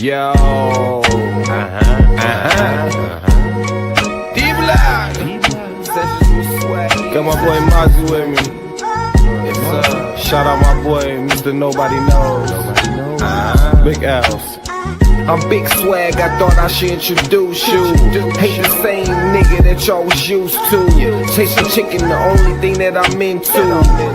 Yo. Got my boy Mozzie with me. Shout out my boy Mr. Nobody Knows. Big Al's. I'm Big Swag, I thought I should introduce you. Hate the same nigga that y'all was used to. Tasting chicken, the only thing that I'm into.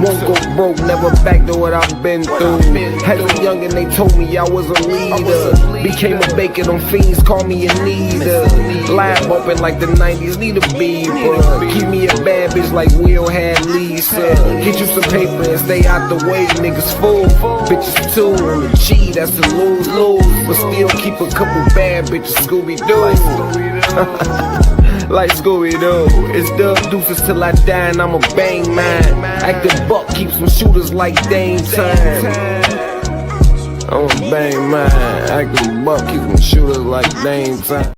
Won't go broke, never back to what I've been through. As a youngin', they told me I was a leader. Became a baker, them fiends call me a needer. Line bumpin' like the 90s, need a Bieber. Keep me a bad bitch like Will had Lisa. Get you some paper and stay out the way, niggas fool. Bitches too, G, that's a lose-lose. But still keep a couple bad bitches Scooby-Doo. Like Scooby-Doo. It's dub deuces till I die and I'm a bang man. Acting buck keeps some shooters like Dame time. I'm a bang man. Acting buck keeps some shooters like Dame time.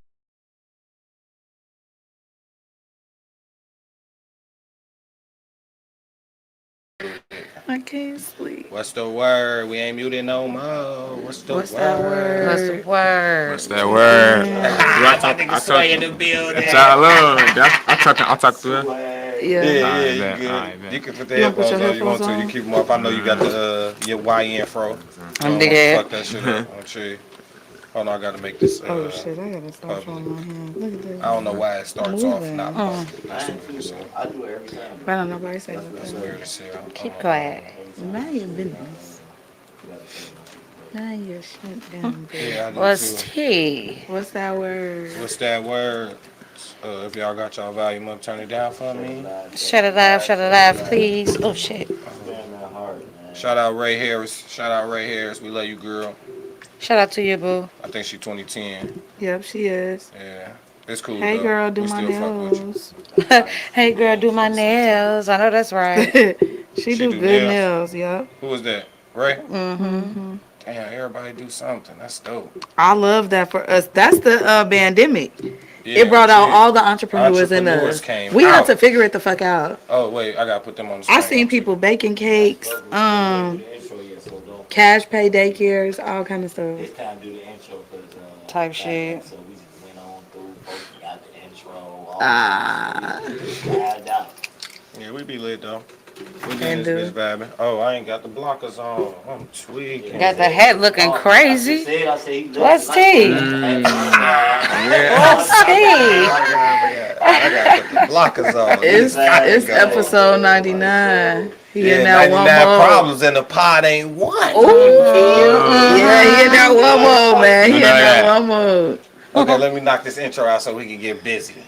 I can't sleep. What's the word? We ain't muted no more. What's the word? That word? What's the word? What's that word? I talk in the building. I talk through it. Yeah, you can put the headphones on if you want to. You keep them up. I know you got the your YN fro. I'm dead. Fuck that shit up. I'm sure. Hold on, I gotta make this. Oh shit, I gotta stop showing my hand. Look at this. I don't know why it starts off now. I do every time. But I don't know why I say That's that. weird as hell. Keep quiet. Mind your business. Mind your shit down, bitch. Yeah, I do What's too. tea? What's that word? What's that word? If y'all got y'all volume up, turn it down for me. Shut it off, please. Oh shit. Shout out Ray Harris. Shout out Ray Harris. We love you, girl. Shout out to you, boo. I think she 2010. Yep, she is. Yeah, it's cool. Hey though. girl, do We my still fuck with you. nails. Hey girl, do my nails. I know that's right. She do good nails, yep. Who was that? Ray? Mm-hmm. Damn, everybody do something. That's dope. I love that for us. That's the pandemic. Yeah, It brought out shit. all the entrepreneurs in Entrepreneurs us. came We had out. to figure it the fuck out. Oh wait, I gotta put them on the I screen. seen people baking cakes, cash pay daycares, all kind of stuff. It's time to do the intro because Type shit. So we just went on through, folks got the intro. All Yeah, we be lit though. We And getting this bitch vibing. Oh, I ain't got the blockers on. I'm tweaking. Got the hat looking crazy. What's tea? I gotta put the blockers on. It's episode 99. He in Yeah, that one 99 more. problems in the pot ain't one. Ooh, yeah, he in that one more, man. He in that one more. Okay, let me knock this intro out so we can get busy.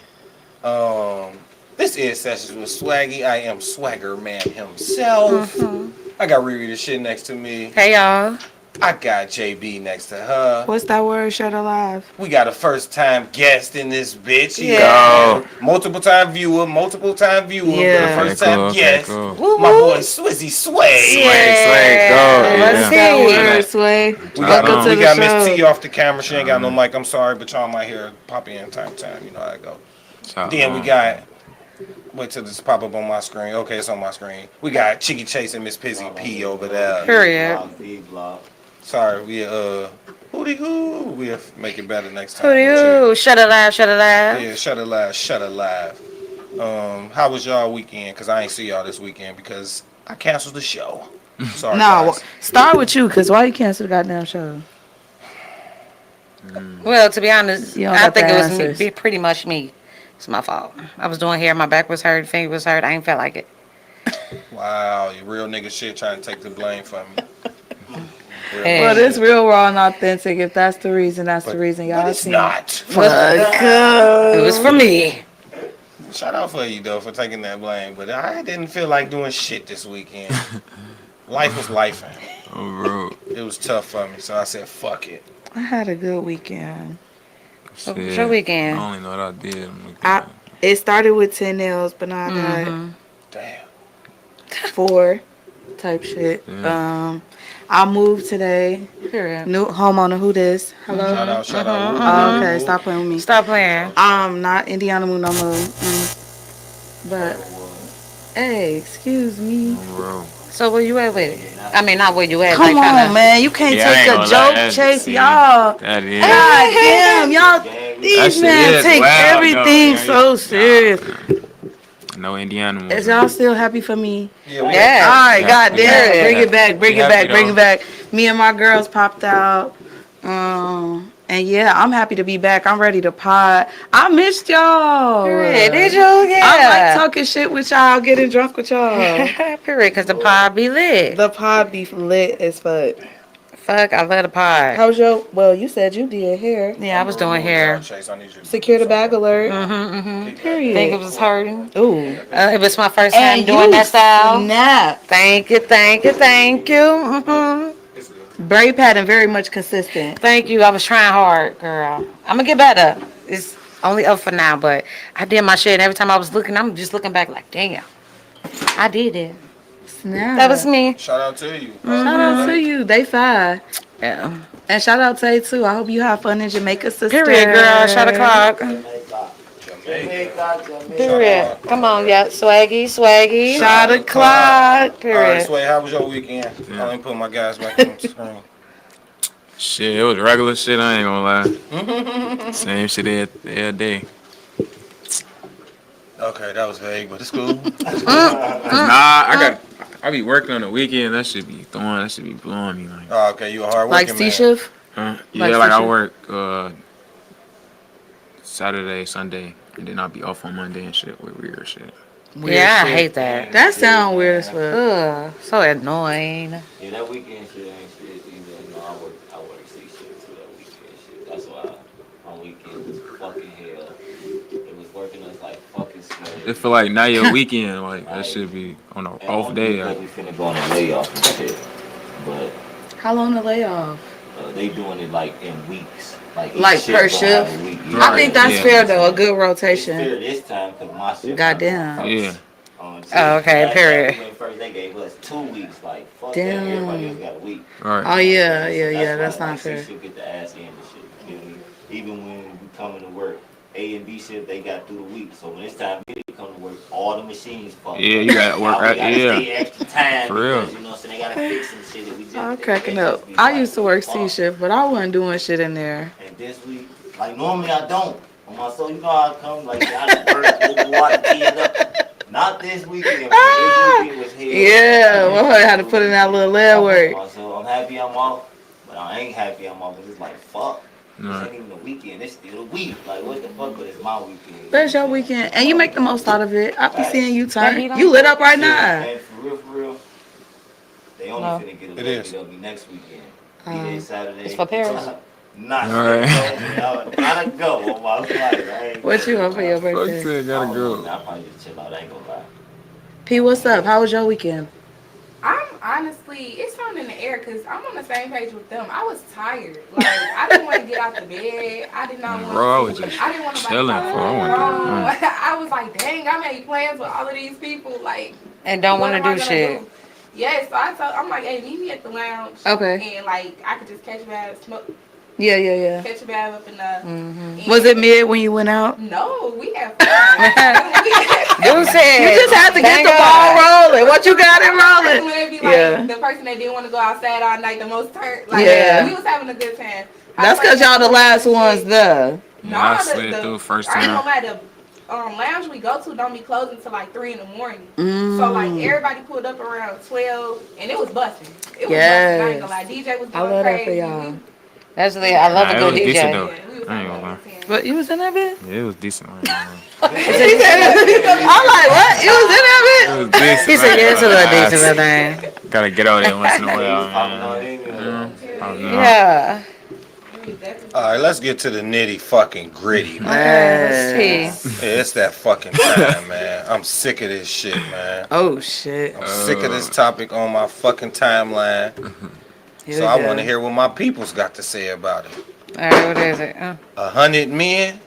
This is Sessions with Swaggy. I am Swagger Man himself. I got Riri the shit next to me. Hey y'all. I got JB next to her. What's that word? Shut alive. We got a first time guest in this bitch. Yeah. Multiple time viewer, Yeah. but a first time guest. Woo My woo. boy Swizzy Sway. Yeah. What's That tea? word, Sway. We Welcome to got the Miss show. T off the camera. She ain't got no mic. I'm sorry, but y'all might hear her pop in time to time. You know how it go. Then we got. Wait till this pop up on my screen. Okay, it's on my screen. We got Chicky Chase and Miss Pizzy P over there. Period. Sorry, hootie hoo. We'll make it better next time. Who you? Shut it live. Yeah, shut it live. How was y'all weekend? Cause I ain't see y'all this weekend because I canceled the show. Sorry, No, guys. start with you, because why you cancel the goddamn show? Well, to be honest, You don't I got think the it was answers. pretty much me. It's my fault. I was doing hair, my back was hurt, finger was hurt. I ain't felt like it. Wow, you real nigga shit trying to take the blame from me. Hey. Well, it's real raw and authentic. If that's the reason, that's the reason. Y'all But it's seen not. It was for me. Shout out for you though for taking that blame, but I didn't feel like doing shit this weekend. Life was life. It was tough for me, so I said fuck it. I had a good weekend. What was your weekend? I only know what I did. It started with 10 nails, but now I got Damn. 4 type shit. I moved today. Period. New homeowner, who this? Hello? Shout out. Oh, okay, stop playing with me. Stop playing. Not Indiana Moon no more. But, hey, excuse me. So where you at with it? I mean, not where you at. Come like, on, kinda, man. You can't Yeah, I ain't take a gonna lie, joke that's- chase, see, y'all. That is. God damn, y'all. Gang, These That shit men is take wild, everything though, so yeah. serious. No Indiana Is movie. y'all still happy for me? Yeah, we Yeah. All right, Yeah, goddamn, yeah. bring it back, bring We it back, happy, bring though. it back. Me and my girls popped out. And yeah, I'm happy to be back. I'm ready to pod. I missed y'all. Period. Did you? I like Yeah. talking shit with y'all, getting drunk with y'all. Period. Because the pod be lit. The pod be lit as fuck. Fuck, I love the pod. How's your? Well, you said you did hair. Yeah, I was doing hair. Chase, I need you to Secure the bag alert. Think it Period. was hurting. Ooh. It was my first time And doing you that style. snap. Thank you, thank you, thank you. Braid pattern very much consistent. Thank you. I was trying hard, girl. I'm gonna get better. It's only up for now, but I did my shit. And every time I was looking, I'm just looking back like, damn, I did it. Snap. That was me. Shout out to you. Shout out to you. They fine. Yeah. And shout out to you too. I hope you have fun in Jamaica, sister. Period, girl. Shot o'clock. Jamaica. Period. Come on, yeah. Swaggy, swaggy. Shot o'clock. All right, Period. Sway, how was your weekend? Let me put my guys back on the screen. Shit, it was regular shit. I ain't gonna lie. Same shit every day. Okay, that was vague, but it's cool. Nah, I be working on the weekend. That should be blowing me like. Oh, okay, you a hard Like working C man. shift. Yeah, Like like I sushi? work Saturday, Sunday, and then I'll be off on Monday and shit with weird shit. Yeah, I hate that. That sound weird as fuck. Ugh, so annoying. Yeah, that weekend shit ain't shit either. You know, I work 6 shifts too, that weekend shit. That's why my weekend was fucking hell. It was working us like fucking slaves. It feel like now your weekend, like that should be on an And off only day. because we finna go on a layoff and shit. But How long the layoff? they doing it like in weeks. Like, each Like shift per gonna shift? have a week. I think that's Yeah. fair though. A good It's rotation. fair this time because my shift. Goddamn. comes Yeah. first. Oh, okay, Last period. time we went first, they gave us 2 weeks. Like, fuck Damn. that. Everybody else got a week. Right. Oh yeah. That's why, not like, fair. C shift get the ass end and shit. You feel me? Even when we come to work, A and B shift they got through the week. So when it's time for you to come to work, all the machines fucked Yeah, up. you gotta work Now we right. gotta stay Yeah. extra time For real. because, you know, so they gotta fix some shit that we just. I'm that cracking they up. just be I like, used to work fuck. C shift, but I wasn't doing shit in there. And this week, like normally I don't. On my soul, you know how I come, like I just water kids up. Not this weekend. This weekend was hell. Yeah, well, I had to put in that little leg work. So I'm happy I'm off, but I ain't happy I'm off. Cause it's like fuck. This Right. ain't even a weekend. It's still a week. Like what the fuck? But it's my weekend. That's your weekend, and you make the most out of it. I be seeing you turn. Hey, You lit up right now. And for real, they only No. finna get a It little is. bit of me next weekend. B-Day Saturday. It's for Paris. Not Alright. gotta go on my flight. I ain't- What you want for your Fuck birthday? said gotta I don't know, go. man. I'll probably just chill out. I ain't gonna lie. P, what's up? How was your weekend? I'm honestly, it's something in the air because I'm on the same page with them. I was tired. Like, I didn't want to get out the bed. I did not want to. Bro, I was just I didn't want to chilling for I wanted to- I was like, dang, I made plans with all of these people. Like, And don't what want am to I do gonna shit. do? Yes, so I'm like, hey, meet me at the lounge. Okay. And like, I could just catch a bath, smoke, Yeah. catch a bath up in the. Mm-hmm. Was it mid when you went out? No, we have fun. You said You just had to get thank the God. ball rolling. What you got it When rolling? it be like Yeah. the person that didn't want to go outside all night, the most turned. Like, Yeah. we was having a good time. That's because y'all the last ones there. No, Yeah, I slid through first I ain't time. gonna lie, the lounge we go to don't be closing until like 3 in the morning. Mm. So like everybody pulled up around 12 and it was busting. It was Yes. busting. I ain't gonna lie. DJ was I going love that for crazy. y'all. That's the I love Nah, a it good was DJ. decent, though. Yeah, we was I ain't having gonna a lie. good time. But you was in that bit? Yeah, it was decent. Right now. I'm like, what? You was in that It was decent. He said, right yeah, it's a now. little decent, little thing. Gotta get out there once in a They was while, popping man. on it, I don't know. Yeah. All right, let's get to the nitty fucking gritty, man. Let's see. Yeah, it's that fucking time, man. I'm sick of this shit, man. Oh, shit. I'm sick of this topic on my fucking timeline. So I want to hear what my people's got to say about it. All right, what is it? 100 men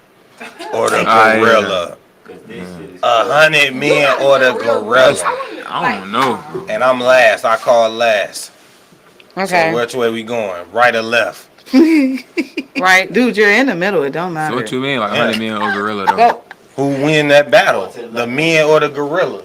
or the yeah. gorilla? Cause this shit is 100 men or the gorilla? I don't know. And I'm last. I call last. Okay. So which way we going? Right or left? Right. Dude, you're in the middle. It don't So matter. what you mean, like 100 million or gorilla though? Go. Who win that battle? The men or the gorilla?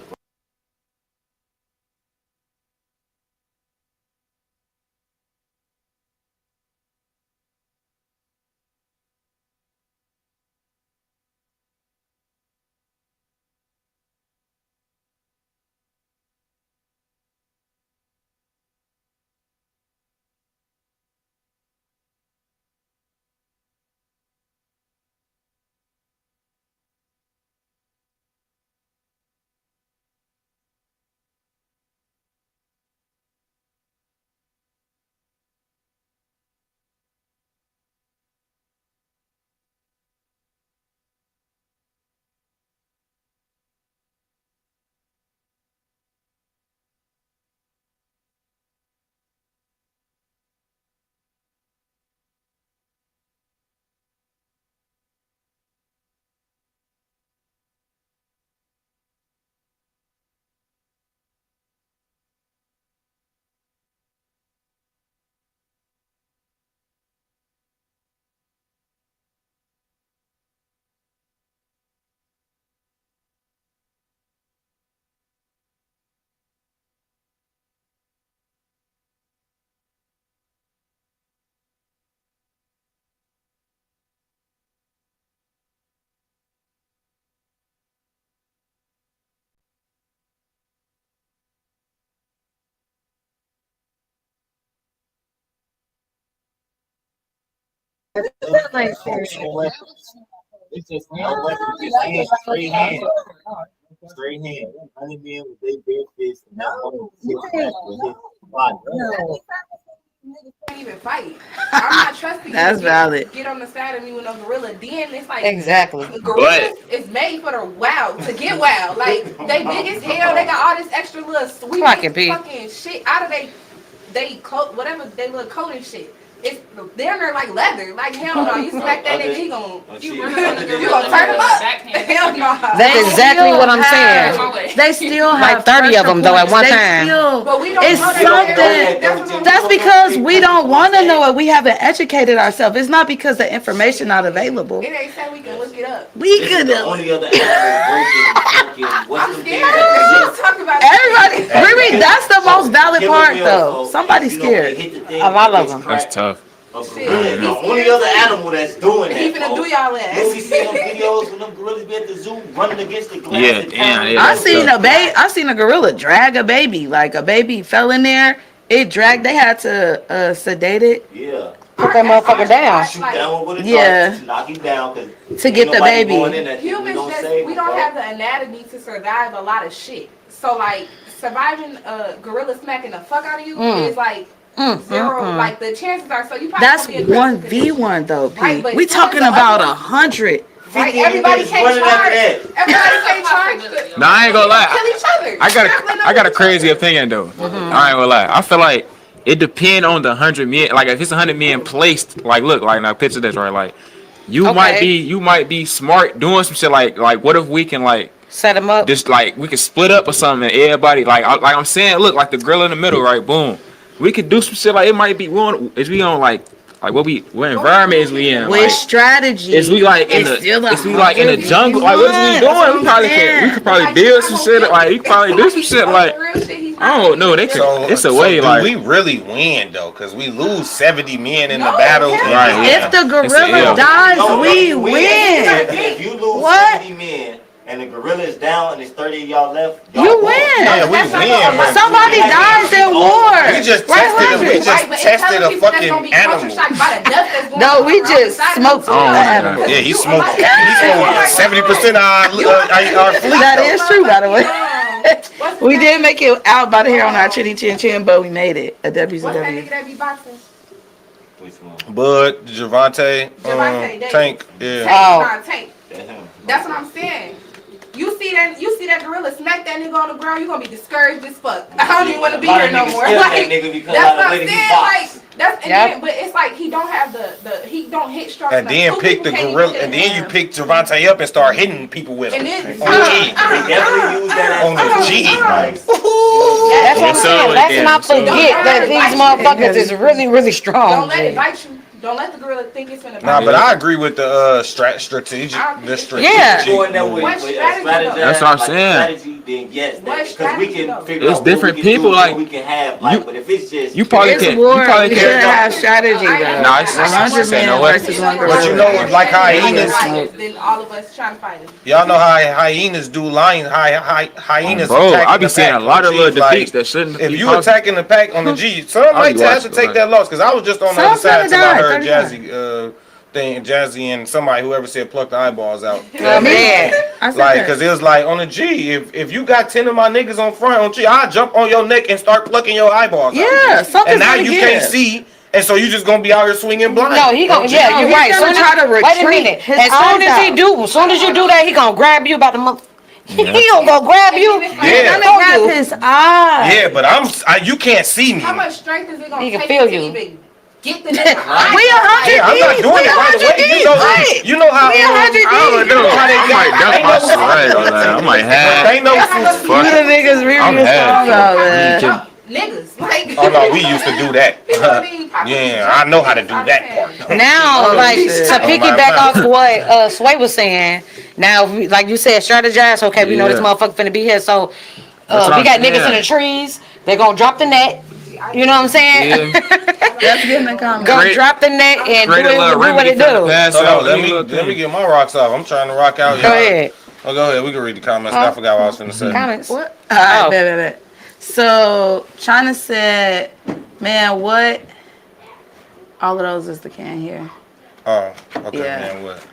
It's just no weapon, just hands, straight hands. Straight hands. 100 men with their bare fists and that one with his body. Can't even fight. I'm not trusting That's you valid. get on the side of me with a gorilla. Then it's like Exactly. gorillas is made for the wild to get wild. Like they big as hell. They got all this extra little sweet fucking shit out of they coat whatever they little coat and shit. It's they're like leather. Like hell no, you smack that nigga, he gon' you gonna turn him up. Hell no. That's exactly what I'm saying. They still have Like 30 of them though at one They time. still- But we don't It's know that. something. That's because we don't want to know it. We haven't educated ourselves. It's not because the information not available. It ain't said we can look it up. We This could. is the only other animal breaking. What's I'm the scared because you talk about Everybody, Riri, that's the most valid part though. Somebody's scared. A lot of them. That's tough. The only other animal that's doing that. He finna do y'all ass. You see them videos when them gorillas be at the zoo running against the glass. Yeah, and damn, carrying- yeah. I seen a gorilla drag a baby. Like a baby fell in there. It dragged. They had to sedate it Yeah. Put that motherfucker down. Shoot down with a Yeah. dart, knock him down. to get the baby. Humans we don't have the anatomy to survive a lot of shit. So like surviving a gorilla smacking the fuck out of you is like zero. Like the chances are so you probably That's gonna be aggressive 1v1 though, P. Right, but We talking about 100. Right, everybody can't charge. Everybody can't charge. Nah, I ain't gonna lie. Kill each other. I got a crazy opinion though. I ain't gonna lie. I feel like it depend on the 100 men. Like if it's 100 men placed, like look, like now picture this, right? Like you might be smart doing some shit. Like what if we can like set them up? just like we could split up or something. And everybody like I'm saying, look like the grill in the middle, right? Boom. We could do some shit like it might be. We on what environment is we in? With Like, strategy. is we like in the jungle? Like what is we doing? We could probably build some shit. Like we could probably do some shit. Like I don't know. They could. It's a way. do Like we really win though? Because we lose 70 men in the No, battle. hell Right. If the gorilla L. dies, No, we win. If you lose What? 70 men and the gorilla is down and there's 30 of y'all left, y'all You won. win. Yeah, we win, but Somebody dies in war. we just Right, tested right. we just tested a fucking animal. No, we just smoked the Oh, animal. Yeah, he smoked 70% of our fleet. That though. is true, by the way. We did make it out by the hair on our chinny chin chin, but we made it. A W's a What's that W. nigga that be boxing? Which one? Bud, Javante, Javante Davis. Tank, yeah. Tank, Tank. That's him. That's what I'm saying. You see that gorilla smack that nigga on the ground, you gonna be discouraged as fuck. I don't even want to be A lot here of no niggas more. kill that Like, nigga because that's of what the I'm way he saying. box. Like that's Yep. but it's like he don't have he don't hit strong. And then enough. Two pick the people can't gorilla, hit and him. then you pick Javante up and start hitting people with him. And then On the G. They definitely use that On the G. That's what I'm So saying. it Let's is. not So- forget that these motherfuckers is really, really Don't strong. let it bite you. Don't let the gorilla think it's gonna bite Nah, you. but I agree with the strategic. The strategic. Yeah. Going there with What strategy, though? That's what I'm like, saying. Strategy, then yes, What because we strategy, can though? figure It's out different what we can people, do, like, what we can have. Like, but if it's just you probably It's can't. war. You probably You should can't. have strategy though. Nah, it's 100 said men no way. versus one But you gorilla. know, like hyenas, Then all of us trying to fight him. y'all know how hyenas do lions. Hyenas. Bro, attacking I be the seeing pack a lot on of little G's, like, defeats that shouldn't. If be you possible. attacking the pack on the G, some might be have to watching, take like- that loss. Because I was just on the other Some side till I died, heard 39. Jazzy and somebody, whoever said pluck the eyeballs out. Oh, man. I said Like, that. cause it was like on the G, if you got 10 of my niggas on front on G, I'll jump on your neck and start plucking your eyeballs out. Yeah, something's And now gonna you give. can't see, and so you just gonna be out here swinging blind. No, he gonna, yeah, you're he's right. gonna try to Wait a retreat minute. his As soon eyes as he out. do, as soon as you do that, he gonna grab you by the mother. He gonna go grab you. Yeah. He's gonna grab his eyes. Yeah, but you can't see me. How much strength is it gonna He can take feel to you. even get the nigga? We 100 Yeah, I'm not Ds. doing We it right 100 away. Ds. Right. You know how We 100 I don't Ds. know. how they I might dump my shit right on that. I might have. Ain't no You the niggas really I'm was happy. talking about that. Niggas, like. Oh no, we used to do that. People don't even probably Yeah, jump I know how to niggas, do I'm that saying. part. Now, Oh, like shit. to Oh, my piggyback God. off what Sway was saying. Now, like you said, strategize. Okay, we know this Yeah. motherfucker finna be here, so That's what we I'm got niggas saying. in the trees. They gonna drop the net. You know what I'm saying? Yeah. That's getting the comment. Go Great- drop the net and do Great little what remedy it for the do. pass So out. let me get my rocks off. I'm trying to rock out. Go y'all. ahead. Oh, go ahead. We can read the comments. I forgot what I was finna say. Comments. What? All right, Oh. bet. So China said, "Man, what?" All of those is the can here. Oh, okay, Yeah. man, what?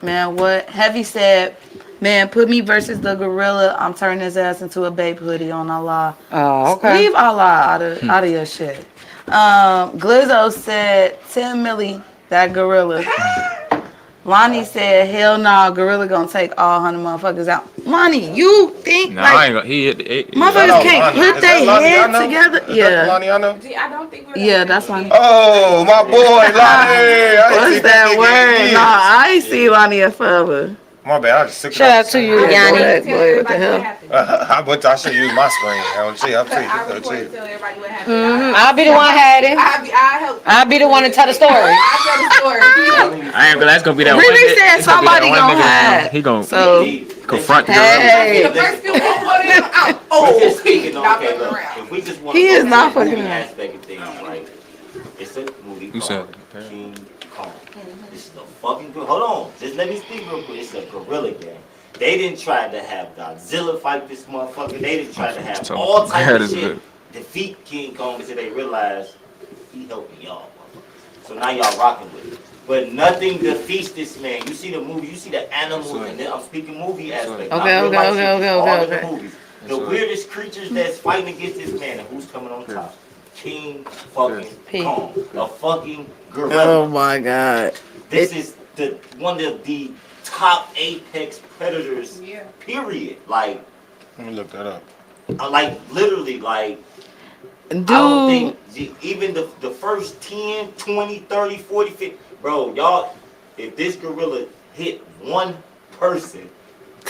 Man, what? Heavy said, man, put me versus the gorilla. I'm turning his ass into a babe hoodie on Allah. Oh, okay. Leave Allah out of your shit. Glizzo said 10 milli, that gorilla. Lonnie said, hell no, gorilla gonna take all 100 motherfuckers out. Lonnie, you think Nah, I like ain't gonna. He motherfuckers can't Lonnie. put Is their that heads Lonnie together? Is that Yeah. Lonnie I know? Gee, I don't think we're Yeah, that's Lonnie. Oh, my boy, Lonnie. I ain't What's seen that nigga word? in years. Nah, I ain't see Lonnie in forever. My bad, I just took it Shout off. out to you, Yeah, Yanni. boy, boy, what the hell? I should use my screen. I don't see. I'm I taking report it. and tell everybody what happened. I'll be the one hiding. I help. I'll be the one to tell the story. I tell the story. I ain't gonna. That's gonna be that. Riri one nigga- said it's gonna be that somebody one gonna nigga, hide. He gonna So, confront the hey. The first few one for them, I'm We're just speaking on, not okay, fucking look, around. if we just want He to is go not to the fucking movie around. aspect of things, right? It's a movie You said called King Kong. This is a fucking good. Hold on, just let me speak real quick. It's a gorilla game. They didn't try to have Godzilla fight this motherfucker. They didn't try to have So, all that type of is shit good. defeat King Kong until they realized he helping y'all, motherfuckers. So now y'all rocking with it. But nothing defeats this man. You see the movie, you see the animals, and then I'm speaking movie aspect. not Okay, real okay, life okay, shit. okay, All okay, in the okay. movies. The weirdest creatures that's fighting against this man, and who's coming on top? King fucking P. Kong. A fucking gorilla. Oh my god. This is one of the top apex predators, Yeah. period. Like, Let me look that up. literally, like, Dude. I don't think even the first 10, 20, 30, 40, 50, bro, y'all, if this gorilla hit one person,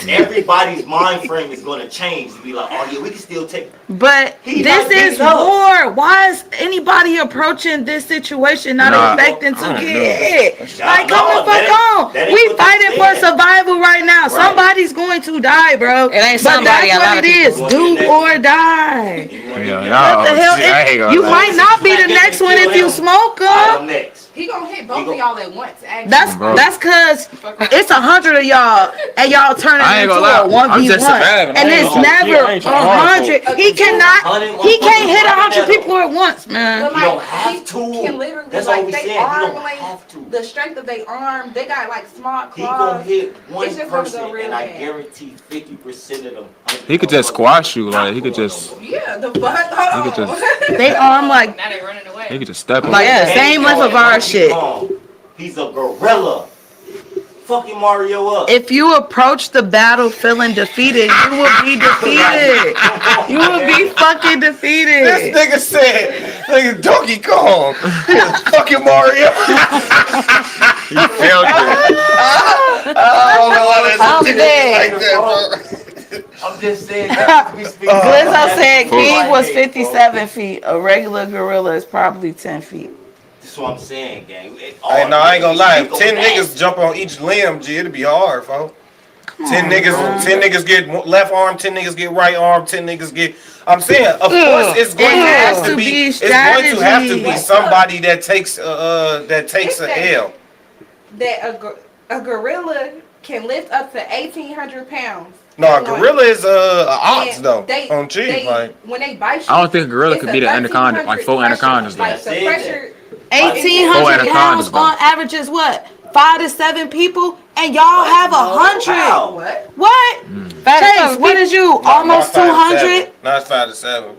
everybody's mind frame is going to change to be like, oh yeah, we can still take. But He's this not is beating up. war. Why is anybody approaching this situation not Nah, expecting I to don't get know. hit? Like, No, come the that fuck on. ain't We what they fighting for said. survival right now. Right. Somebody's going to die, bro. It ain't But somebody, that's a lot what of it is. people. Do or die. Yeah, What the hell? I ain't gonna You lie. might not be the next one if you smoke I'm them. next. He gonna hit both of y'all at once. Actually. Bro. That's cause it's 100 of y'all and y'all turning I ain't into gonna a lie. I'm 1v1. just surviving. I And ain't it's gonna lie. never I ain't trying to 100. He can't hit 100 people at once, But man. You don't have to. Can literally, That's all like, we they saying. You arm don't length, have to. the strength of their arm, they got like smart He gonna claws. hit one It's just gonna person, go real and I bad. guarantee 50% of them. He could just squash you, like he could just, Yeah, the fuck. Hold he could on. just, They arm like Now they running away. he could just step on. Like, you. yeah, same length of our shit. He's a gorilla. Fucking Mario up. if you approach the battle feeling defeated, you will be defeated. You will be fucking This defeated. nigga said, nigga Donkey Kong. Fucking Mario. He failed it. I don't know why that's I'm like dead. that, bro. I'm just saying. That we speak Glizzo said Full. King was 57 feet. A regular gorilla is probably 10 feet. That's what I'm saying, gang. Hey, no, I ain't gonna lie. If 10 niggas jump on each limb, G, it'd be hard, folks. 10 niggas get left arm, 10 niggas get right arm, 10 niggas get. I'm saying, of course, it's going to has have to to be. be It's going to have to be strategy. somebody that takes a L. That a gorilla can lift up to 1,800 pounds. No, a gorilla is a ox And though. they- On G, they- like. when they bite you, I don't think a gorilla it's could a be the anaconda, like 1,300 four pressure. anacondas. Like Though. the pressure. 1,800 Four pounds anacondas, bro. on average is what? 5 to 7 people? And y'all have 100. What? What? Chase, what is you? Almost 200? No, it's 5 to 7.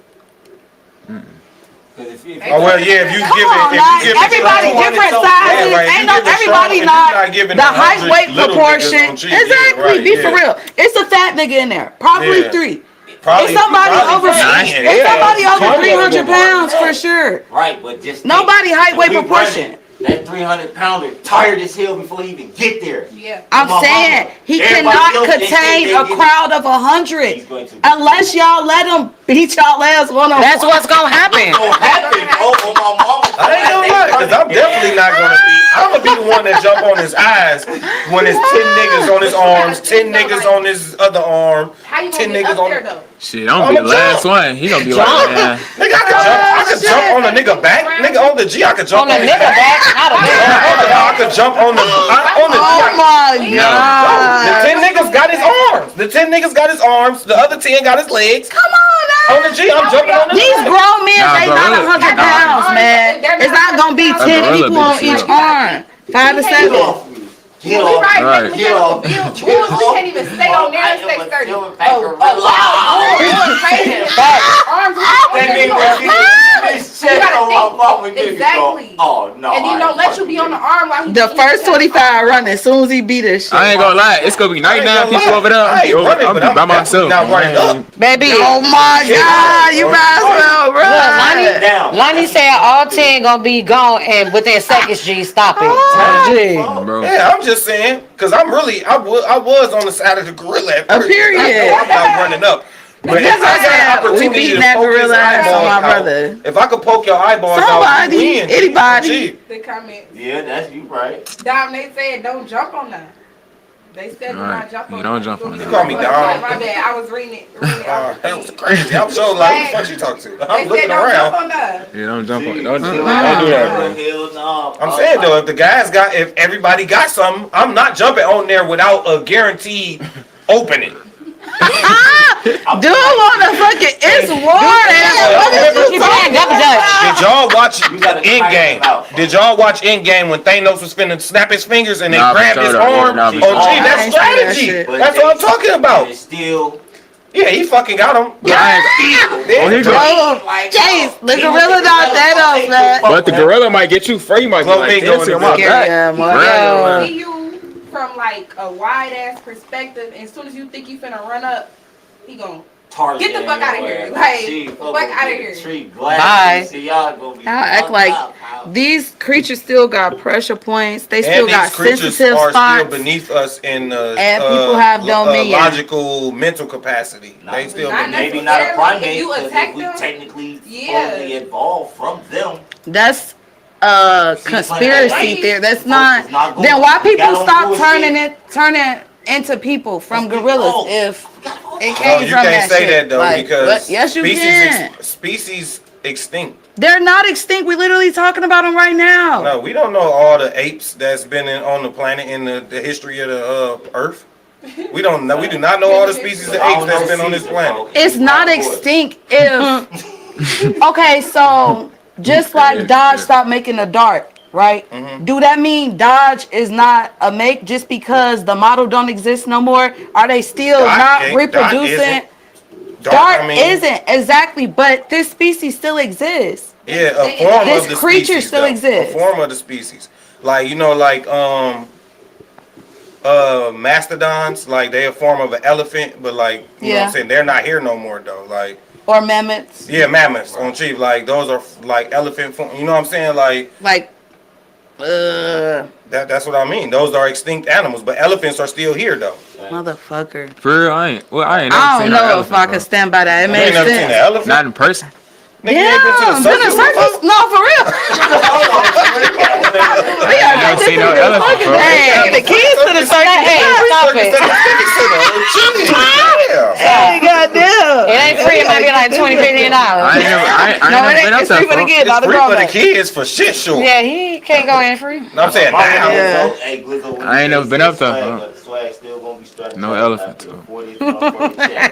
If Oh well, yeah. If you Come give on, it, now. if you give Everybody it, different yeah, sizes. right. If Ain't you no give it everybody strong, if not you're not giving the 100 height weight little niggas proportion. on G, yeah, Exactly. right, Be for yeah. real. It's a fat nigga in there. Probably Yeah. 3. Probably, It's somebody over. Nice. It's somebody over 20 of 300 them. pounds for sure. Right, but just Nobody height if weight we proportion. running, that 300-pounder tired as hell before he even get there. Yeah. I'm My saying mama. he Everybody cannot else, they contain get- a crowd of 100 He's going to. unless y'all let him beat y'all ass one on. That's what's gonna happen. Gonna happen. Oh, my mama. I ain't gonna lie, cause I'm definitely not gonna be. I'm gonna be the one that jump on his eyes when it's 10 niggas on his arms, 10 niggas on his other arm, How you 10 gonna get niggas up on. there though? Shit, I'm gonna be the last one. He gonna be like, man. Nigga, I could jump on a nigga back. Nigga on the G, I could jump On a on his nigga back. back, not a nigga. I could jump on the on the Oh G. my The god! 10 niggas got his arms. The 10 niggas got his arms. The other 10 got his legs. Come on On now. the G, I'm jumping on the These G. grown men, Nah, they bro, not really. 100 Nah. pounds, man. It's not gonna be 10 gorilla people on bitch, each yeah. arm. 5 to Get 7. off me. Get Yeah, we off. right. Right. Make me go build Get bulls. We off. can't even stay on there and I stay am a sturdy. silver Oh, backer. wow. Crazy. Arms That nigga was getting his chest gotta on think. my mama. Nigga Exactly. go, oh no. And then don't let you be on the arm while he The first 25 running as soon as he beat this shit. I ain't gonna lie, it's gonna be 99 people over there. I ain't running, I'm but be by I'm myself. definitely not running up. Baby, Oh my God, you might as well run. down. Lonnie said all 10 gonna be gone and within seconds, G, stop it. G. Bro. Yeah, I'm just saying, cause I'm really, I was on the side of the gorilla at A first. period. I know I'm not running up. But if That's I what I got said. an We opportunity beating to that poke his gorilla ass on eyeballs my out, brother. if I could poke your eyeballs Somebody, out, you win. anybody. Gee. The comment. Yeah, that's you right. Dom, they said don't jump on that. They said do Right. not jump You on don't that. jump on You that. call me Dom. My bad. I was reading it. That was crazy. I'm so like, who the fuck you talk to? They I'm said looking don't jump around. on that. Yeah, don't jump on. Gee, Don't do hell that, bro. no. I'm saying though, if the guys got, if everybody got something, I'm not jumping on there without a guaranteed opening. Do it on the fucking, it's war. What is you talking about? Did y'all watch You gotta Endgame? tighten it out. Did y'all watch Endgame when Thanos was finna snap his fingers and they Nah, for grabbed sure his though. arm? Nah, for Oh, sure. gee, I that's ain't seen that strategy. shit. That's what I'm talking about. It's still. Yeah, he fucking got him. Oh, he go. Oh, Chase, the gorilla not Thanos, man. But the gorilla might get you free. Might be Chloe like, going this to on my the- back. Yeah, boy. Right. See you from like a wide ass perspective, and as soon as you think you finna run up, he gon' Tarzan Get the fuck outta here. ass. Like, She fuck fucking outta get here. the tree Bye. glasses. See, y'all gonna be Y'all act fucked like up, pal. these creatures still got pressure points. They still And got these creatures sensitive are spots. still beneath us in And people have dominion. logical mental capacity. They still Not beneath Maybe us. not a necessarily. primate, If you because attack we them, technically yeah. totally evolved from them. That's See, conspiracy like, theory. That's folks not. is not Then why got people on stop bullshit. turning into people from Let's be gorillas bold. if it No, came you from can't that say shit? that though Like, because what? Yes, you can. species extinct. They're not extinct. We're literally talking about them right now. No, we don't know all the apes that's been on the planet in the history of the Earth. We don't know. We do not know all the species of I apes don't that's know been on this seasons, planet. folks. It's not Boy. extinct if. Okay, so just like Dodge stopped making a dart, right? Mm-hmm. Do that mean Dodge is not a make just because the model don't exist no more? Are they still Dart not ain't- reproducing? Dart Dart I mean, isn't exactly, but this species still exists. Yeah, a form This of the creature species. still though. exists. A form of the species. Like, you know, like mastodons, like they a form of an elephant, but like you know what Yeah. I'm saying, they're not here no more though. Like Or mammoths, yeah, mammoths on chief. Like those are like elephant form, you know what I'm saying? Like like. that's what I mean. Those are extinct animals, but elephants are still here though. Motherfucker. For real, I ain't never I don't seen know no if I elephant, can stand by that. It You makes ain't never seen an sense. elephant? Not in person. Nigga, you Yeah, ain't been to the been in circus circus? before? No, for real. I never seen no elephant, bro. Hey, the keys to the circus. Hey, stop Circus it. at the Civic Center. Yeah. Hey, goddamn. It ain't free. It might be like $20, $15. I ain't never. I No, ain't it never been ain't. up It's there, free for the bro. kids, not It's the free for grown the kids for shit sure. Yeah, he can't go in free. No, I'm saying now. Yeah. Hey, Glizzo, when I ain't you never say been up there, swag, huh? but the swag still gonna be strapped No up elephant, after the too. 40th motherfucking check.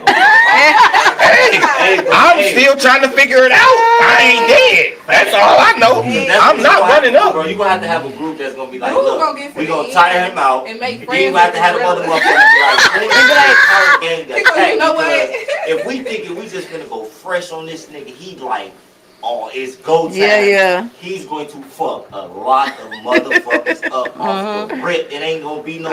Hey, I'm still trying to figure it out. I ain't dead. That's all I know. I'm not running Bro, up. you gonna have to have a group that's gonna be like, Who's look, gonna get we to gonna the tire end him out. and make Then friends you gonna have to with have the the other gorilla. motherfuckers be like, People, you know what? if we thinking we just gonna go fresh on this nigga, he like, oh, it's go time. Yeah, yeah. He's going to fuck a lot of motherfuckers up off the rip. It ain't gonna be no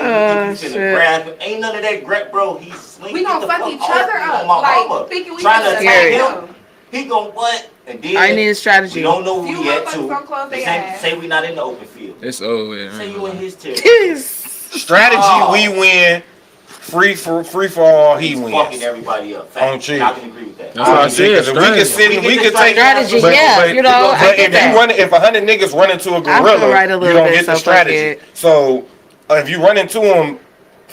you shit. finna grab him. Ain't none of that grab, bro. He's swinging. We gonna Get the fuck each off other me on up, my like mama. thinking we Trying to finna attack attack him. He gon' what? And then I need a we strategy. don't know who Few we at motherfuckers too. gonna close their Say, ass. say we not in the open field. It's over with. Say you in his territory. Jeez. Strategy, Oh. we win. Free for all, he He's fucking wins. everybody up. On Fact. cheap. I can agree with that. That's what I said. Because if we could strategy. sit and we could take Strategy, but- yeah, but- you know, I But get if that. you run, if 100 niggas run into a I feel gorilla, right a you little don't bit, get the so fuck strategy. it. So if you run into them,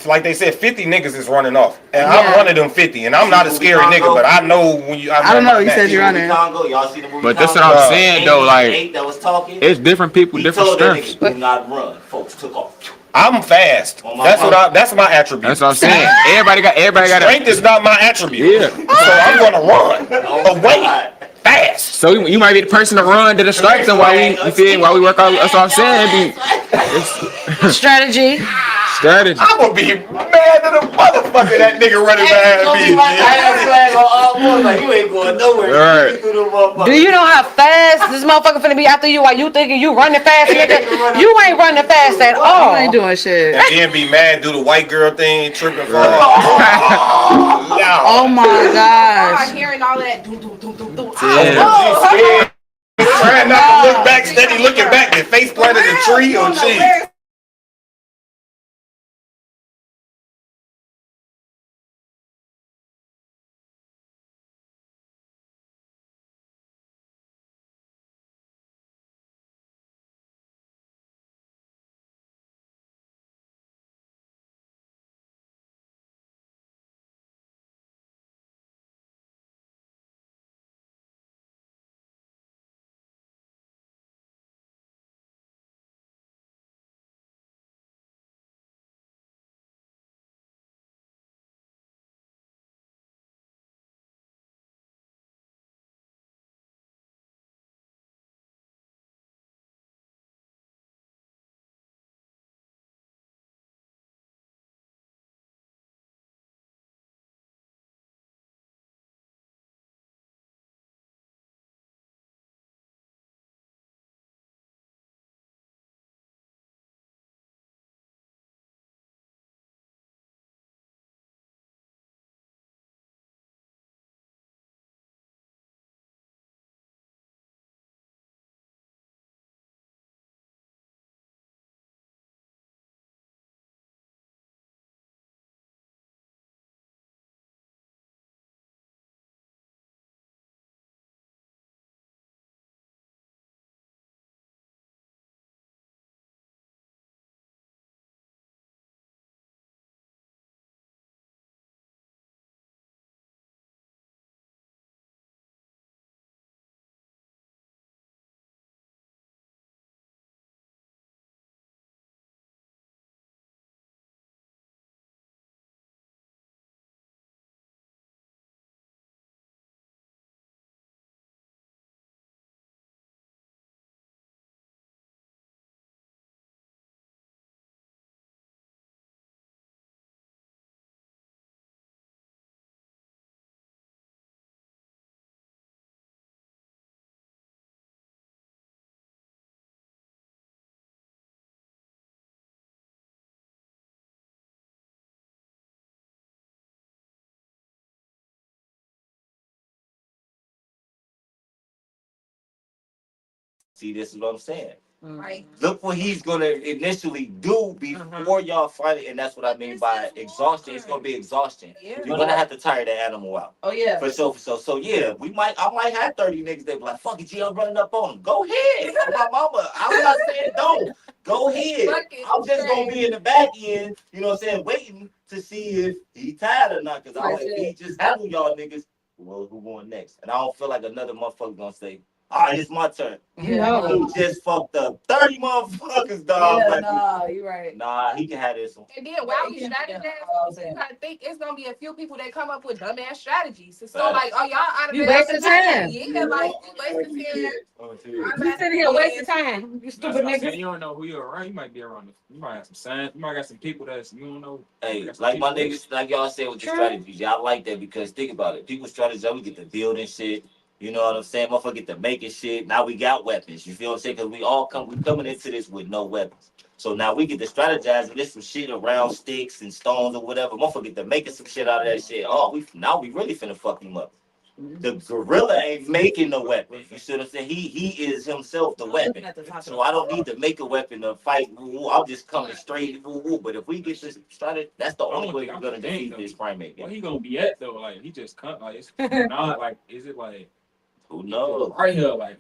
like they said, 50 niggas is running off, and Yeah. I'm one of them 50, and I'm not a scary nigga, but I know when you. I don't know, you my said back. you running. Congo, y'all see the movie But that's Congo? what I'm Nah. saying though. Like that was talking. it's different people, He different told that strengths. nigga, do not run. Folks took off. I'm fast. On my That's what phone. that's my attribute. That's what I'm saying. Everybody got. Strength is not my attribute. Yeah. So I'm gonna run Oh, away. God. fast. So you might be the person to run to distract them while we work out. That's what I'm saying. Strategy. Strategy. I'm gonna be mad at a motherfucker that nigga running behind me. I have flag on all fours, like you ain't going nowhere. Right. You through the motherfucker. Do you know how fast this motherfucker finna be after you while you thinking you running fast? Nigga? You ain't running fast at all. I ain't doing shit. And then be mad, do the white girl thing, tripping for Oh my gosh. I'm hearing all of that. Doom, doom, doom, doom, doom. Yeah. Trying not to look back, steady looking back, the face planted a tree or cheese. See, this is what I'm saying. Right. Look what he's gonna initially do before y'all fight it, and that's what I mean by exhaustion. It's gonna be exhaustion. Yeah. You're gonna have to tire that animal out. Oh yeah. For sure. So yeah, I might have 30 niggas that be like, fuck it, G, I'm running up on him. Go ahead. My mama, I'm not saying don't. Go ahead. I'm just gonna be in the back end, you know what I'm saying, waiting to see if he tired or not. Cause I'm like, he just handle y'all niggas. Well, who going next? And I don't feel like another motherfucker gonna say, all right, it's my turn. Yeah. He just fucked up 30 motherfuckers, dog. Yeah, Like, nah, you right. nah, he can have this one. And then while we strategize, you gotta think it's gonna be a few people that come up with dumbass strategies. So like, oh y'all out of You there. wasting time. Yeah, like you wasting time. You sitting here wasting time. You stupid nigga. You don't know who you're around. You might be around. You might have some signs. You might got some people that's you don't know. Hey, like my niggas, like y'all said with the strategies, y'all like that because think about it. People strategize, we get to building shit. You know what I'm saying? Motherfucker get to making shit. Now we got weapons. You feel what I'm saying? Because we coming into this with no weapons. So now we get to strategize and there's some shit around sticks and stones or whatever. Motherfucker get to making some shit out of that shit. Oh, we really finna fuck him up. The gorilla ain't making no weapon. You see what I'm saying? He is himself the weapon. So I don't need to make a weapon to fight. I'm just coming straight. But if we get this started, that's the only way we're gonna defeat this primate. Where he gonna be at though? Like he just cut. Like it's not like. Is it like? Who knows? Right here, like.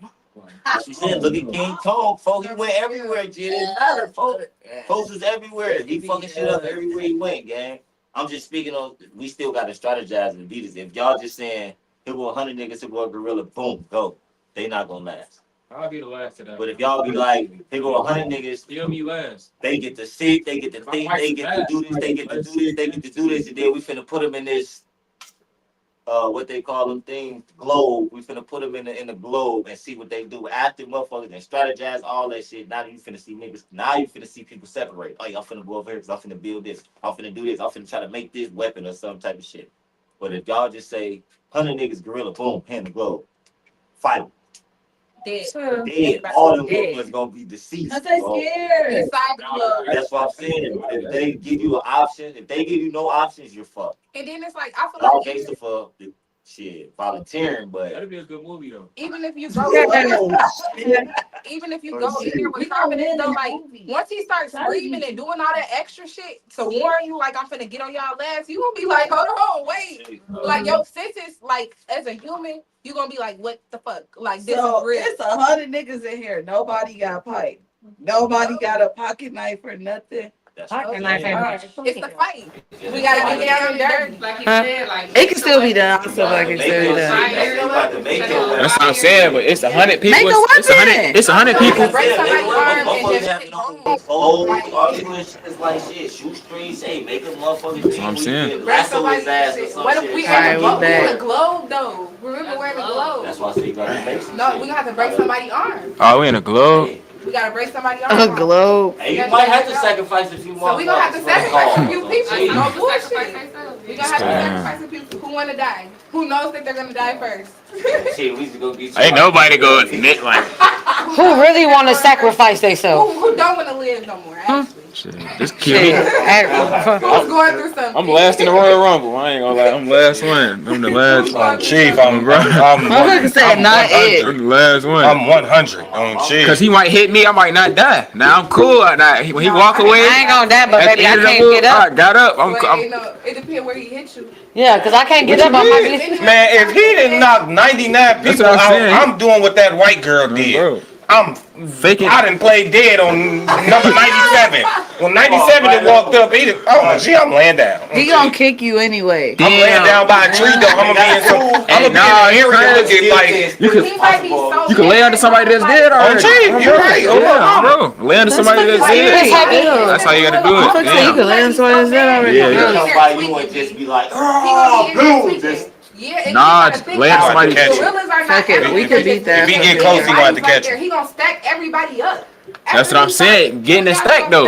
She said, look at King Kong, folks. He went everywhere, G. It didn't matter, folks. Folks is everywhere. He fucking shit up everywhere he went, gang. I'm just speaking on, we still got to strategize and beat us. If y'all just saying, here go 100 niggas, here go a gorilla, boom, go. They not gonna last. I'll be the last to that. But if y'all be like, here go 100 niggas, still me last. they get to sit, they get to think, they get to do this, they get to do this, they get to do this, and then we finna put them in this what they call them things, globe. We finna put them in the globe and see what they do after motherfuckers and strategize all that shit. Now you finna see niggas. Now you finna see people separate. Oh, y'all finna go over here because I'm finna build this. I'm finna do this. I'm finna try to make this weapon or some type of shit. But if y'all just say 100 niggas gorilla, boom, hand the globe, fight 'em. Dead. All them motherfuckers gonna be deceased. Cause they scared. Inside the club. That's what I'm saying. If they give you an option, if they give you no options, you're fucked. And then it's like, I feel All like based off of shit volunteering, but That'd be a good movie though. even if you go, even if you go in here with confidence, though, like once he starts screaming and doing all that extra shit to warn you, like I'm finna get on y'all ass, you gonna be like, hold on, wait, like your senses, like as a human, you gonna be like, what the fuck, like this So is real. it's 100 niggas in here. Nobody got pipe. Nobody got a pocket knife or nothing. that's Pocket what knife I'm ain't saying. It's the fight. We gotta get down and dirty. Like you said, like It can still be done. I still like it can still be done. That's what I'm saying, but it's 100 people. Make a It's 100. It's 100 people. Break somebody's arm and just take home. All you doing shit is like shit. Shoot strings, hey, make a motherfucking That's what I'm saying. team. Break Wrestle his somebody's ass or shit. some What if shit. we Alright, in we back. the globe though? Remember we're in the globe. That's why I say you gotta make some No, shit. we gonna have to break somebody's arm. Oh, we in a globe. We gotta break somebody's arm. A globe. Hey, you might have to sacrifice a few So we gonna have to motherfuckers. sacrifice a few I people. No know bullshit. sacrifice themselves. We gonna have to sacrifice a few people who wanna die. Who knows that they're gonna die first. Shit, we just gonna get you. Ain't nobody going admit like Who really want to sacrifice themselves? Who don't wanna live no more, actually. shit. Just kill me. Who's going through something? I'm last in the Royal Rumble. I ain't gonna lie. I'm last one. I'm the last one. Chief, I'm Motherfucker said not it. I'm the last one. I'm 100 on Chief. Cause he might hit me, I might not die. Now I'm cool. When he walk away, I ain't gonna die, but at baby, the I end of the can't move, get up. I got up. Well, you know, it depends where he hits you. Yeah, because I can't get up. I might be. Man, if he didn't knock 99 That's people what I'm out, saying. I'm doing what that white girl did. bro. I'm Faking. I done played dead on number 97. When 97 had walked up, he done, oh, gee, I'm laying down. He gonna kick you anyway. I'm laying down by a tree though. I'm gonna be in some. I'm gonna be Nah, in an area looking like. You could He might be so you can lay under somebody that's dead Oh, already. Chief, you're right. Oh, Yeah, bro. Lay under somebody that's dead. That's how you gotta do Fuck it. so you Damn. can land somewhere that's dead already. Yeah, You yeah. come by you and just be like, He gonna be in oh, there dude, just tweaking. Yeah, and Nah, you gotta think land about somebody- it. Catch you. Gorillas are not Fuck it, we everything could beat that. If he get close, he gonna have to catch there. you. He gonna stack everybody up. That's what I'm saying. Get in the stack though.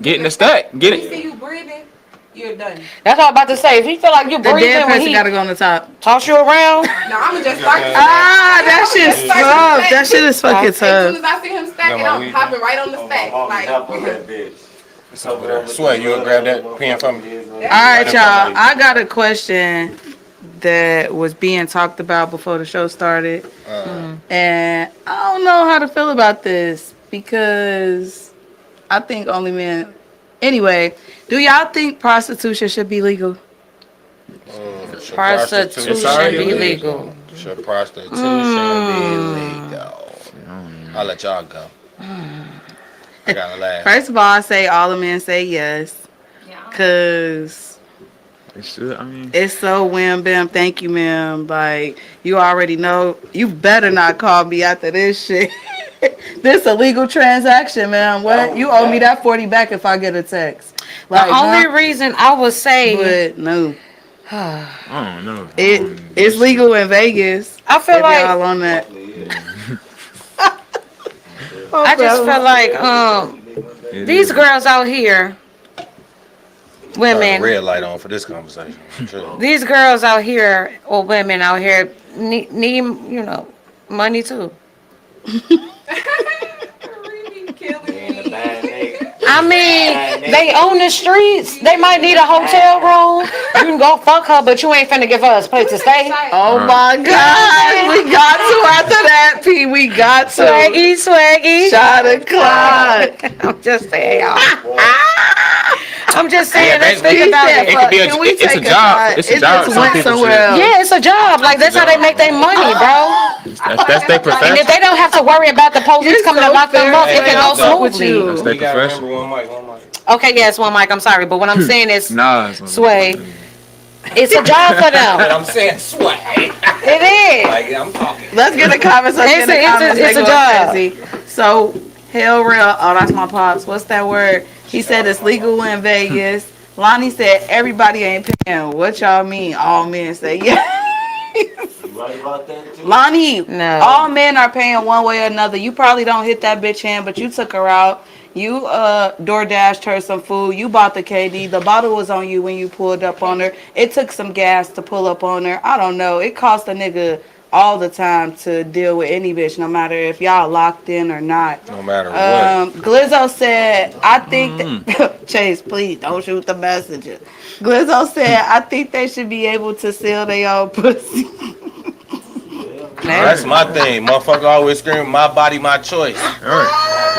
Get in the stack. Get We see it. you breathing, you're done. That's what I'm about to say. If he feel like you The breathing dead when person he gotta go on the top. toss you around, No, I'ma just start. Ah, that shit's tough. That shit is fucking As soon tough. as I see him stacking, Yeah, I'm hopping right on the stack. Like, Swear, you would grab that pen from me. All right, y'all. I got a question that was being talked about before the show started, and I don't know how to feel about this because I think only men. Anyway, do y'all think prostitution should be legal? prostitution It's already be illegal. legal. Should prostitution be legal? I'll let y'all go. I gotta laugh. First of all, I say all the men say yes, cause It should. I mean, it's so wham bam. Thank you, ma'am. Like you already know. You better not call me after this shit. This a legal transaction, man. What? You owe me that 40 back if I get a text. Like, The only reason I would say, but no, I don't know. it's legal in Vegas. I feel If like y'all on that. I just feel like these girls out here, women, Red light on for this conversation. True. these girls out here or women out here need you know money too. really killing me. I mean, they own the streets. They might need a hotel room. You can go fuck her, but you ain't finna give her a place to stay. Oh my God, we got to after that, P. We got to. Swaggy, swaggy. Shot o'clock. I'm just saying, y'all. I'm just saying, Yeah, let's they- think about said, it. It could be a- Can we it's a take job. shot? It's a It job. just Some went people somewhere should. else. Yeah, it's a job. Like, that's how they make their money, bro. That's their And profession. if they don't have to worry about the police You're coming so to lock them fair. up, it Hey, can I'll go fuck with you. smoothly. That's their We gotta profession. remember one mic. Okay, yes, one mic. I'm sorry, but what I'm saying is, Nah. Sway, it's a job for them. I'm saying swag. It is. Like I'm talking. Let's get a conversation. It's a job. So, hell real. Oh, that's my pops. What's that word? He said it's legal in Vegas. Lonnie said everybody ain't paying. What y'all mean? All men say yeah. right about that too? Lonnie, No. all men are paying one way or another. You probably don't hit that bitch hand, but you took her out. You DoorDashed her some food. You bought the KD. The bottle was on you when you pulled up on her. It took some gas to pull up on her. I don't know. It cost a nigga all the time to deal with any bitch, no matter if y'all locked in or not. No matter what. Glizzo said, I think that, Chase, please don't shoot the messenger. Glizzo said, I think they should be able to sell their own pussy. That's my thing. Motherfucker always screaming, my body, my choice.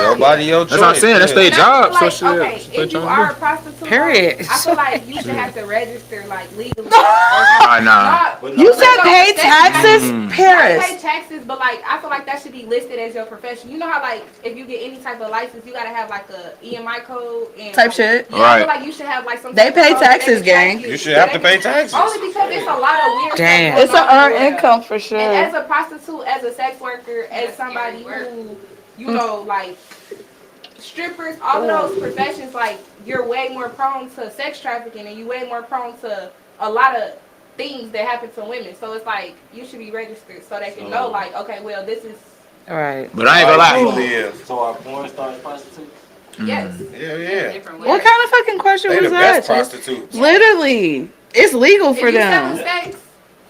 Your body, your choice. That's what I'm saying. That's their And I job. feel like, So okay, shit. if you are a prostitute, Period. I feel like you should have to register like legally. Nah. But You no, said pay taxes? I pay Paris. taxes, but like I feel like that should be listed as your profession. You know how like if you get any type of license, you gotta have like a EMI code and Type like, shit. Yeah, I Right. feel like you should have like some. They type of pay code that they taxes, can gang. track You should have to pay taxes. Only because it's a lot of weird. Damn. Stuff It's an going on earned in the world. income for And sure. as a prostitute, as a sex worker, as somebody who, you know, like strippers, all of those professions, like you're way more prone to sex trafficking and you way more prone to a lot of things that happen to women. So it's like you should be registered so they can know, like, okay, well, this is All right. But I ain't gonna lie. live. So our porn stars prostitutes? yes. Yeah, yeah. What kind of fucking question They was the that? best prostitutes. Literally. It's legal for If you selling them. sex,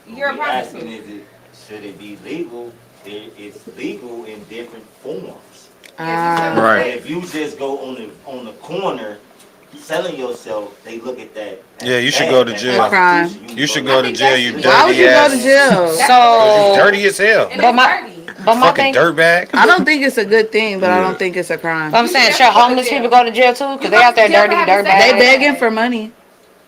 you're a We asking prostitute. should it be legal? It's legal in different forms. Ah. But Right. if you just go on the corner selling yourself, they look at that. as Yeah, you should bad, go to as jail. prostitution. You should go to jail, you dirty Why would you go to ass. jail? You So, dirty as hell. And But it's my- dirty. but my Fucking thing, dirtbag. I don't think it's a good thing, but I don't think it's a crime. but I'm saying, should homeless people go to jail too? Because they out there dirty, dirty They bags. begging for money.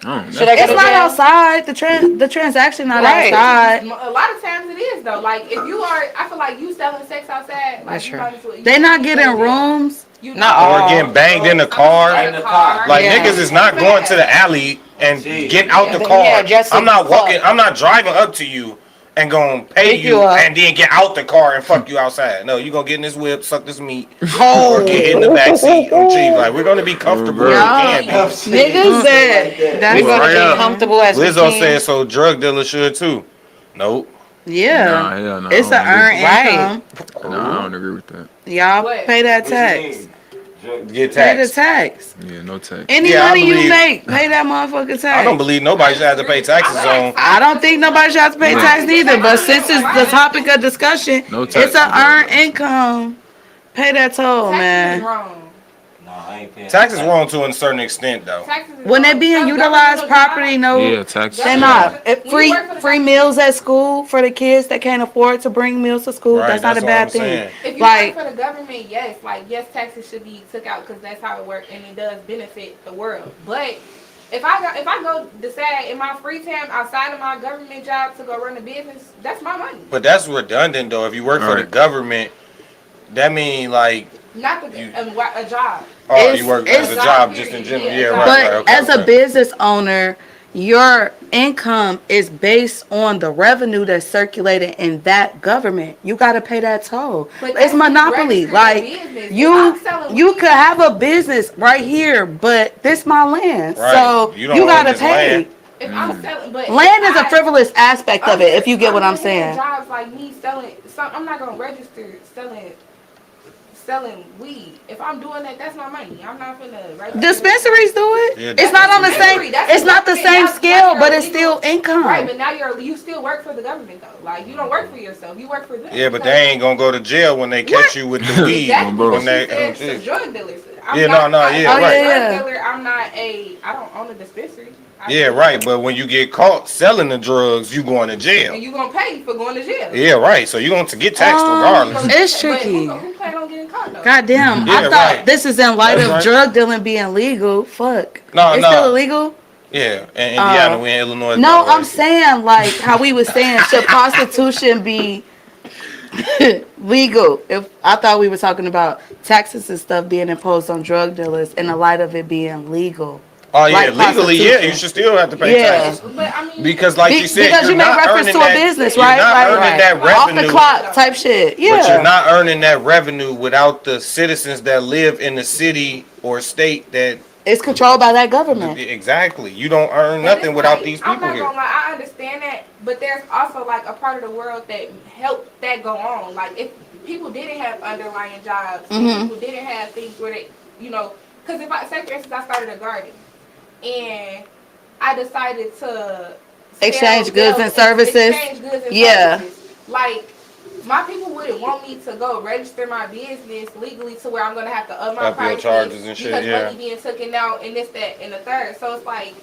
Oh, Should they go It's to not jail? outside. The transaction not Right. outside. A lot of times it is though. Like if you are, I feel like you selling sex outside. Like, That's you true. might as well- you They not should getting go to jail. rooms. You Not know. Or all. getting banged in the car. In the car. Like Yeah. niggas is not going to the alley and get out the Yeah, car. just I'm not in walking. car. I'm not driving up to you and gonna pay Pick you you up. and then get out the car and fuck you outside. No, you gonna get in this whip, suck this meat, Oh. or get in the back seat. Oh, gee, like we're gonna be comfortable. Yeah. We can be. Niggas that We're that's gonna Right be up. comfortable as we Lizzo can. said so. Drug dealers should too. Nope. yeah. Nah, hell no. It's I an don't earned agree. Right. income. Nah, I don't agree with that. Y'all What? pay that What you tax. mean? Get Pay the taxed. tax. Yeah, no tax. Any Yeah, I money you believe- make, pay that motherfucking tax. I don't believe nobody should have to pay taxes on. I don't think nobody should have to pay Yeah. tax neither. But since it's the topic of discussion, No tax. it's an earned income. Pay that toll, Taxes is man. wrong. No, I ain't paying. Taxes wrong to a certain extent though. Taxes is When they wrong. being Some utilized governmental property, jobs- no, Yeah, tax. they're not. It- When free you work for the free government- meals at school for the kids that can't afford to bring meals to school. Right, That's not a that's bad what I'm thing. saying. If you Like- work for the government, yes, like yes, taxes should be took out because that's how it works and it does benefit the world. But if I go decide in my free time outside of my government job to go run a business, that's my money. But that's redundant though. If you work for the Right. government, that mean like Not the, You- a job. oh It's- you work it's- as a job just in general. Yeah, Yeah, job. right. But right, okay, as a okay. business owner, your income is based on the revenue that's circulated in that government. You got to pay that toll. But It's that's monopoly. registered Like business. If you, I'm selling you weed- could have a business right here, but this my land, Right. so You you, don't own got to this pay. land. If I'm selling, but Land is a I- frivolous aspect of it. If you get what I'm looking at saying. Jobs like me selling, I'm not gonna register selling weed. If I'm doing that, that's my money. I'm not gonna register. Dispensaries do it. Yeah, It's not on the dispensary. same. That's It's not the different. same That's scale, your but it's legal- still income. Right, but now you still work for the government though. Like you don't work for yourself. You work for them. Yeah, but they ain't gonna go to jail when they catch you with the weed. Exactly. Bro. What When she they, said, it's a drug dealers. I'm Yeah, not, no, I'm yeah, a right. drug dealer. I don't own a dispensary. yeah, right. But when you get caught selling the drugs, you going to And jail. you gonna pay for going to jail. Yeah, right. So you going to get taxed regardless. It's But tricky. who plan on getting caught though? Goddamn, I Yeah, thought right. this is in light That's of right. drug dealing being legal. Fuck. No, it's no. still illegal? Yeah, in Indiana, we in Illinois. No, by the way. I'm saying like how we was saying, should prostitution be legal? If I thought we were talking about taxes and stuff being imposed on drug dealers in the light of it being legal. Oh yeah, like legally, yeah, prostitution. you should still have to pay Yeah. taxes. But I mean, Because like you said, because you're you made not reference earning to a that, business, you're right? not Like, earning that off the revenue. clock type shit. Yeah. But you're not earning that revenue without the citizens that live in the city or state that It's controlled by that government. exactly. You don't earn but nothing it's without like, these I'm people not here. gonna lie, I understand that, but there's also like a part of the world that helped that go on. Like if people didn't have underlying jobs, people didn't have things where they, you know, because if I say for instance I started a garden and I decided to Exchange sell goods and services. Exchange goods and Yeah. services. Like my people wouldn't want me to go register my business legally to where I'm gonna have to up my Up your prices charges and shit, because yeah. money being taken out and this, that, and the third. So it's like,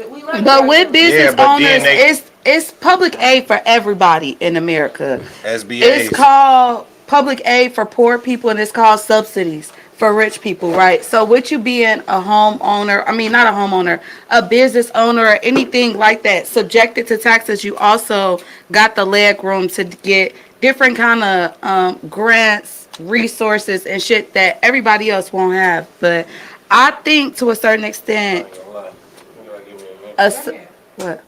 we learn. But with business but then owners, it's public aid for everybody in America. SBAs. It's called public aid for poor people, and it's called subsidies for rich people, right? So with you being a homeowner, I mean, not a homeowner, a business owner or anything like that, subjected to taxes, you also got the leg room to get different kind of grants, resources, and shit that everybody else won't have. But I think to a certain extent, what?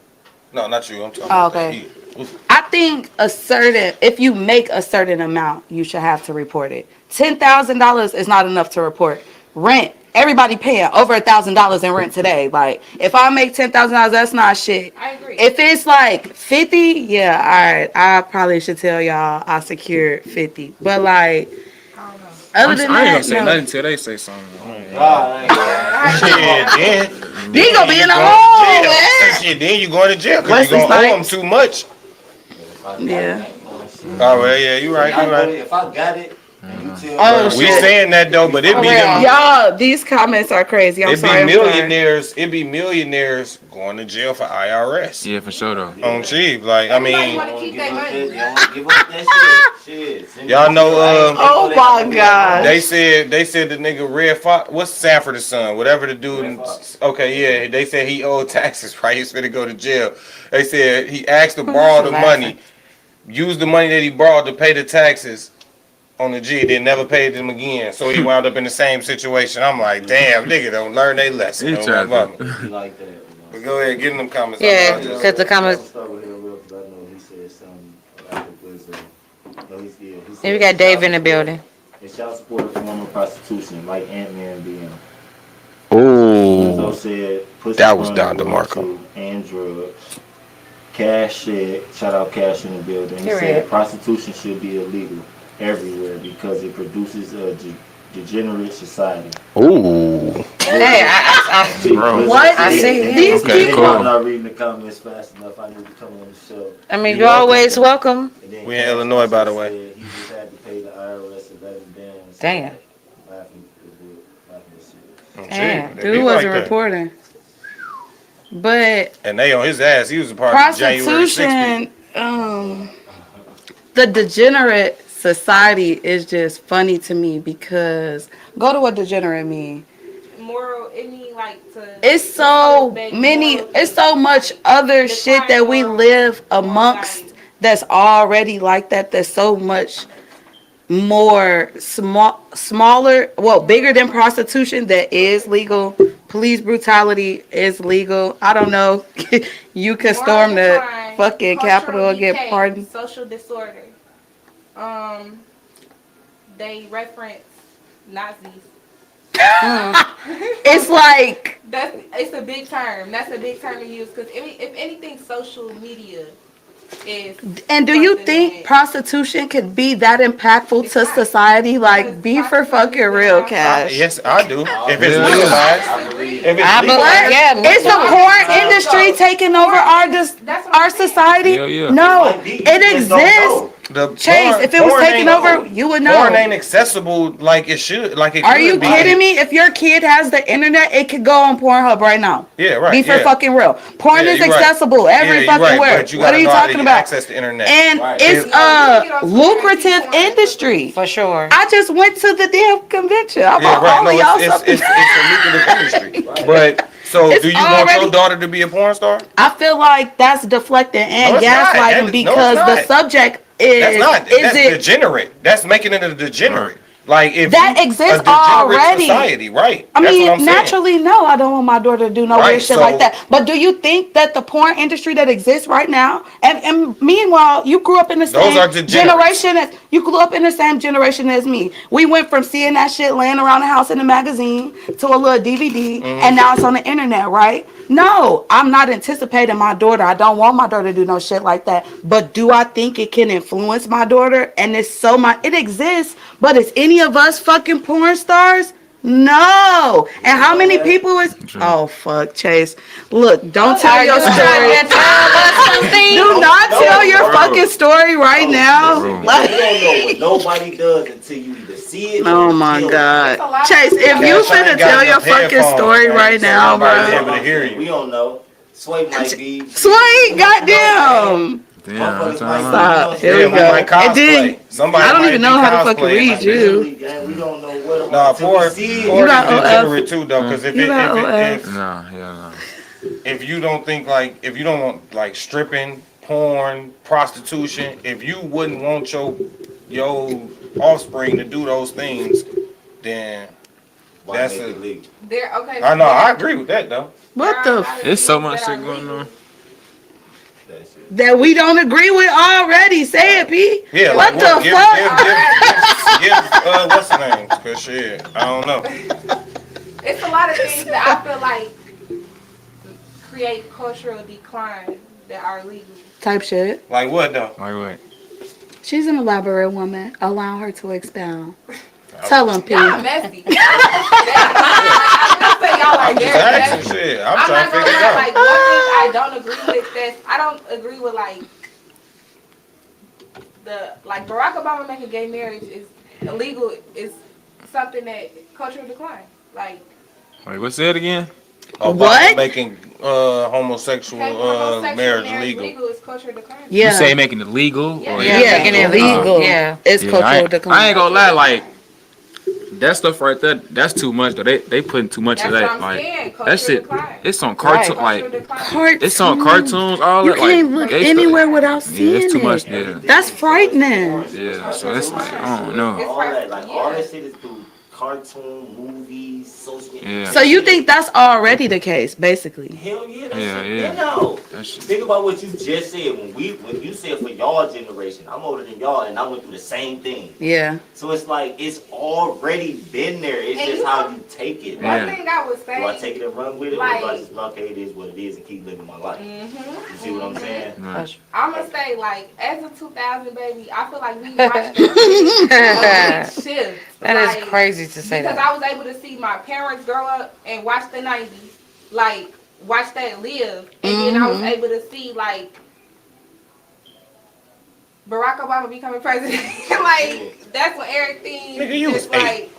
No, not you. I'm talking. Oh, about okay. he. I think if you make a certain amount, you should have to report it. $10,000 is not enough to report. Rent, everybody paying over $1,000 in rent today. Like, if I make $10,000, that's not shit. I agree. If it's like 50, yeah, all right, I probably should tell y'all I secured 50. But like, other than I ain't that, gonna say no. nothing until they say something. Shit, He gonna be in the going hole, to jail. man. Shit, then you going to jail because Wesley you gonna owe them Snipes. too much. Yeah. Oh well, yeah, you right, you right. If I got it, and you tell Oh, We shit. saying that though, but it be them. Y'all, these comments are crazy. I'm It sorry. be I'm sorry. millionaires. It be millionaires going to jail for IRS. Yeah, for sure though. On cheap, like I Everybody mean, want to keep that money. They don't give up that shit. Shit. y'all know. Oh my God. They said the nigga Red Fox. What's Sanford the son? Whatever the dude. Okay, yeah. They said he owed taxes. Right, he's finna go to jail. They said he asked to borrow the money, used the money that he borrowed to pay the taxes on the G. Then never paid them again. So he wound up in the same situation. I'm like, damn, nigga, don't learn their lesson. He Don't tried love to- me. Like that. But go ahead, get in them comments. Yeah, I'm just- because the comments. Start with him real quick. I know he said something about the Blizzard. No, he said And we got Dave in the building. And child support a form of prostitution, like Ant-Man being. Ooh. So said, pussy That was burning Don DeMarco. too, and drugs. Cash said, shout out Cash in the building. He Period. said prostitution should be illegal everywhere because it produces a degenerate society. Ooh. Hey, Bro. What? I see. These Okay, people. cool. I'm not reading the comments fast enough. I need to come on the show. I mean, you're always welcome. And then We in Cash Illinois, by the also way. said He just had to pay the IRS and let him down. Damn. Laughing at shit. Damn, They dude be wasn't like that. reporting. But And they on his ass. He was a part of the January 6th. prostitution, the degenerate society is just funny to me because go to what degenerate mean. Moral, it mean like to. It's so big many, moral it's so much other The shit that we time live moral amongst value. that's already like that. That's so much more smaller, well, bigger than prostitution that is legal. Police brutality is legal. I don't know. You can moral storm the decline, fucking cultural Capitol and get decay, pardoned. Social disorder. They reference Nazis. It's like, It's a big term. That's a big term to use because if anything, social media is. and do you something think that- prostitution could be that impactful It's to not. society? Like, Because be for prostitution fucking is real, not- Cash. Yes, I do. If it's Yeah. legalized. I believe. If it's I believe, legalized. yeah. Is the porn industry taking over That's what our I'm saying. society? Hell yeah. No, Might be, you it just don't exists. know. The Chase, porn- if it was porn taken ain't- over, you would Porn know. ain't accessible like it should. Like it Are could you be. kidding me? If your kid has the internet, it could go on Pornhub right now. Yeah, right. Be for yeah. fucking real. Porn Yeah, is you're right. accessible Yeah, every you're fucking right, where. but you What gotta are you know how to talking get about? access to internet. And Right. it's a lucrative industry. For sure. I just went to the damn convention. I Yeah, bought right. all No, of y'all it's something. a lucrative industry. But so, It's do you want already- your daughter to be a porn star? I feel like that's deflecting and No, it's not. gaslighting No, it's because the not. subject is That's not. is That's it degenerate. That's making it a degenerate. Like if That you- exists a degenerate already. Society, right? I That's mean, what I'm saying. naturally, no, I don't want my daughter to do no Right, weird shit so- like that. But do you think that the porn industry that exists right now, and meanwhile, you grew up in the Those same are degenerates. generation as You grew up in the same generation as me. We went from seeing that shit laying around the house in the magazine to a little DVD, and now it's on the internet, right? No, I'm not anticipating my daughter. I don't want my daughter to do no shit like that. But do I think it can influence my daughter? And it's so much. It exists, but is any of us fucking porn stars? No. And how many people is? Oh fuck, Chase. Look, don't tell your story. Do not tell your fucking story right now. You don't know what nobody does until you either see it. Oh or my feel it. God, Chase, if you Cash finna ain't tell got your enough fucking headphones, story man. right now, Somebody's bro. able to hear you. We don't know. Sway might be. Sweet, goddamn. Damn, Motherfuckers that's might all be, Stop. Here Yeah, we we go. might It cosplay. did. Somebody I don't might even be know how to fucking cosplaying. read you. We don't know what. Nah, until we Ford see it. is got OF. degenerate too, though, because You got OF. Nah, hell no. if you don't think like, if you don't want like stripping, porn, prostitution, if you wouldn't want your offspring to do those things, then Why that's make a- it legal? There, okay. I know, I agree with that though. What the f- There's so much shit going on. That's it. that we don't agree with already? Say it, P. Yeah, What like the what? fuck? Give what's the name? Cause shit, I don't know. It's a lot of things that I feel like create cultural decline that are legal. Type shit. Like what though? Like what? She's an elaborate woman. Allow her to expound. Tell him, P. Y'all messy. I say y'all I'm like just very asking messy. shit. I'm I'm trying not to gonna figure it lie, out. like one thing I don't agree with this. I don't agree with like the like Barack Obama making gay marriage is illegal is something that cultural decline. Like Wait, what's that again? Obama What? making homosexual making homosexual marriage legal. is cultural decline. Yeah. You say making it legal? Or Yeah, Yeah, making it legal. Yeah. It's Yeah, cultural I ain't decline. gonna lie, like that stuff right there, that's too much though. They putting too much of That's that. what I'm Like saying. Cultural that shit, decline. it's on cartoon, Cultural like decline. it's on cartoons, all You that. can't like, look gay anywhere stuff. without Yeah, seeing it's too much. it. Yeah, That's frightening. yeah. So it's like I don't know. All that, like all that shit is through cartoon, movies, social media. Yeah. So you think that's already the case, basically? Hell yeah, that Yeah, shit. yeah. No. That shit. Think about what you just said when you said for y'all generation. I'm older than y'all, and I went through the same thing. Yeah. So it's like it's already been there. It's And just you how know- you take it. Yeah. One thing I would say. Do I take it and run with it, Like- or do I just block it is what it is and keep living my life? You see what I'm saying? Right. I'm gonna say, like, as a 2000 baby, I feel like we watched the shift. That is Like, crazy to say because that. I was able to see my parents grow up and watch the 90s, like, watch that live. And then I was able to see, like, Barack Obama becoming president. Like, that's when everything Nigga, you just, was like,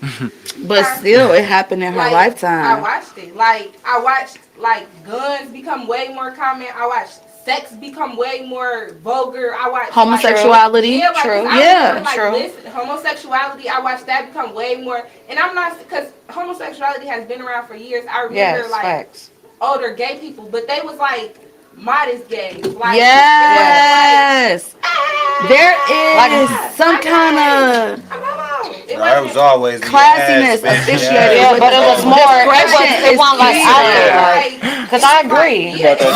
But still, it happened in her like, lifetime. I watched it. Like, I watched, like, guns become way more common. I watched sex become way more vulgar. I watched Homosexuality. Like, yeah, like, 'cause I Yeah, remember, like, true. listen, homosexuality, I watched that become way more. And I'm not, because homosexuality has been around for years. I remember, Yes, like, facts. older gay people, but they was, like, modest gays. Like, Yes. There Like, is some kind of I don't know. It No, it was always the classiness ass, bitch. associated Yeah, with but it was more. Discretion It wasn't like is out key. there. Like, cause I agree.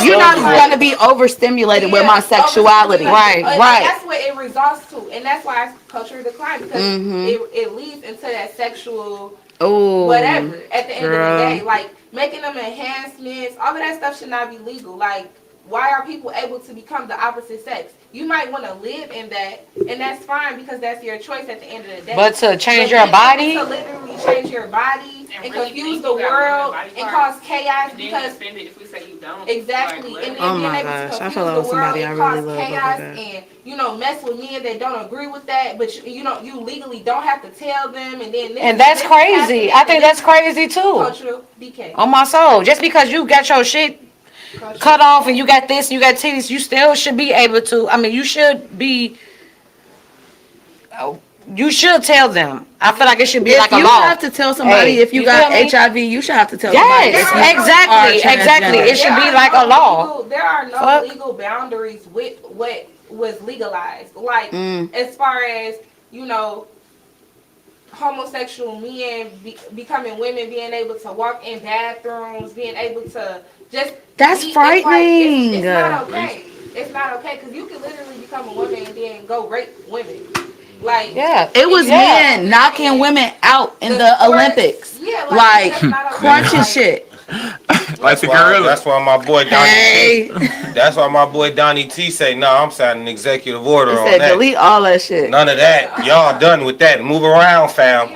You're not going to be overstimulated with my sexuality. Right, And right. that's what it results to, and that's why it's cultural decline because Mhm. it leads into that sexual Oh, whatever at the end girl. of the day. Like making them enhancements, all of that stuff should not be legal. Like, why are people able to become the opposite sex? You might want to live in that, and that's fine because that's your choice at the end of the day. But to change But your then body, to literally change your body and really confuse think the you got world women body and parts. cause chaos Then you because offended if we say you don't. exactly, Like, and what? then Oh being my able to gosh, I confuse fell out the with somebody world I and really cause love over chaos that. and mess with men that don't agree with that, but you legally don't have to tell them, and then this, and that's this crazy. happening, I think and that's crazy too. cultural decay. On my soul, just because you got your shit Cultural- cut off and you got this, you got titties, you still should be able to. I mean, you should be. You should tell them. I feel like it should be If like a you law. have to tell somebody Hey, if you you got feel me? HIV, you should have to tell somebody. Yes, if you exactly, are exactly. transgender. It should be There are like a no law. legal- there are no Fuck. legal boundaries with what was legalized. Like, Mm. as far as, homosexual men becoming women, being able to walk in bathrooms, being able to just... That's be- frightening. It's not okay. It's not okay, because you can literally become a woman and then go rape women. Like Yeah. It was Yeah. men knocking women out in the sports- Olympics. Yeah, Like, that's not okay. crunching Like, shit. Like the That's why- gorilla. That's why my boy Donnie. Hey. That's why my boy Donnie T say, "No, I'm signing an executive order He on said that. delete all that shit. None of that. Y'all done with that. Move around, fam.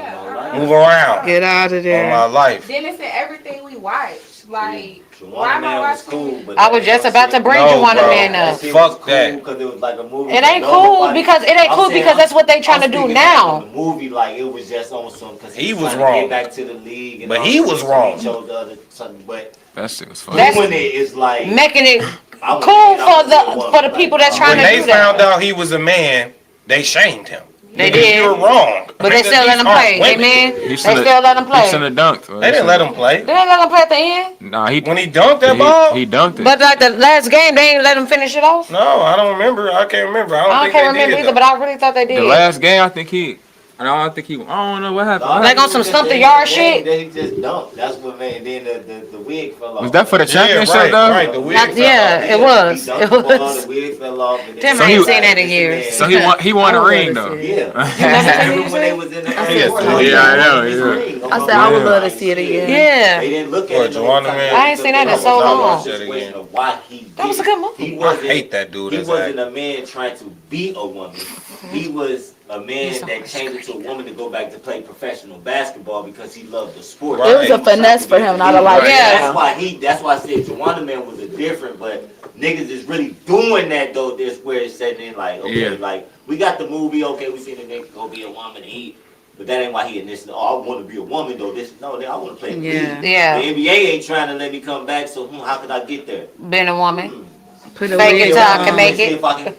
Move around. Get out of On there. my life. Then it's in everything we watch. Like, why Juwanna am I Man was watching? cool, but I was just about to bring No, Juwanna bro. Man up. shit Fuck was that. cool 'cause it was like a movie. It ain't No, cool nobody- because it ain't I'm cool saying- because that's what they trying to I'm do speaking now. on the movie, like it was just on some. Cause He was was trying to wrong. Get back to the league, and But all he that was shit, so wrong. He chose the other something, but That shit was funny. That's- doing it is like Making it I wanna cool get out for with the a woman, for the like, people that's nah. trying When to they do that. found out he was a man, they shamed him. They Nigga, did. You were wrong. But they Nigga, still let these him aren't play. women. Amen. He They shoulda- still let him He play. shouldn't have dunked. They didn't let him play. They didn't let him play at the end. Nah, he When he dunked that ball? he dunked it. But like the last game, they ain't let him finish it off. No, I don't remember. I can't remember. I don't I think can't they remember did. either, but I really thought they did. The last game, I think he. I don't know what happened. Like on some stump the yard shit? Then he just dunked. That's what made. And then the wig fell off. Was that for the Yeah, championship right, though? right. The wig Not- fell yeah, off. it was. He dunked It the ball, was. The wig fell off. And Tim then ain't he seen that in was years. like, So he won a I would ring love to though. see it. Yeah. Remember when they was in the Yeah, I know, yeah. I said I would love to see it again. Yeah. They didn't look Or at it. Juwanna Man. I ain't seen that in so Nah, long. watch that again. Why he That was a did good it. movie. He I wasn't, hate that dude. He as wasn't actor. a man trying to be a woman. He was a man that changed into a woman to go back to play professional basketball because he loved the sport. Right. It was a finesse for him, not a Right. lifestyle. That's why I said Juwanna Man was a different, but niggas is really doing that though. This where it's setting in like, okay, Yeah. like we got the movie, okay, we seen the nigga go be a woman and but that ain't why he initially, I want to be a woman though. I want to play the Yeah. league. Yeah. The NBA ain't trying to let me come back, so how could I get there? Being a woman. Put a Fake wig it till I on. can make See it. if I can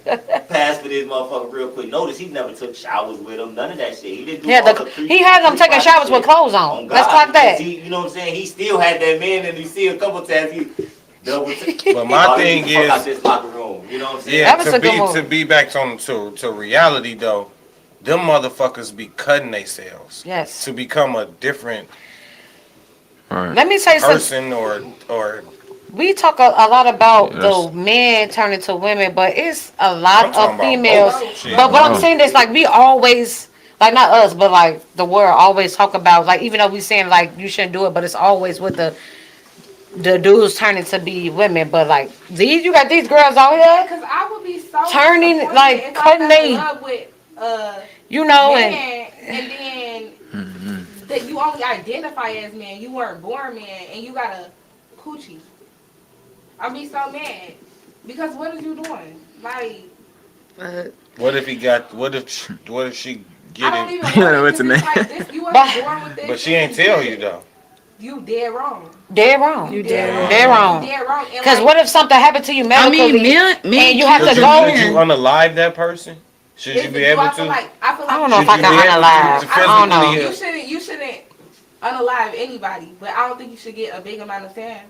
pass for this motherfucker real quick. Notice he never took showers with him, none of that shit. He didn't do Yeah, all the he had them taking showers with clothes on. Let's clock that. You know what I'm saying? He still had that man, and you see a couple times he double. But my thing Fuck out is, this locker room. You know what I'm saying? yeah, That was a good movie. to be back to reality though, them motherfuckers be cutting themselves Yes. to become a different Right. Let me tell you something. person or We talk a lot about Yes. the men turning to women, but it's a I'm lot talking of about females. both shit. But I'm Oh. saying this, like we always, like not us, but like the world always talk about, like even though we saying like you shouldn't do it, but it's always with the dudes turning to be women. But like these, you got these girls out here, Because I would be so Turning, disappointed like, if cutting I fell they- in love with you know, and man, and then that you only identify as man, you weren't born man, and you got a coochie. I'd be so mad because what are you doing? Like what if she I get don't it? even. You know want what's it the 'cause it's name. like this, you But- wasn't born with this. But she ain't tell you though. You dead wrong. dead wrong. You dead wrong. Dead wrong. Dead wrong. And Because like, what if something happened to you I medically? mean, men and you have to Could you, go. could you unalive that person? Should you is be it- able I feel to? like I feel like I don't know if Should I you can be able to unalive. I don't know. physically- you shouldn't unalive anybody, but I don't think you should get a big amount of time.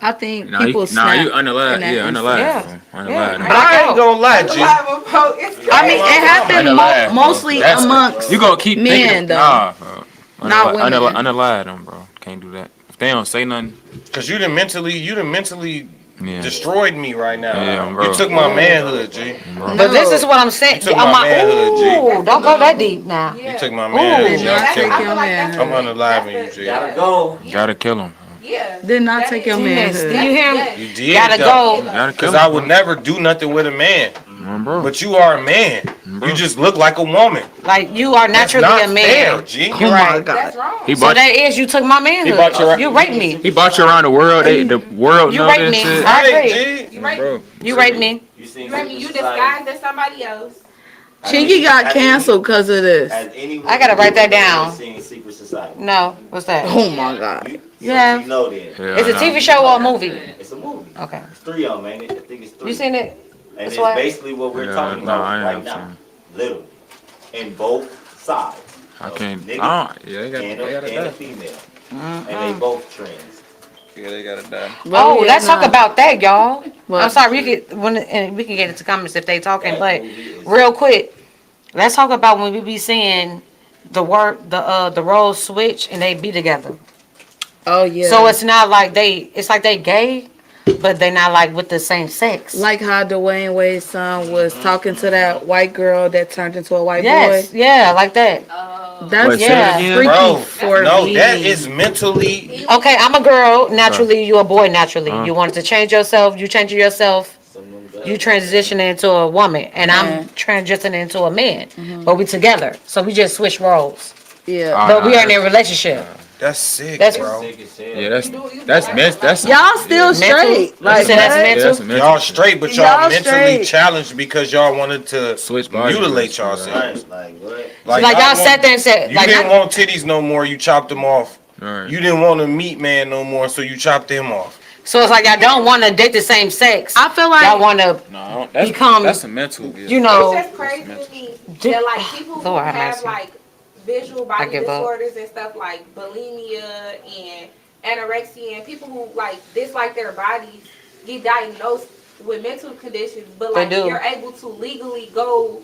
I think Nah, people you snap. unalive. in that Yeah, instance. unalive. Yeah. bro. Unalive. Yeah. them. I ain't gonna lie, G. Unalive a po- it's crazy. I mean, it happened Unalive, bro. mostly That's- amongst You gonna keep men, thinking, though. nah, bro. Not women. Unalive them, bro. Can't do that. If they don't say nothing, Cause you done mentally yeah. destroyed me right now. Yeah, bro. You took my manhood, G. Bro. But this is what I'm saying. You took I'm my like, manhood, G. ooh, don't go that deep now. Yeah. You took my Ooh. manhood, G. Did not I'm take killing I you. feel your like that's I'm the- unaliving that's you, the- G. Gotta go. Gotta kill them. Yeah. Did not That take is- your Yes. manhood. Do you hear me? Yes. You did Gotta though. go. Gotta kill Cause them. I would never do nothing with a man. Bro. But you are a man. Bro. You just look like a woman. Like you are That's naturally not a man. fair, G. Oh my Right. God. That's wrong. He So bought, that is you took my manhood. bought your- You raped me. he bought you around the world. The world You know raped this me. shit. I agree. Right, G. You right. Bro. You raped me. You seen You right. You Secret Society? disguised as somebody else. Chingy got canceled because of this. Has anyone I gotta write that down. Seen Secret Society? No, what's that? Oh my God. You have? You know then. Yeah, It's a I TV know. show or a movie? It's a movie. Okay. It's 3 of them, ain't it? I think it's 3. You seen it? And That's it's why- basically what we're Yeah, talking no, about I right ain't now. seen Literally. In both sides. I Of can't. nigga Oh, yeah, they got, and they a, got and a it female. Mm-hmm. And they both trans. Yeah, they got it done. Oh, let's talk about that, y'all. What? I'm sorry, and we can get into comments if they talking, That but movie is- real quick, let's talk about when we be seeing the roles switch and they be together. Oh yeah. So it's not like it's like they gay, but they're not like with the same sex. Like how Dwayne Wade's son was talking to that white girl that turned into a white yes, boy. yeah, like that. That's Wait, say yeah. it again? freaky Bro, for no, me. that is mentally. Okay, I'm a girl naturally. You a boy naturally. You wanted to change yourself. You changing yourself. You transition into a woman, and I'm transitioning into a man. But we together, so we just switch roles. Yeah. But we are in a relationship. That's sick, That's- bro. Yeah, that's Y'all still straight. Like Like you said, that's what? mental. that's mental. Y'all straight, but y'all, Y'all mentally straight. challenged because y'all wanted to Switch bodies. mutilate yourselves. Right, like what? Like I y'all want- sat there and said, You like, didn't want titties no more, you chopped them off. Alright. You didn't want a meat man no more, so you chopped them off. so it's like y'all don't want to date the same sex. I feel Y'all like want to, No, that's Become- that's a mental. Yeah. you know. It's just crazy to me that like people who Lord have have mercy. like visual I body give up. disorders and stuff like bulimia and anorexia and people who like dislike their bodies get diagnosed with mental conditions, but They like do. you're able to legally go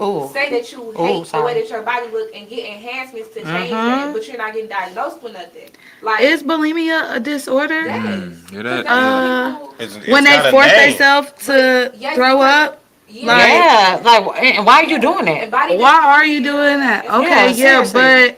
Ooh. say that you hate the sorry. way that your body look and get enhancements to change that, but you're not getting diagnosed with nothing. Like is bulimia a disorder? yes. Yeah, that. It's When got they a force name. themselves to Yes, throw because- up, Yeah, like, and why are you doing And that? body why are you doing that? Okay, Yeah, yeah, seriously. but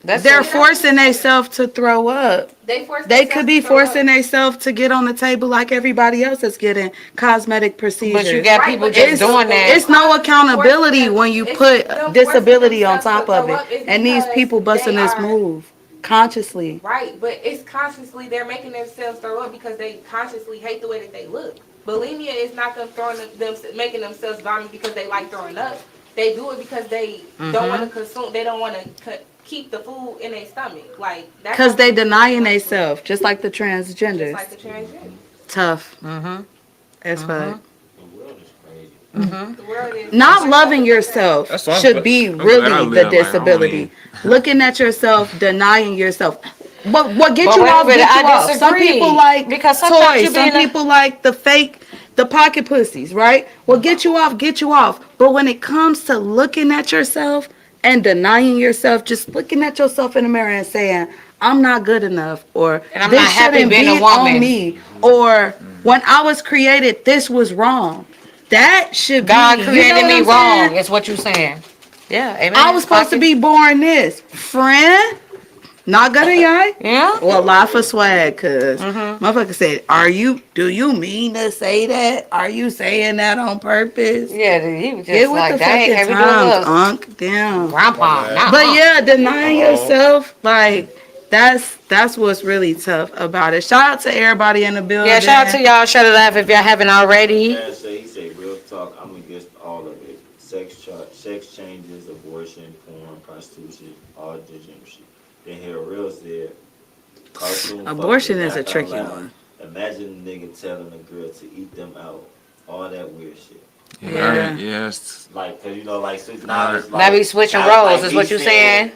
That's they're so- forcing themselves to throw up. They could be forcing themselves to get on the table like everybody else is getting cosmetic procedures. But you got Right, people but just it's, doing that. it's no accountability when you It's put them disability on forcing top of themselves to it. throw up And these is people because busting they this are- move consciously. Right, but it's consciously they're making themselves throw up because they consciously hate the way that they look. Bulimia is not them throwing them making themselves vomit because they like throwing up. They do it because they don't want to consume. They don't want to keep the food in their stomach. Like that's Because how they people denying do it. themselves, just like the Just transgenders. like the transgender. Tough Mm-hmm. as fuck. The world is crazy. The world is Not loving yourself That's why I'm should glad- be I'm glad I really live the like I don't disability. need- Looking at yourself, denying yourself. What get But you wait a off? minute, Get you I off. Some disagree. people like Because sometimes you toys. Some be in a- people like the pocket pussies, right? Well, get you off. Get you off. But when it comes to looking at yourself and denying yourself, just looking at yourself in the mirror and saying, "I'm not good enough," or And I'm "This not happy shouldn't being be a woman." on me," or "When I was created, this was wrong." That should God be. created you know me what I'm wrong. saying? Is what you're saying. Yeah, amen. I was supposed to be born this. Friend, not gonna yai. Yeah. Well, lie for swag, cause motherfucker said, do you mean to say that? Are you saying that on purpose? Yeah, he was just Get with like, the dang, fucking can't we do times, this? Unc. Damn. Grandpa, not But Unc. yeah, denying yourself, like, that's what's really tough about it. Shout out to everybody in the building. Yeah, shout out to y'all. Shut it off if y'all haven't already. Man, he say real talk. I'm against all of it. Sex changes, abortion, porn, prostitution, all degeneracy. Then here real said, cartoon Abortion fuck is a laugh out tricky loud. one. Imagine a nigga telling a girl to eat them out. All that weird shit. Yeah. Yes. Like, cause you know, like, so now it's like. Now we switching now it's roles, like is what me you saying?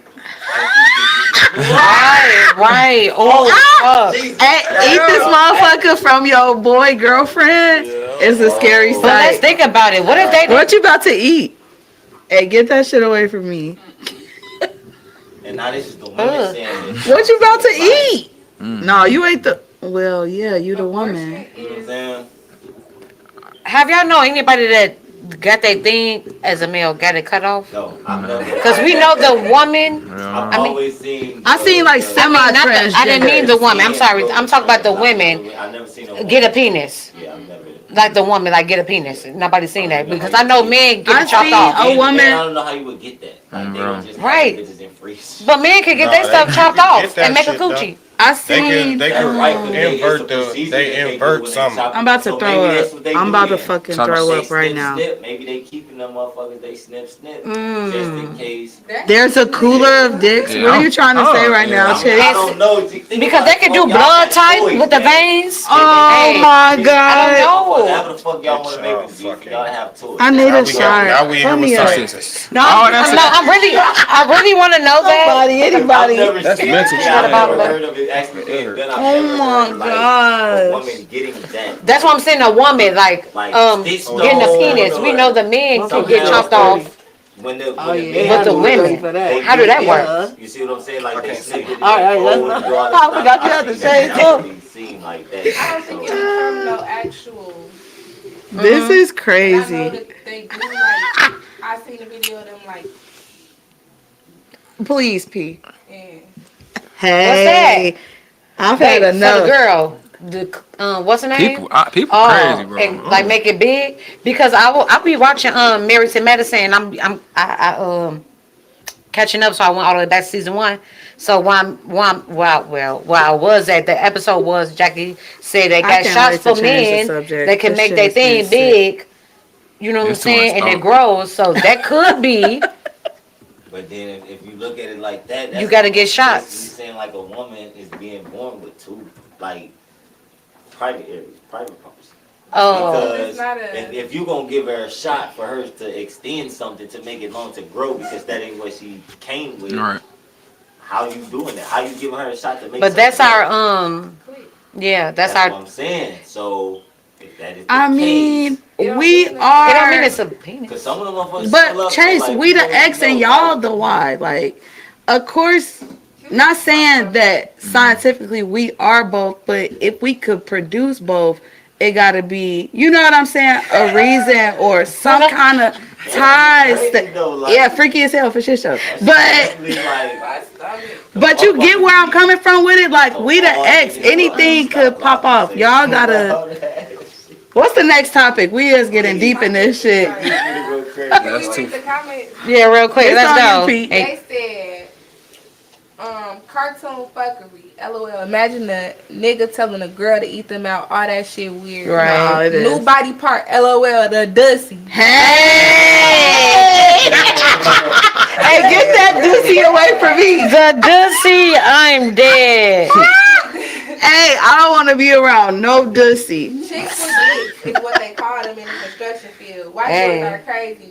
Right. Right. Oh, fuck. Hey, eat this motherfucker from your boy girlfriend is a scary But let's sight. think about it. What if they What you about to eat? Hey, get that shit away from me. And now this is the women saying this. What you about to eat? Mm. No, you ain't the. Well, yeah, you the woman. You know what I'm saying? have y'all know anybody that got their thing as a male got it cut off? No, I've never. Because we know the woman. I've I mean- always seen. I seen like I mean, not the, I didn't mean the woman. I'm sorry. I'm talking about the women I never seen a get a penis. Yeah, I've never. Like the woman, like get a penis. Nobody seen that because I know men get I it chopped seen off. a woman- I don't know how you would get that. Like, they would just have Right. bitches in freeze. But men can get No, their stuff they- chopped you can off get that and make a shit done. coochie. I They seen. can Right, but they- it's invert a the procedure they that do invert when they something. chop- I'm about to so throw maybe that's up. what they I'm do about to then. fucking Chop throw They up right snip, now. snip. Maybe they keeping them motherfuckers. They snip, just in case. There's a cooler of dicks. Yeah. What are you trying to say right now, I mean, chick? I don't know. Think Because about they it. can do Fuck, y'all blood got type toys, with the man. veins. Oh Hey, my I don't god. know. Whatever the fuck y'all want to Y'all make it be, fucking- y'all have toys. I need Now a we shot. now we here Put with me up. scientists. No, Oh, that's I really want to know that. Somebody, I've anybody. never That's seen mental it. shit. I've About never it. heard of it actually being done. I've Oh never my heard, like, gosh. a woman getting that. That's what I'm saying. A woman like This getting a no, penis. no, We no. know the men can get Somehow, chopped off. When the Oh, yeah, men they But had the to do women, it for that. how do that work? You see what I'm saying? Like they Okay. snip it. All right, oh, let's and not- do all this I stuff. forgot you I've had to seen say that. it, I've actually seen anything like that. I don't think it's from no actual. This is But I know crazy. that they do like. I seen a video of them like. Please, P. And Hey, I've had Wait, for the enough. girl, what's her name? People Oh, crazy, bro. and like make it big because I'll be watching Married to Medicine. I'm catching up, so I went all the way back to season 1. So while I was at the episode was Jackie said they I got can't shots wait to for change the men subject. that can This make shit their has been thing big. You know what I'm It's too much saying, and it thought. grows. So that could be. But then if you look at it like that, You gotta get shots. That's you saying like a woman is being born with 2 like private areas, private parts. Oh, It's Because not a- if you gonna give her a shot for her to extend something to make it long to grow because that ain't what she came with. Right. How you doing that? How you giving her a shot to make? but that's something our quick. yeah, that's what our. I'm saying. So if that is the I case, mean, You know we what I'm It don't mean are. it's a penis. because some of them motherfuckers. still But up Chase, for, like, we the you know, X and y'all the Y. Like, of course, not saying that scientifically we are both, but if we could produce both, it gotta be, you know what I'm saying, a reason or some kind of ties. crazy though, like- Yeah, freaky as hell for shit show. That's But definitely like. My stomach. but you get where I'm coming from with it. Like we the X, anything could pop off. Y'all gotta. What's the next topic? We is getting deep in this shit. Can we read the comments? Yeah, real quick, It's let's on go. you, Pete. Hey, They said, cartoon fuckery. LOL. Imagine a nigga telling a girl to eat them out. All that shit weird. Right. No, it is. New body part. LOL. The dussy. Hey! Hey, get that doozy away from me. the Dussy, I'm dead. Hey, I don't want to be around no doozy. Chicks with dicks is what they call them in the construction field. White Hey. boys are crazy,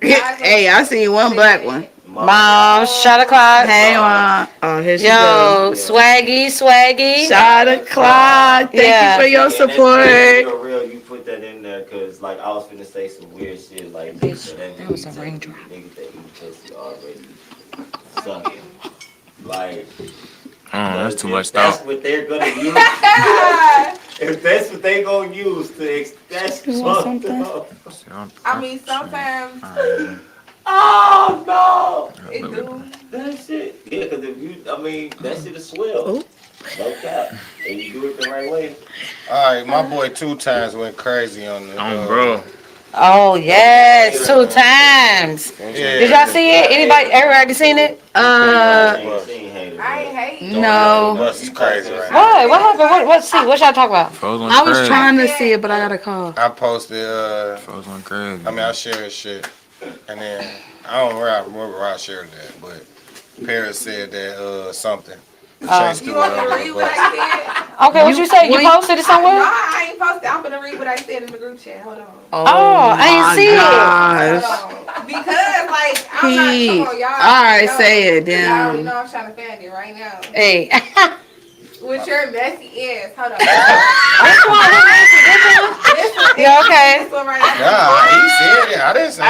man. Hey, I see one black one. Mom, shot o'clock. Hey, Mom. Oh, here she Yo, goes. swaggy. Shot o'clock. Thank Yeah. you for your support. Real, you put that in there because like I was finna say some weird shit like Bitch, so that was a means raindrop. Niggas that eat pussy already sucking. Like That's too much That's thought. what they're gonna use. If that's what they gonna use that's fucked up. I mean, sometimes Oh it do. no, that shit. Yeah, because if you, I mean, that shit is swell. No cap. And you do it the right way. All right, my boy 2 times went crazy on the. Bro. Oh yes, 2 times. Yeah. Did y'all see it? Anybody? Everybody seen it? I ain't seen haters, I ain't hating. No. Bus is crazy right now. What happened? What y'all talking about? Frozen I was crazy. trying to see it, but I got a call. I posted, Frozen crazy. I mean, I shared shit, and then I don't remember where I shared that, but Paris said that something. Chase You threw want it me to under read the what bus. I Okay, what you say? You Wait. posted it said? No, somewhere? I ain't posted. I'm gonna read what I said in the group chat. Hold on. Oh, I ain't see it. Gosh. Hold on. Because, like, I'm not, Pete. come on, y'all. All right, know. say it, Y'all already damn. know I'm trying to find it right now. Hey. With your messy ass. Hold on. This You okay? This one right now. Nah, he said it. I didn't say that.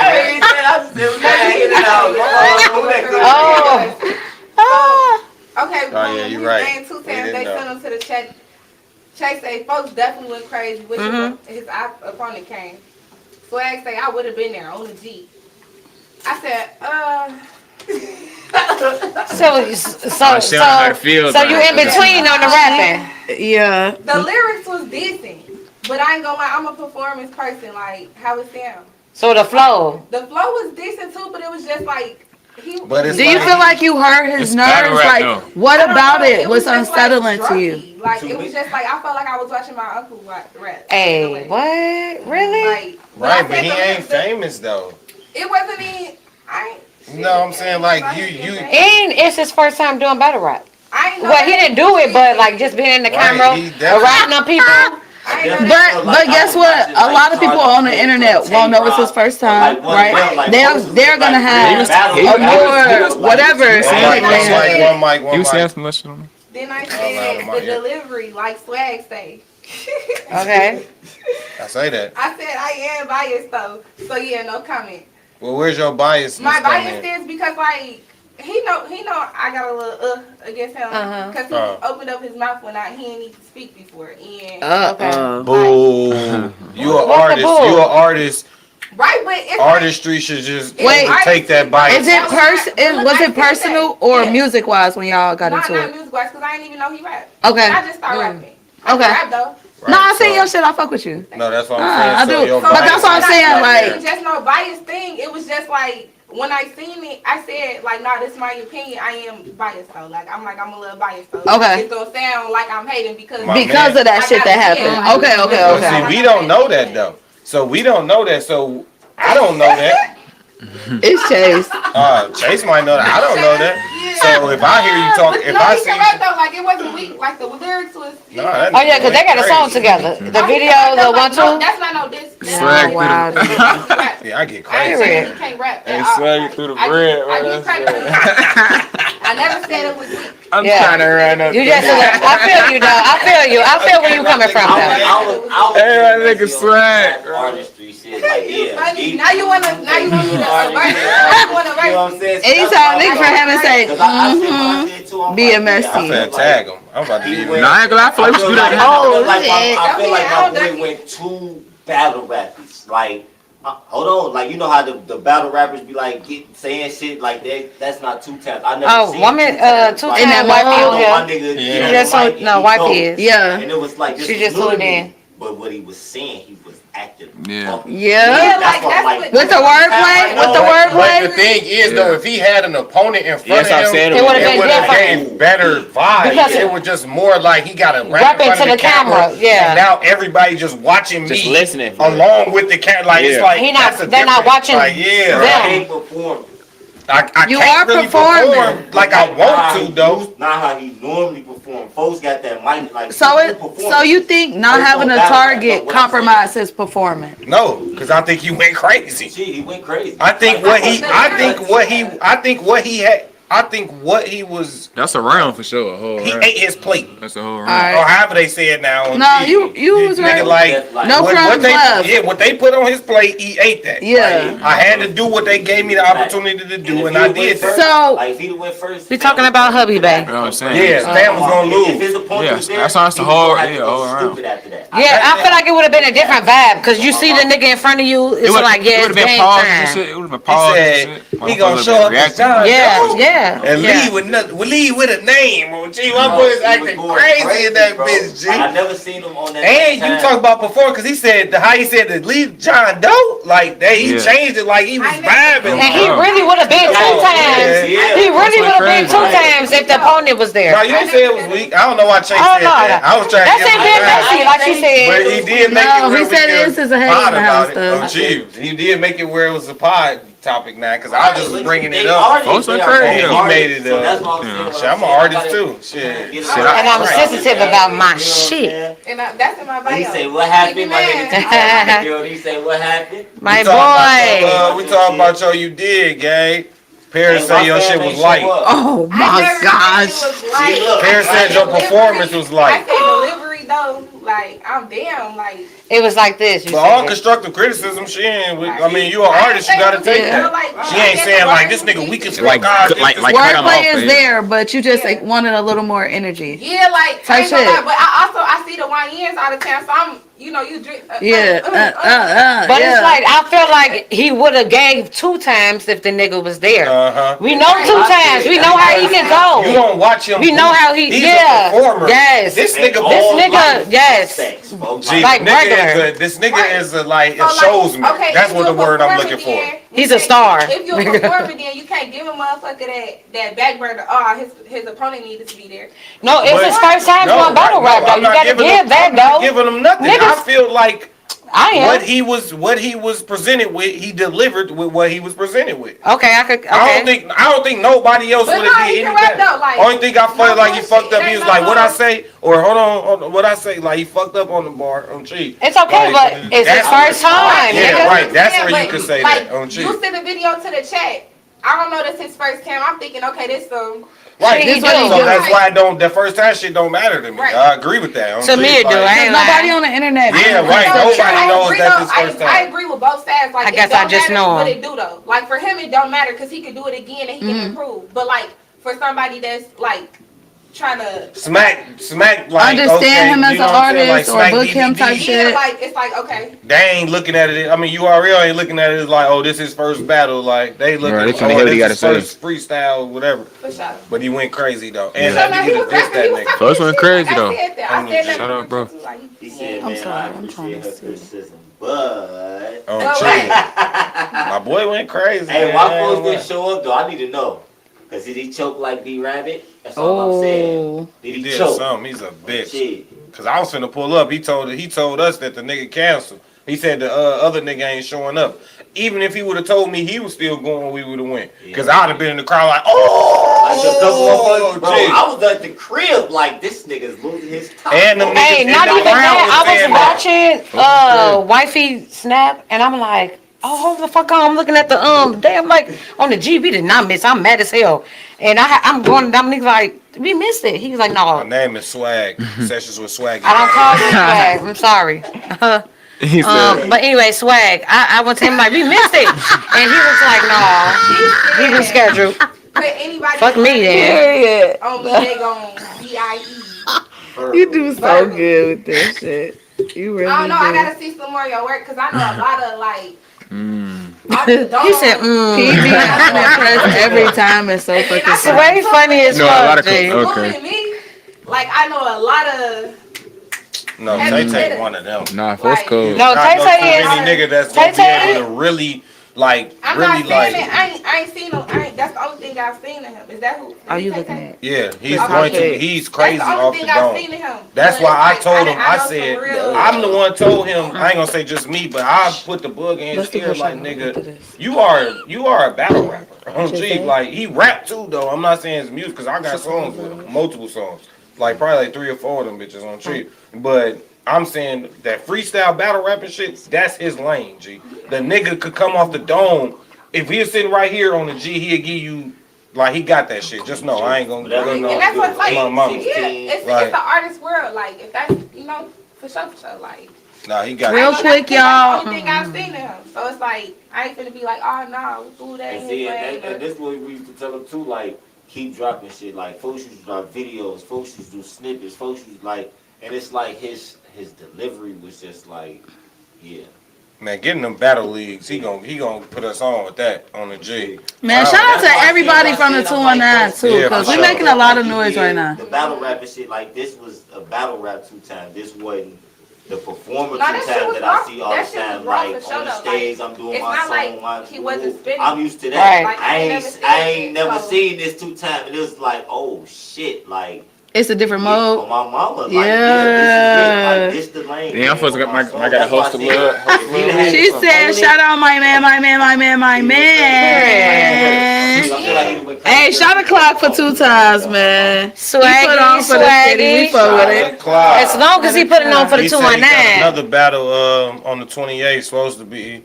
Oh. Okay, Oh, yeah, you right. And 2 We times didn't they know. sent him to the chat. Chase say folks definitely went crazy. Which his opponent came. Swag say I would have been there on the G. I said, She don't know how to feel so about you it. in between on the rapping? Yeah. the lyrics was decent, but I ain't gonna lie, I'm a performance person. Like how it sound. So the flow. The flow was decent too, but it was just like he. But it's Do you like- feel like you hurt his It's battle nerves? rap, Like, though. what I don't about know, it was just, like, unsettling to you? druggy. Like it was just like I felt like I was watching my uncle rap. Hey, what? Really? Like, when Right, I but said he the- ain't famous though. It wasn't even. I ain't. You know what I'm saying? Like you. And it's his first time doing battle rap. I ain't know Well, he that. didn't do it, but like just being in the Right, camera, he definitely- rapping on people. I ain't know that. But guess what? A lot of people on the internet won't know it's his first time, right? They're gonna have award, whatever. One mic. He was saying some much on me. Then I Oh, said no, the yeah. delivery, like Swag say. Okay. I say that. I said I am biased though, so yeah, no comment. Well, where's your bias? My bias is because like He know I got a little against him because he opened up his mouth when he didn't need to speak before. And Boo. You an artist. You an artist. right, but it's Artistry should just Wait, take that bite. Is it was it personal or Yeah. music wise when y'all got not into it? music wise because I didn't even know he rapped. Okay. I just started rapping. Okay. I rap though. No, I seen your shit. I fuck with you. No, that's what I'm I saying. do. your But that's what I'm bias- saying, like- It was just no biased thing. It was just like when I seen it, I said like, nah, this is my opinion. I am biased though. Like I'm a little biased though. Okay. It's gonna sound like I'm hating because Because of that shit that happened. Okay, okay, But okay. see, we don't know that though. So we don't know that. So I don't know that. It's Chase. Chase might know that. I don't know that. So if I hear you talk, if no, I he see, can rap though. Like it wasn't weak. Like the lyrics was. no, that Oh yeah, cause they got a song crazy. together. The No, he video, can't the rap, one no, two. That's not no diss. Swag Oh, wow. Yeah, I get I ain't crazy. saying he can't rap. Hey, at all. swag through the I bread, get- I man, get credit. I never said it was weak. I'm Yeah. trying to run up. You just, I feel you though. I feel you. I feel where you coming from though. Hey, that nigga swag. Artistry shit like yeah. Funny. Now you wanna me to You know what I'm saying? Anytime nigga for him and say, be a messy. I'm finna tag him. I'm about to be. Nah, I ain't gonna lie, I feel like we should do that. I feel like my Okay, boy went too battle rappers. Like, hold on. Like, you know how the battle rappers be like saying shit like that? That's not two times. I never Oh, seen woman, two times. two Like, In that times white mode? people my here. nigga, Yeah. get on She just the mic told, and no, he white go. kids. Yeah. And it was like, this She is just new to tuned me. in. But what he was saying, he was acting. Yeah. fucking- Yeah. Yeah, like That's what, that's like, what. With the wordplay? With the But the wordplay? thing is, though, if he had an opponent in front Yes, I of said him, it It would've it been would have different. gave better vibes. Because It was just more like he got a Rap in front into of the camera, yeah. And now everybody just watching Just me listening. along with the camera. Like it's Yeah. like He not- that's a they're not difference. watching Like, yeah, them. like, I ain't performing. I You can't are really performing. perform like I want to though. Not how he normally perform. Folks got that mic like. So he it, perform. so you think not There's having no a battle rap, target but what I'm compromise his performance? No, because I think he went crazy. Shit, he went crazy. I think what he was. That's a round for sure. A whole He round. ate his plate, That's a whole round. Alright. or however they say it now. On No, TV. you was Nigga, right. like No crumbs they, left. yeah, what they put on his plate, he ate that. Yeah. Like, I had to do what they gave me the opportunity to do, and I did that. So- like if he went first, We talking about hubby, babe. You know what I'm saying? Yeah, Stan was gonna If lose. his opponent Yeah, was there, that's the he was whole- gonna have to yeah, go whole round. stupid after that. Yeah, I feel like it would have been a different vibe because you see the nigga in front of you. It's like yeah, it's would've been game paused and time. shit. It would have been paused said, and shit. he gonna show up as John Yeah, Doe yeah, and yeah. leave with nothing. We leave with a name. Oh, gee, my boy's acting crazy in that bitch, G. I never seen him on that. And you talk about before, cause he said how he said to leave John Doe, like that he Yeah. changed it like he was I know. vibing. And he really would have been two Oh, times. yeah. He really would have been That's two crazy. times if the opponent was No, there. you didn't say it was weak. I don't know why Chase Oh said no, that. I was trying to that's give it him being that. messy, like she But said. he did make No, it where he we said could this is a hate pod in the about house it. stuff. Oh, gee, he did make it where it was a pod topic now, cause I was just bringing it up. Folks went crazy. He made it, So that's uh, what I'm yeah. saying. Shit, I'm an artist too. Shit. And I'm sensitive about my shit. And that's in my bio. He say what happened, my Man. nigga. Girl, he say what happened. My We talking boy. about, we talking about yo, you did, gay. Paris said your shit was light. Oh I my never gosh. said it was light. Paris said your performance was I light. said delivery though, like I'm down, like. It was like this. You But all said. constructive criticism, she ain't. I mean, you an artist, you gotta take that. She ain't saying like this nigga weak as Like, fuck. like, cut him Wordplay off, is man. there, but you just like, wanted a little more energy. Yeah, like Type I ain't gonna shit. lie, but I see the YNs all the time, so I'm, you drink. Yeah, But yeah. it's like I feel like he would have gave two times if the nigga was there. Uh-huh. We know two times. We know how he can You go. don't watch him. We know how he. He's Yeah. a performer. Yes. This nigga, This nigga. Yes. Gee, like nigga regular. this nigga Right. is a, like, So, it shows me. okay, That's if what you the word I'm performing, looking for. then He's a star. If you're a performer, then you can't give a motherfucker that back burner. Oh, his opponent needed to be there. No, it's But- his first time doing battle rap though. I'm You not gotta giving give him- that I'm not though. giving him nothing. Niggas- I feel like I what am. he was presented with, he delivered with what he was presented with. Okay, I could. I Okay. don't think nobody else But would no, have he did can anything. rap though, like, Only thing I felt no like he bullshit. fucked up, he There's was no like, what I bullshit. say? Or hold on, what I say? Like he fucked up on the bar on cheat. It's okay, but it's his first time. Yeah, nigga. right. That's Yeah, where you but, could say like, that on cheat. You send a video to the chat. I don't know this his first cam. I'm thinking, okay, this Right. He This what he So do. that's why the first time shit don't matter to me. Right. I agree with that. To me, it do. I ain't Nobody lying. on the internet. Yeah, right. Nobody knows that this first I time. agree with both sides. Like, I guess it don't I just matter know what him. it do though. Like for him, it don't matter because he can do it again and he can improve. But like for somebody that's like trying to Smack, like Understand okay, him as you know an what I'm saying? artist or Smack book him DVD. type shit. like it's like okay. They ain't looking at it. I mean, URL ain't looking at it as like, oh, this is first battle. Like they look Right, at they tryna hear oh, what he this gotta is first freestyle, whatever. For sure. But he went crazy though, and So now he he was dissed rapping, he was that nigga. talking First one shit. crazy, Like, though. I said that. I said that. Shut up, bro. He said, I'm man, sorry, I I'm trying appreciate to her see. criticism, but Oh, Well, gee. right. My boy went crazy. hey, man. why I ain't folks gonna didn't show up though? I need to know. Cause did he choke like B Rabbit? That's all I'm saying. Did He he did choke? something. He's a bitch. Shit. Cause I was finna pull up. He told us that the nigga canceled. He said the other nigga ain't showing up. Even if he would have told me he was still going, we would have went. Cause I'd have been in the crowd like, Like a couple oh, of bro, gee. I was at the crib like this nigga's losing his top. And them Hey, niggas not in the even crowd that. I saying was watching Wifey Snap, and I'm like, oh, hold the fuck on. I'm looking at the damn, like on the G. We did not miss. I'm mad as hell, and I'm going. Them niggas like, we missed it. He was like, My no, name is Swag. Sessions with Swag. I don't call you Swag. I'm sorry. He said, But anyway, Swag. I went to him like, we missed it, and he was like, no, he rescheduled. Put anybody Fuck me then. Period. on me, they gon' BIE. You do so good with this shit. You really I don't know. I do. gotta see some more of your work because I know a lot of like. He said, PG, I'm impressed every time. It's so fucking funny. Swag funny as No, a lot fuck, of G. okay. Me, like I know a lot of. No, Heavy Tay hitter. one of them. Nah, folks Like- cool. No, I know Tay too Tay many is. niggas that's gonna be Tay-Tay- able to really, like, I'm really not saying like. that. I ain't seen him. That's the only thing I've seen of him. Is that who? Are you Tay-Tay? looking at? Yeah, he's Okay. going to. He's crazy That's the off only the thing I've seen dome. of him. That's But why I it's told him. I know said, some real- I'm the one told him. I ain't gonna say just me, but I put the bug in his Let's do ear push like, up. nigga, you are a battle rapper. On you G, say? like he rap too though. I'm not saying his music because I got songs with him, multiple songs, like probably like 3 or 4 of them bitches on Tree. But I'm saying that freestyle battle rapping shit, that's his lane, G. The nigga could come off the dome. If he was sitting right here on the G, he'd give you, like, he got that shit. Just know, I ain't gonna Whatever. go no. And that's what's like, My mama. yeah, it's Right. the artist world. Like, if that's, for sure, like. Nah, he got Real that shit. quick, y'all. That's the only thing I've seen of him. So it's like, I ain't finna be like, oh, no, fool, that And ain't see, his and lane. this is what we used to tell them too, like, keep dropping shit. Like, folks used to drop videos, folks used to do snippets, folks used to, like, and it's like his delivery was just like, yeah. Man, getting them battle leagues, he gonna put us on with that on the G. Man, shout out to everybody from the 219 too, Yeah, because for we sure. making a lot of noise right now. The battle rap and shit, like, this was a battle rap 2 times. This wasn't the performer 2 No, that shit times was that I raw. see all That the shit was time. raw Like, for sure, on the though. stage, Like, I'm doing it's my not like song, my he wasn't groove. spitting. I'm used to that. Right. Like, I I ain't never never so- seen this 2 times. And it was like, oh shit, like, It's a different on mode. my mama. Like, yeah. this is it. Like, this the lane. Yeah, I'm supposed to man, get on my song. I gotta That's why host a I little. said- She said, shout out my man. Hey, shot o'clock for 2 times, man. He put on Swaggy, for the city. We swaggy. fuck with it. As long as he put it on for the He said he got 219. another battle on the 28th supposed to be.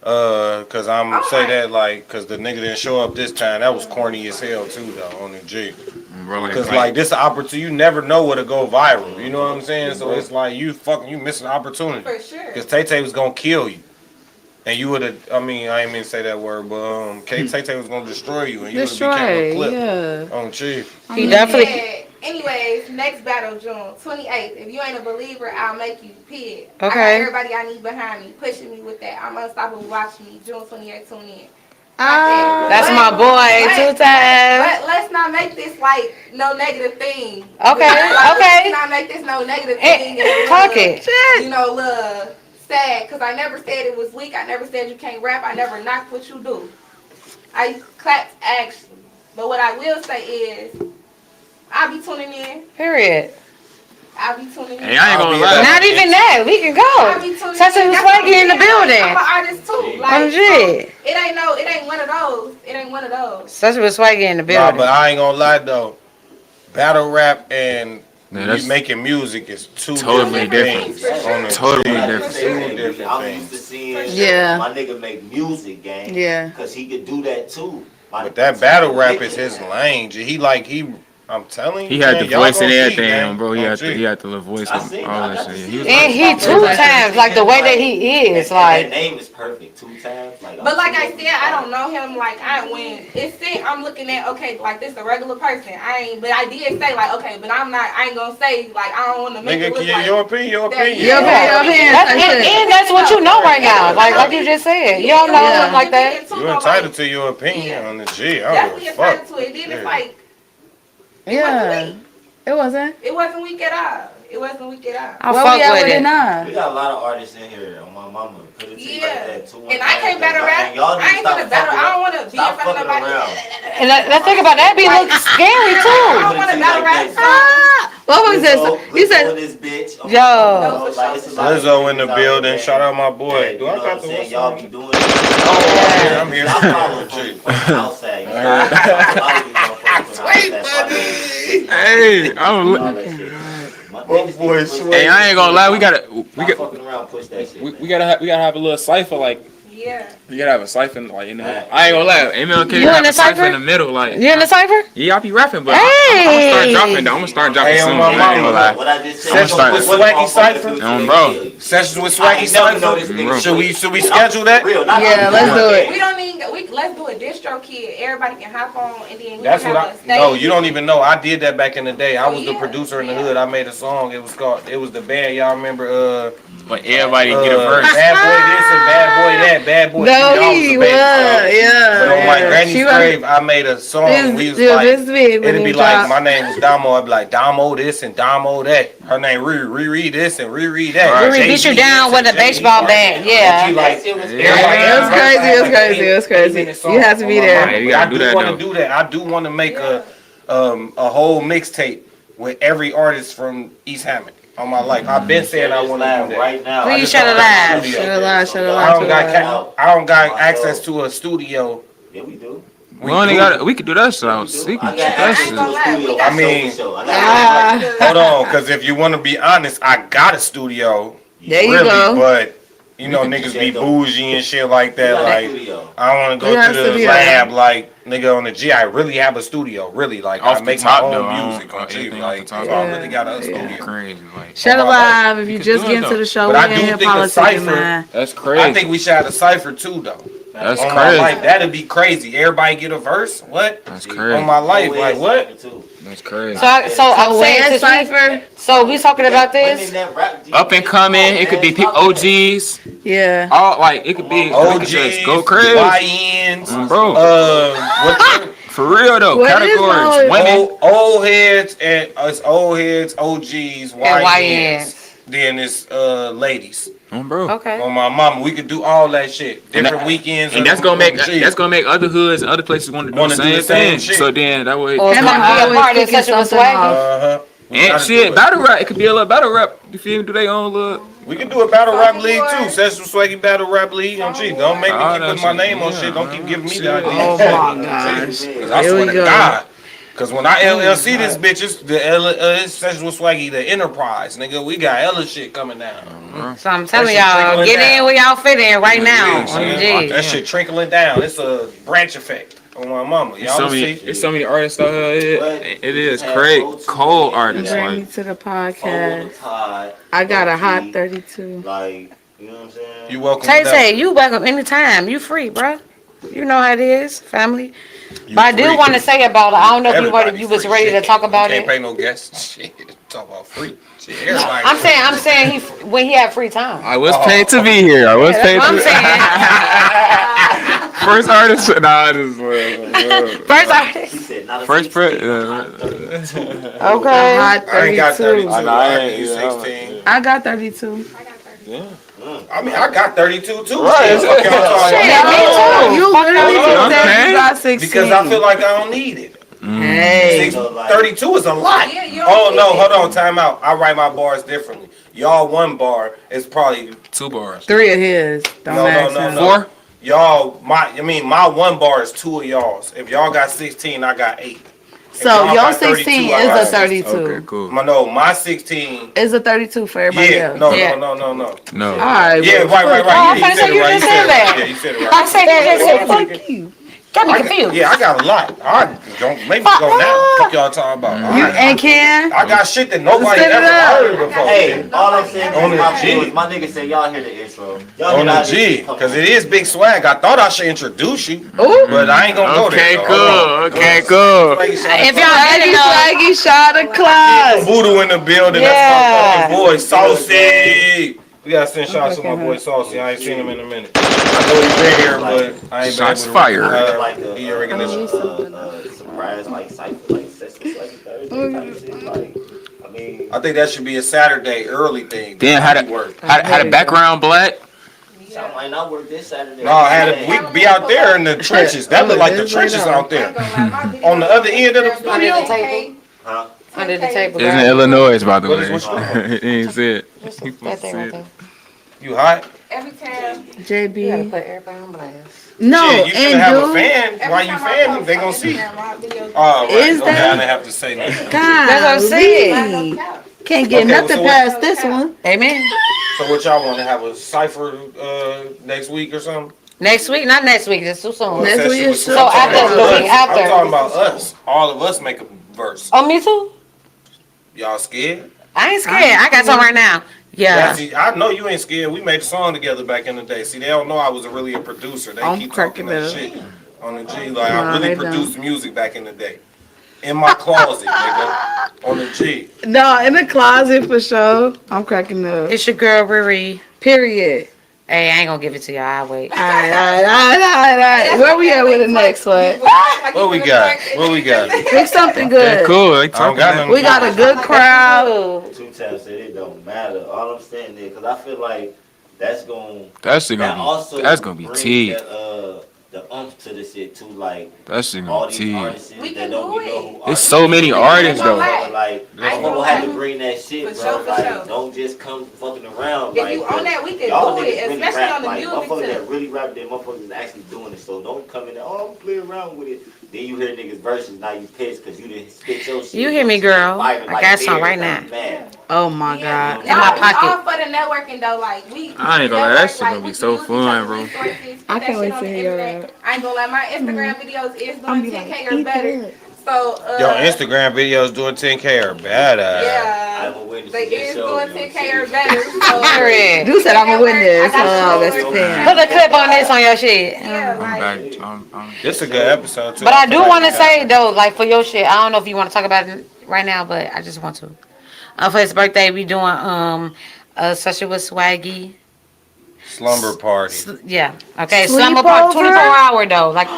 Cause I'm say that like, cause the nigga didn't show up this time. That was corny as hell too though on the G. Cause like this opportunity, you never know what'll go viral. You know what I'm saying? So it's like you missing an opportunity. For sure. Cause Tay Tay was gonna kill you, and you would have. I mean, I ain't mean to say that word, but Tay Tay was gonna destroy you, and you would have became a Destroy, clip yeah. on G. He definitely. Yeah. Anyways, next battle, June 28th. If you ain't a believer, I'll make you pig. I got Okay. everybody I need behind me, pushing me with that. I'm unstoppable. Watch me. June 28th. Tune in. That's my boy. 2 times. But let's not make this like no negative thing. Okay, Like, okay. Let's not make this no negative Eh, thing. And talk it. You know, little sad. Because I never said it was weak. I never said you can't rap. I never knocked what you do. I clapped action. But what I will say is, I'll be tuning in. Period. I'll be tuning in. Hey, I ain't gonna I'll be lie. Not even that. We can I'll go. be tuning Such in. a That's swaggy what I'm in the saying. building. I'm an artist too. Like, Oh, shit. It ain't one of those. It ain't one of those. Such a swaggy in the Nah, building. but I ain't gonna lie though. Battle rap and Yeah, that's making music is two totally different different. things. On the Totally G. different. Two different I'm used to things. seeing Yeah. my nigga make music, gang. Yeah. Because he could do that too. But that battle rap is his lane. I'm telling you. He had man, the y'all voice gonna and see, everything, man. bro. He Gonna had see. the little voice I and seen it. all I that got shit. to Yeah, see he was it. And he 2 times, like the way that he is, And like. that name is perfect. 2 times. Like, But like I said, I don't know him. Like when it's said, I'm looking at okay, like this a regular person. But I did say like okay, but I ain't gonna say like I don't want to make Nigga, it look like your opinion, your that- opinion. Your Yeah. opinion. And that's what you know right now, like you just said. You don't know Yeah. him like that. You entitled to your opinion on the G. I don't Definitely give a fuck. entitled to it. Then it's Yeah. like Yeah. It wasn't. it wasn't weak at all. It wasn't weak at all. I Where fuck we at with with it it. now? We got a lot of artists in here on my mama. Put it to you like Yeah. that. 2 And I can't battle rap. Y'all I ain't gonna battle. I don't want to be in Stop front of fucking nobody. around. And let's think about that. Be looking scary I too. don't want to battle rap. What was this? You said this bitch. Yo. Lizzo in the building. Shout out my boy. Do I got the what's Y'all on? be doing Yeah, I'm here. I follow from outside. You know? A lot of these motherfuckers from outside, so Hey, all I'm. that shit. My boy niggas need to push Sway. that Hey, I ain't gonna lie. We Stop got fucking around, push that shit. we gotta have a little cipher like. Yeah. You gotta have a cipher like in the. I ain't gonna lie. MLK You in have the a cipher cipher? in the middle like. You in the cipher? Yeah, I be rapping, but Hey. I'm gonna start dropping Hey, soon. on my I ain't gonna mama. lie. What I just said. Sessions start- with Swaggy Cypher. Bro. Sessions with I Swaggy ain't never know this Cypher. nigga. Should we schedule that? Real, not Yeah, let's do it. We don't need. Let's do a distro kid. Everybody can hop on and then we That's can what have I. a stage. No, you don't even know. I did that back in the day. I was the Yeah, producer in the yeah. hood. I made a song. It was the band. Y'all remember? But everybody get a verse. Bad boy this and bad boy that. Bad boy. no, y'all he the was. baby. Yeah. But on my yeah. granny's She was- grave, I made a song. This- We was this like, big when it'd be it like, dropped. my name was Damo. I'd be like, Damo this and Damo that. Her name Riri this and Riri that. Right. We beat you JB down this with a and JB baseball that. bat. And Yeah. she like, That shit was everybody Yeah, it was got a crazy, it was verse, crazy, it was crazy. 8-minute song You have to on be my there. mind. Yeah, you But I gotta do do that, want though. to do that. I do want to make a whole mixtape with every artist from East Hammond on my life. I've been saying I want to do that. right now. Please just shut don't it have live. a studio. Shut it live, shut it I live, don't shut it got live. I don't got access to a studio. Yeah, we do. We only got. We could do that so. We do. We I can. got Yeah, That access shit. to a studio. I mean, I Hold on, because if you want to be honest, I got a studio. There you really, go. but you know niggas be bougie and shit like that. Like studio. I don't want to We go got to the studio. lab like nigga on the G. I really have a studio. Really, like Off I the make top, my though, own I don't- music on G. anything off the Like top. so I really got a Yeah. studio. Crazy. Like Shut it live if you could just do it, get into though. the show. But We I ain't do here think a politicking, cipher- man. that's crazy. I think we should have a cipher too, though. That's On my crazy. life, that'd be crazy. Everybody get a verse. What? That's On crazy. my life, like what? That's crazy. So I'm saying, Where's since we- Cypher? so we talking about this. Up and coming. It could be OGs. Yeah. All like it could be. We could OGs, just go crazy. YNs, Bro. what? For real though. What is Categories. all- Women. Old heads and it's old heads, OGs, And YNs. Then it's ladies. Bro. Okay. On my mama, we could do all that shit. Different weekends. And that's gonna make other hoods and other places want to do Wanna the do the same same thing. shit. So then that way. Or And come I'm be a always part of cooking Session with something Swaggy. Uh-huh. And shit, battle rap. It could be a little battle rap. You feel me? Do they own little? We can do a battle rap league too. Session Swaggy battle rap league. On G. Don't make me Oh, keep putting my that's- name on yeah, shit. Don't keep giving me shit. the idea. Oh my gosh. Cause I Here swear we to go. God. Cause when I LLC this bitches, it's Session with Swaggy, the Enterprise, nigga. We got hella shit coming down. So I'm telling That shit y'all, trickling get down. in where y'all fit in right now. Yeah, On the man. G. That shit trickling down. It's a branch effect on my mama. It's Y'all so will many. see. It's so many artists out here. What? It is great. Cold artists. Bring me Like to the Hold on podcast. tight. I got a hot Low-key, 32. Like, you know what I'm saying? You welcome. Tay to Tay, that. you welcome anytime. You free, bruh. You know how it is, family. You But I do free. want to say about it. I don't know if Everybody you was free. ready to Shit. talk about Can't it. pay no guests. Shit. Talk about free. Shit. Everybody. I'm saying he when he had free time. I was paid to be here. I was That's paid what I'm to. saying. First artist. Nah, just First artist. He said, not a first 16, pre. not a 32. A Okay. hot I ain't got 32. 32. I know, I I can ain't- do yeah, 16. I got 32. I mean, I got 32 too. Right. Shit, fuck y'all talking Shit, about. me too. You literally just said Okay. you got 16. Because I feel like I don't need it. Hey. 32 is a lot. Yeah, you don't Oh need no, it. hold on, time out. I write my bars differently. Y'all one bar is probably 2 bars. 3 of his. Don't No, ask no, him. no. 4. y'all. My one bar is 2 of y'all's. If y'all got 16, I got 8. If So y'all your got 32, 16 I is got a 32. Okay, cool. My 16. Is a 32 for everybody Yeah, else. no, Yeah. no. No. All right. Yeah, well, right. Oh, I'm Yeah, finna say you right. just said that. Yeah, you said it I right. said you just said Fuck you. Got me confused. Yeah, I got a lot. I don't make me go now. What y'all talking about? You and Ken? I got shit that nobody Set it ever up. heard before. Hey, all I'm saying On is the my G. viewers, my nigga said y'all hear the intro. Y'all On hear the how this G, shit come because on. it is big swag. I thought I should introduce you, Ooh. but I ain't gonna go Okay, there. cool. Okay, cool. If y'all Swaggy, didn't know, swaggy, shot of class. Voodoo in the building. Yeah. That's my fucking boy, Saucy. We gotta send shots to my boy Saucy. I ain't seen him in a minute. I know he's been here, but I ain't Shots been able fired. to Like be a recognition. surprise, like cypher, like session, like Thursday type shit. Like, I mean, I think that should be a Saturday early thing. Then had a background black. I might not work this Saturday. No, we be out there in the trenches. That look like the trenches out there. On the other end of the studio. Under the table. Huh? Under the table. It's in Illinois, by the What way. is what He ain't said. That thing right there. You hot? Every time. You gotta JB. put everybody on blast. No, Shit, you should and have a dude, fan. Why you fanning? They gonna see. Oh, right. Is Okay, I that- didn't have to say that. God, what I'm saying. can't get Okay, nothing so past this one. Amen. So what y'all want to have a cipher next week or something? Next week, not next week. It's too soon. Next That week shit is was- so I'm talking after- about the us. week after. I'm talking about us. All of us make a verse. Oh, me too. Y'all scared? I ain't scared. I got some right now. Yeah. See, I know you ain't scared. We made a song together back in the day. See, they don't know I was really a producer. They I'm keep talking that cracking shit on the G. Like, I Nah, really they produced music back in the day. In my closet, nigga. On the G. No, in the closet for sure. I'm cracking up. It's your girl, Riri. Period. Hey, I ain't gonna give it to y'all. I'll wait. All right. Where we at with the next one? What we got? What we got? Pick something Okay, good. cool. They I don't talking got about- nothing. We got a good crowd. Two times said it don't matter. All I'm saying is, because I feel like that's going That shit that gonna also be. That's gonna be brings tea. the oomph to the shit too. Like That shit all gonna be these tea. artists We that can don't do get know who it. There's so many artists though. Right. Like, I ain't I'm gonna gonna have lie. to bring that shit, For bro. sure, for Like, sure. don't just come fucking around. If Like, you on that, we can y'all do niggas it, really especially rap, on the like, music motherfuckers too. that really rap, that motherfuckers is actually doing it. So don't come in there, oh, I'm playing around with it. Then you hear niggas verses, now you pissed because you didn't spit your shit. You hear me, girl. I got some right now. Man. Oh my God. In my pocket. All for the networking though, like we. I ain't gonna lie, that network, shit gonna like, be we so use each fun, other's bro. resources, put I that can't shit wait on to the hear internet. that. I ain't gonna lie, my Instagram videos is I'm doing be like, 10K or eat better. it. So Yo, Instagram videos doing 10K or better. yeah, I'm a witness they to this is show, doing you know, 10K or shit. better. So Period. Dude said I'm a witness. I got Oh, you. that's Put fair. a clip on this on your shit. yeah, I'm like. back. This a good episode too. But I do feel like want to we got- say though, like for your shit, I don't know if you want to talk about it right now, but I just want to. For his birthday, we doing a session with Swaggy. slumber party. Yeah. Okay. Sleepover? Summer part 24 hour though, like A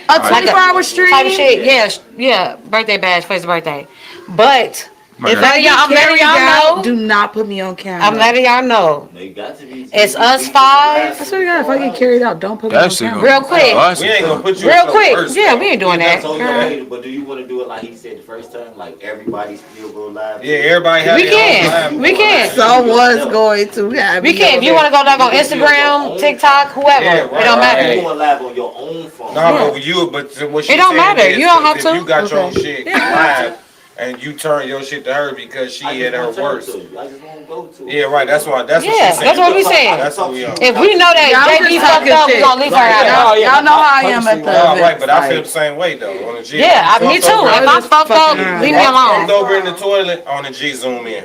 like 24-hour stream? type of shit. Yeah, yeah. Birthday bash for his birthday. But if I get I'm letting carried y'all out, know, do not put me on camera. I'm letting y'all know. They got to be. It's us five. I swear to God, if I get carried out, don't put me That on shit camera. gonna Real quick. We ain't gonna put you Real in quick. first, Yeah, though. we ain't doing that. So, Girl. okay, but do you want to do it like he said the first time? Like everybody still go live? Yeah, everybody have We their own can. live We going. can. Someone's going to have We me can. on If you there. want to go live on Instagram, TikTok, whoever, Yeah, it right, don't right. matter. You going live on your own phone? No, but you, but what she It don't saying matter. is, You don't have if to. you got your own Okay. shit live and you turn your shit to her because she I at her just wanna worst. turn to you. I just want to go to it. Yeah, right. That's what Yeah, she's saying. that's what we saying. That's what we are. If we know that Yeah, I'm JB just fucked talking up, we shit. gonna leave her Like, out. Y'all know how I am at the No, right, events, but I feel like- the same way though. On the G, Yeah, if you me too. fucked over- If I'm fucked up, fucking leave me fucked alone. over in the toilet on the G, zoom in.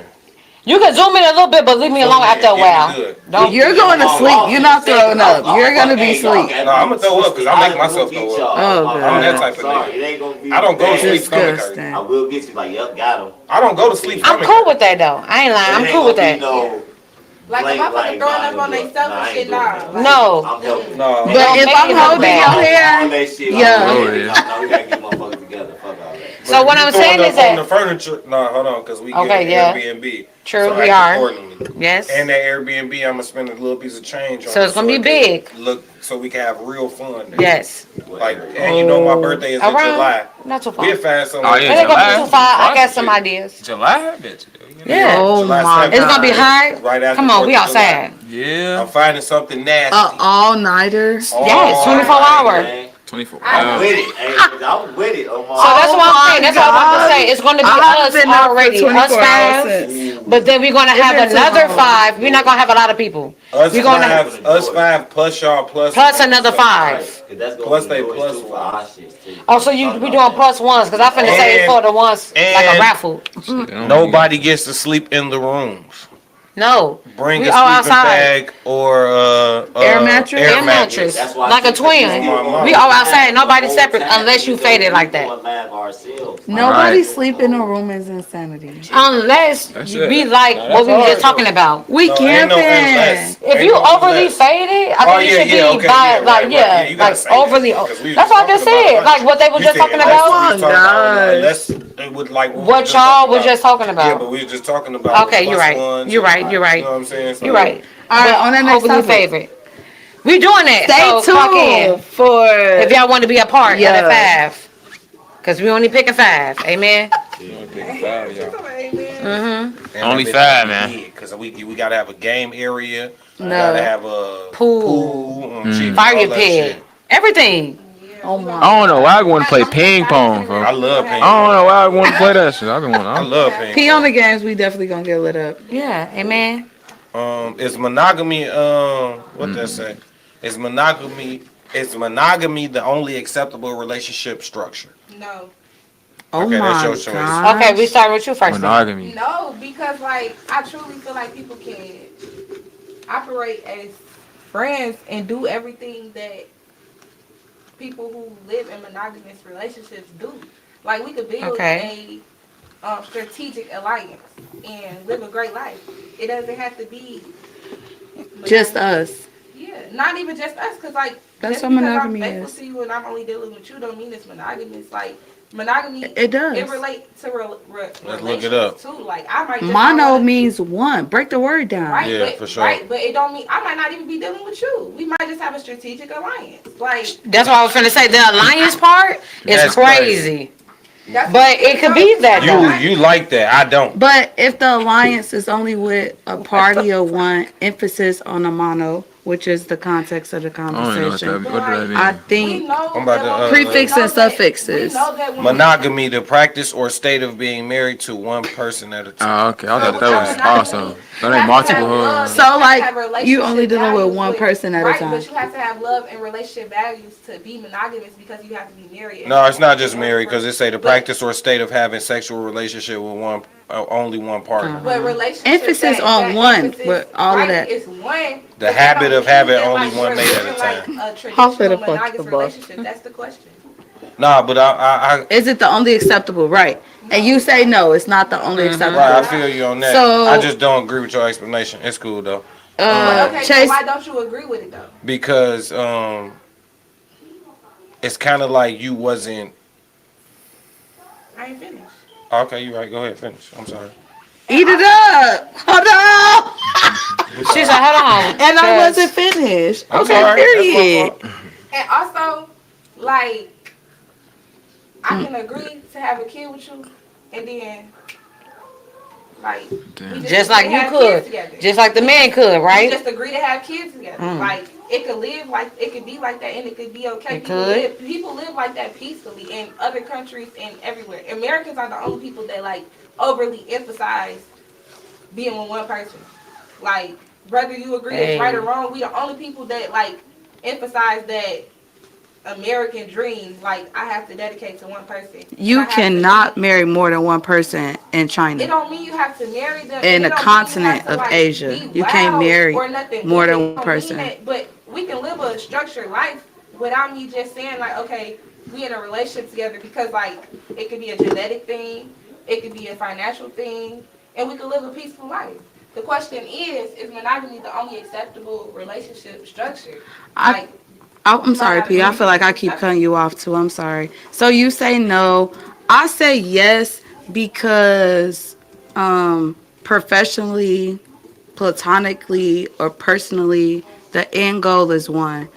You can zoom in a little bit, but leave me alone after a while. Don't. You're going to sleep. You're not throwing up. You're gonna be asleep. No, I'ma throw up 'cause I make myself throw up. Oh, I'm that type of Sorry, nigga. it ain't gonna be I don't go to bad. sleep stomach hurt. Disgusting. I will get you like, yep, got him. I don't go to sleep I'm stomach cool hurt. with that though. I ain't lying. I'm cool with that. Like, if I'm fucking throwing up on themselves and shit, nah. Like, No. I'm helping. No. But Don't if make I'm it look holding bad. your hair, That shit, yeah. Oh, No, yeah. we gotta get motherfuckers together. Fuck all that. So what You I'm throwing saying up is on the that furniture. No, hold on, because we Okay, get an yeah. Airbnb. true, So we act are. accordingly. Yes. And that Airbnb, I'm gonna spend a little piece of change on. So it's it gonna be it big. can Look, so we can have real fun. there. Yes. Like, and you know my birthday is in Around. July. Not too far. We'll find something. Oh, like yeah, It ain't gonna be July. too far. I got Frosty some shit. ideas. July, bitch. Yeah. oh July my 7th. It's gonna be God. hot. Right after Come on, we 4th of July. outside. Yeah. I'm finding something nasty. All-nighter. Yes, 24 hour. 24 I'm hours. with it. Hey, I'm with it. Oh my. So that's what I'm saying. That's what I'm about to say. It's going to be I've us been up for already, 24 us hours five. since. But then we're going to have been too another long. 5. We're not going to have a lot of people. Us We're gonna five, us five plus y'all plus another 5. Right, 'cause that's gonna Plus be they noise plus too for one. our shit too. Oh, so we doing plus ones? Because I finna say it's And- for the ones like a and- raffle. Nobody gets to sleep in the rooms. No, Bring we a all sleeping outside. bag or Air mattress? Air mattress, That's why like a twin. We all outside. Nobody separate unless you faded like that. Nobody Right. sleep in a room is insanity. Unless That's you it. be like Nah, what that's we were hard, just talking though. about. We No, ain't no camping. unless. If Ain't you no overly unless. faded, I Oh, think you yeah, should yeah, be okay, by yeah, like right, right. Yeah, you gotta like say that, overly. because we was That's what I talking just about said. lunch. Like what they were You just said talking unless about. we was talking about, gosh. unless it would like we What just y'all talking was about. just talking Yeah, about. but we was just talking about. Okay, you're plus right. ones You're right. and, You're right. You know what I'm saying? So, You're right. All right, But on the next overly topic. favorite. We doing that. Stay So clock in. tuned for If y'all want to be a part Yeah. of the 5. Because we only picking 5. Amen. Mm-hmm. and Only that bitch 5, gotta be man. big, cause we gotta have a game area. We No. gotta have a Pool. shit, Fire all that pit. shit. Everything. Oh my. I don't know why I want to play ping pong, I bro. love ping I pong. don't know why I want to play that shit. I've been I wanting. love ping Pee pong. on the games, we definitely gonna get lit up. Yeah. Amen. Is monogamy what that say? Is monogamy the only acceptable relationship structure? No. Oh Okay, that's my your choice. god. Okay, we start with you first. then. Monogamy. No, because like I truly feel like people can operate as friends and do everything that people who live in monogamous relationships do. Like we could build Okay. a strategic alliance and live a great life. It doesn't have to be Just monogamous. us. Yeah, not even just us, cause like That's just what because monogamy I'm faithful is. to you and I'm only dealing with you, don't mean it's monogamous. Like monogamy, It does. It relates to Let's look it up. relationships too. Like I might just Mono not wanna- means one. Break the word down. right, Yeah, but, for sure. Right, but it don't mean I might not even be dealing with you. We might just have a strategic alliance. Like That's what I was finna say. The alliance part is That's crazy. that's But it could be that though. You like that? I don't. But if the alliance is only with a party or one, emphasis on the mono, which is the context of the I don't know what conversation, that, what does that I mean. we think know I'm about that to, when we prefix know and that- suffixes. We know that when Monogamy, the practice or state of being married to one person at a time. Oh, okay. I thought that was Monogamy, awesome. you That have ain't to multiple have love, hoods. So, you have to like, have you relationship only dealing with values one person at a right, time. but you have to have love and relationship values to be monogamous because you have to be married. No, it's not just married because it say the But- practice or state of having sexual relationship with one only one partner. But relationship Emphasis on one, but all of right, that. It's one. The but habit that of don't having mean that, only like, one we're mate at a living, time. Like a How traditional for the fuck monogamous the fuck? relationship. That's the question. Nah, but I Is it the only acceptable? Right. And you say no, it's not the only acceptable. right, I feel you on that. So- I just don't agree with your explanation. It's cool though. But okay, Chase, so why don't you agree with it though? Because it's kind of like you wasn't. I ain't finished. Okay, you right. Go ahead, finish. I'm sorry. eat it up. Hold on. She said, hold on. And I 'cause- wasn't finished. I'm Okay, sorry. That's my period. fault. And also, like, I can agree to have a kid with you, and then, like, we Just like agree to you have kids could. together. Just like the man could, We right? just agree to have kids together. Mm. Like, it could live like it could be like that, and it could be okay. It could. People live like that peacefully in other countries and everywhere. Americans are the only people that like overly emphasize being with one person. Like, whether you agree it's right or wrong, we the only people that like emphasize that American dream. Like, I have to dedicate to one person. You I have to cannot be- marry more than one person in It China. don't mean you have to marry them In it the don't mean you continent have to, of like, Asia. be You can't wild marry or nothing more with than it. one Don't person. mean that, but we can live a structured life without me just saying like, okay, we in a relationship together, because like it could be a genetic thing, it could be a financial thing, and we can live a peaceful life. The question is monogamy the only acceptable relationship structure? I- I'm sorry, P. I feel like I keep cutting you off too. I'm sorry. So you say no. I say yes because professionally, platonically, or personally, the end goal is one.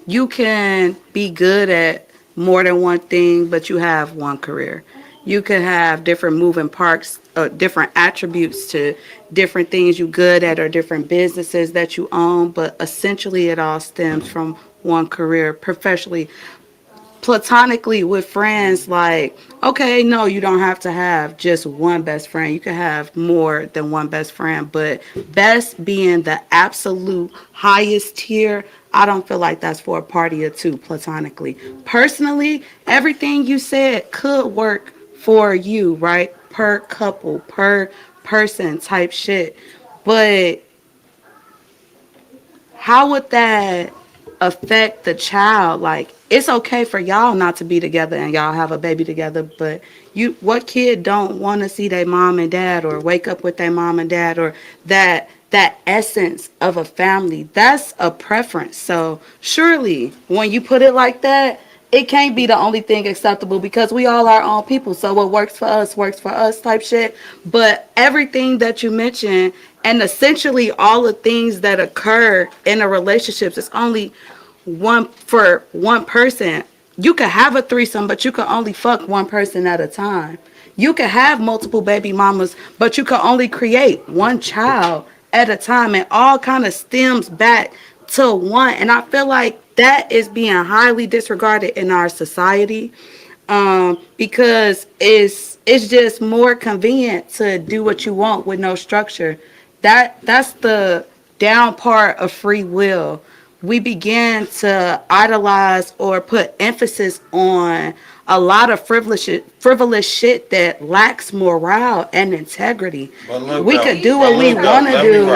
You can be good at more than one thing, but you have one career. You can have different moving parts, different attributes to different things you're good at or different businesses that you own, but essentially it all stems from one career professionally. platonically with friends, like, okay, no, you don't have to have just one best friend. You can have more than one best friend, but best being the absolute highest tier, I don't feel like that's for a party or two platonically. Personally, everything you said could work for you, right? Per couple, per person type shit. But how would that affect the child? Like, it's okay for y'all not to be together and y'all have a baby together, but what kid don't want to see their mom and dad or wake up with their mom and dad or that essence of a family? That's a preference. So surely when you put it like that, it can't be the only thing acceptable because we all are our own people. So what works for us type shit. But everything that you mentioned and essentially all the things that occur in a relationship is only one for one person. You could have a threesome, but you could only fuck one person at a time. You could have multiple baby mamas, but you could only create one child at a time. And all kind of stems back to one. And I feel like that is being highly disregarded in our society, because it's just more convenient to do what you want with no structure. That's the down part of free will. We began to idolize or put emphasis on a lot of frivolous shit that lacks morale and integrity. We could do what we want to do.